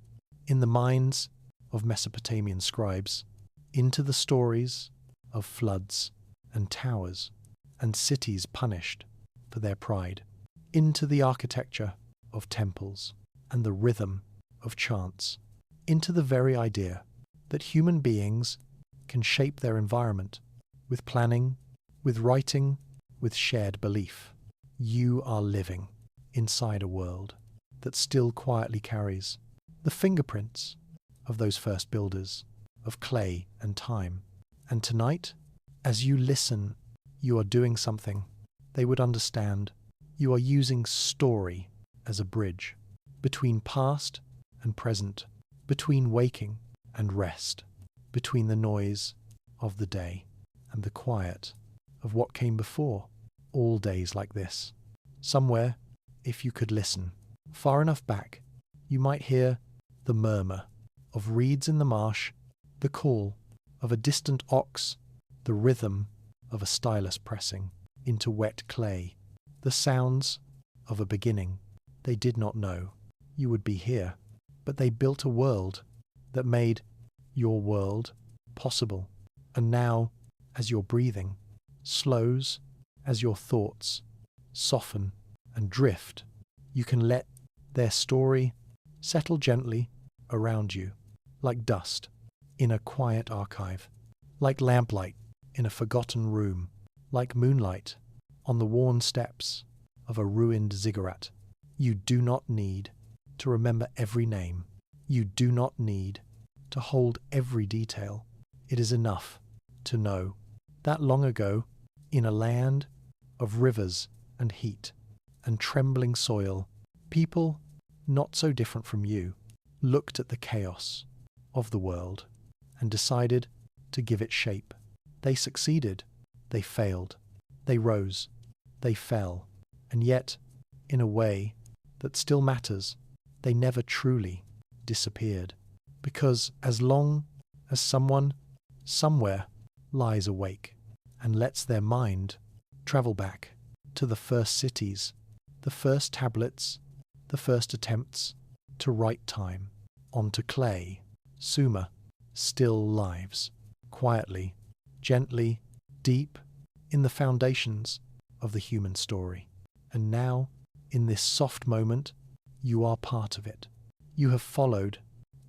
in the minds of Mesopotamian scribes, into the stories of floods and towers and cities punished for their pride, into the architecture of temples and the rhythm of chants, into the very idea that human beings can shape their environment with planning, with writing, with shared belief. You are living inside a world that still quietly carries the fingerprints of those first builders, of clay and time. And tonight, as you listen, you are doing something they would understand. You are using story as a bridge between past and present, between waking and rest, between the noise of the day and the quiet of what came before. All days like this. Somewhere, if you could listen far enough back, you might hear the murmur of reeds in the marsh, the call of a distant ox, the rhythm of a stylus pressing into wet clay, the sounds of a beginning. They did not know you would be here, but they built a world that made your world possible. And now, as your breathing slows, as your thoughts soften and drift, you can let their story settle gently around you, like dust in a quiet archive, like lamplight in a forgotten room, like moonlight on the worn steps of a ruined ziggurat. You do not need to remember every name. You do not need to hold every detail. It is enough to know that long ago, in a land of rivers and heat and trembling soil, people not so different from you looked at the chaos of the world and decided to give it shape. They succeeded, they failed, they rose, they fell, and yet, in a way that still matters, they never truly disappeared. Because as long as someone somewhere lies awake and lets their mind travel back to the first cities, the first tablets, the first attempts to write time onto clay, Sumer still lives, quietly, gently, deep in the foundations of the human story. And now, in this soft moment, you are part of it. You have followed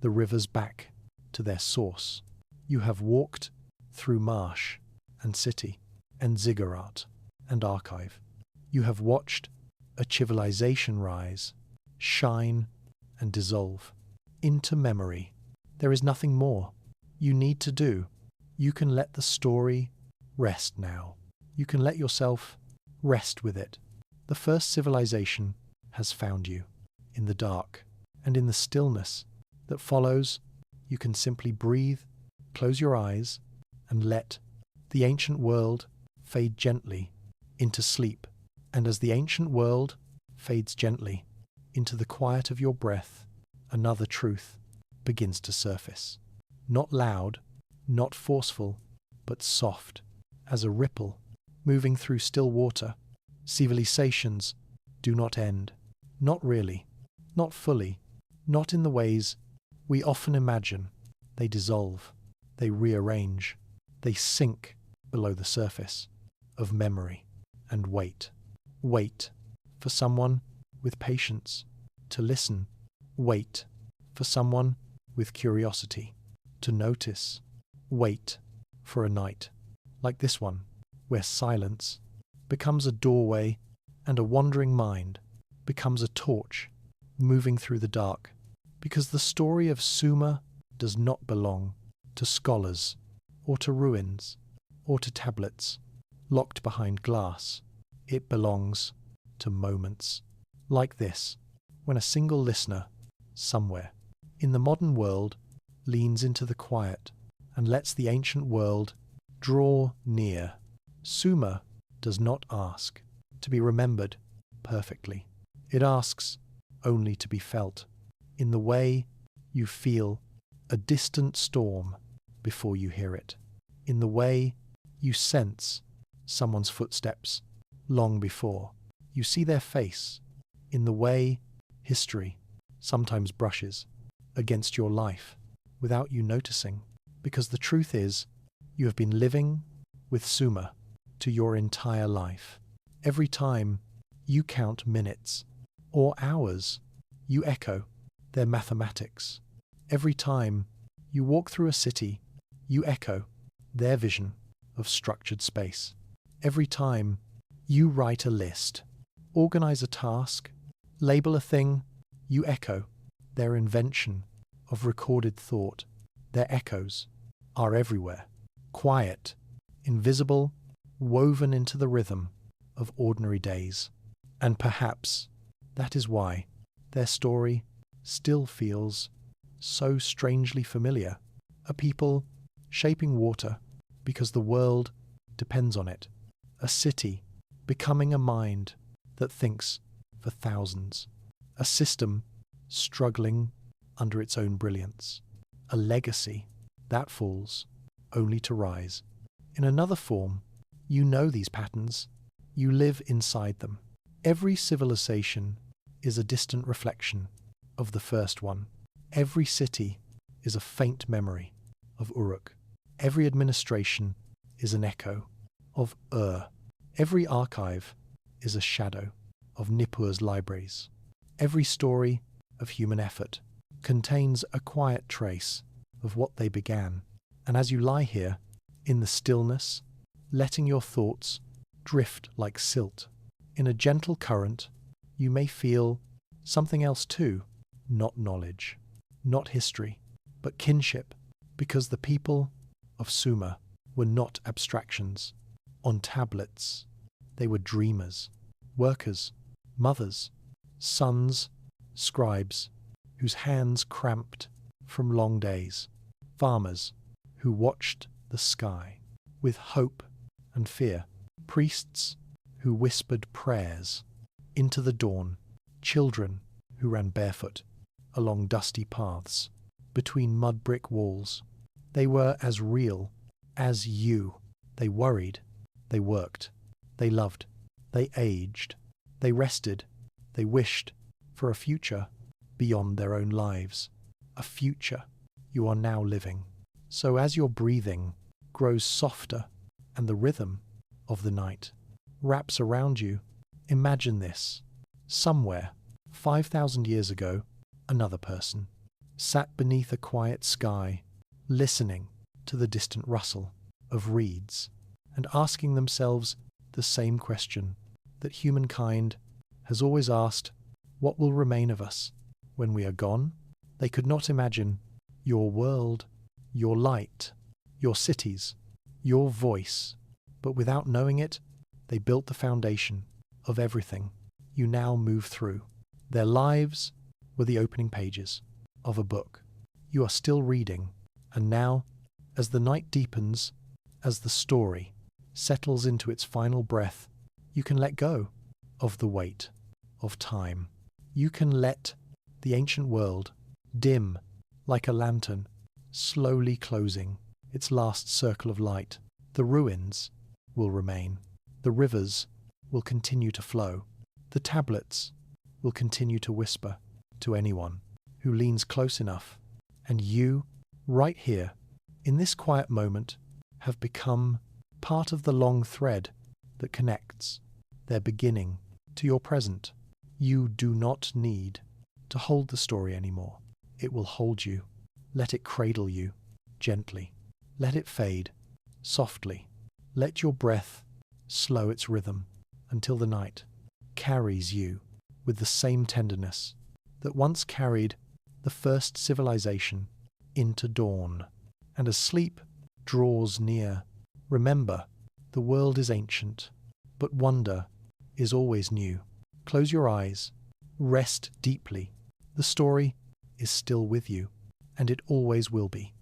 the rivers back to their source. You have walked through marsh and city and ziggurat and archive. You have watched a civilization rise, shine and dissolve into memory. There is nothing more you need to do. You can let the story rest now. You can let yourself rest with it. The first civilization has found you. In the dark and in the stillness that follows, you can simply breathe, close your eyes, and let the ancient world fade gently into sleep. And as the ancient world fades gently into the quiet of your breath, another truth begins to surface. Not loud, not forceful, but soft as a ripple moving through still water. Civilizations do not end. Not really. Not fully. Not in the ways we often imagine. They dissolve. They rearrange. They sink below the surface of memory and wait. Wait for someone with patience to listen. Wait for someone with curiosity to notice. Wait for a night like this one, where silence becomes a doorway and a wandering mind becomes a torch moving through the dark. Because the story of Sumer does not belong to scholars or to ruins or to tablets locked behind glass. It belongs to moments like this, when a single listener somewhere in the modern world leans into the quiet and lets the ancient world draw near. Sumer does not ask to be remembered perfectly. It asks only to be felt in the way you feel a distant storm before you hear it, in the way you sense someone's footsteps long before you see their face, in the way history sometimes brushes against your life without you noticing, because the truth is, you have been living with Sumer to your entire life. Every time you count minutes or hours, you echo their mathematics. Every time you walk through a city, you echo their vision of structured space. Every time you write a list, organize a task, label a thing, you echo their invention of recorded thought. Their echoes are everywhere, quiet, invisible, woven into the rhythm of ordinary days. And perhaps that is why their story still feels so strangely familiar. A people shaping water because the world depends on it. A city becoming a mind that thinks for thousands. A system struggling under its own brilliance. A legacy that falls only to rise. In another form, you know these patterns. You live inside them. Every civilization is a distant reflection of the first one. Every city is a faint memory of Uruk. Every administration is an echo of Every archive is a shadow of Nippur's libraries. Every story of human effort contains a quiet trace of what they began. And as you lie here, in the stillness, letting your thoughts drift like silt in a gentle current, you may feel something else too, not knowledge, not history, but kinship, because the people of Sumer were not abstractions on tablets. They were dreamers, workers, mothers, sons, scribes, whose hands cramped from long days, farmers who watched the sky with hope and fear, priests who whispered prayers into the dawn, children who ran barefoot along dusty paths between mud brick walls. They were as real as you. They worried, they worked, they loved, they aged, they rested, they wished for a future beyond their own lives, a future you are now living. So as your breathing grows softer and the rhythm of the night wraps around you, imagine this. Somewhere, 5,000 years ago, another person sat beneath a quiet sky, listening to the distant rustle of reeds and asking themselves the same question that humankind has always asked: what will remain of us when we are gone? They could not imagine your world, your light, your cities, your voice, but without knowing it, they built the foundation of everything you now move through. Their lives were the opening pages of a book you are still reading, and now, as the night deepens, as the story settles into its final breath, you can let go of the weight of time. You can let the ancient world dim like a lantern, slowly closing its last circle of light. The ruins will remain. The rivers will continue to flow. The tablets will continue to whisper to anyone who leans close enough. And you, right here, in this quiet moment, have become part of the long thread that connects their beginning to your present. You do not need to hold the story anymore. It will hold you. Let it cradle you gently. Let it fade softly. Let your breath slow its rhythm until the night carries you with the same tenderness that once carried the first civilization into dawn. And as sleep draws near, remember, the world is ancient, but wonder is always new. Close your eyes, rest deeply. The story is still with you, and it always will be.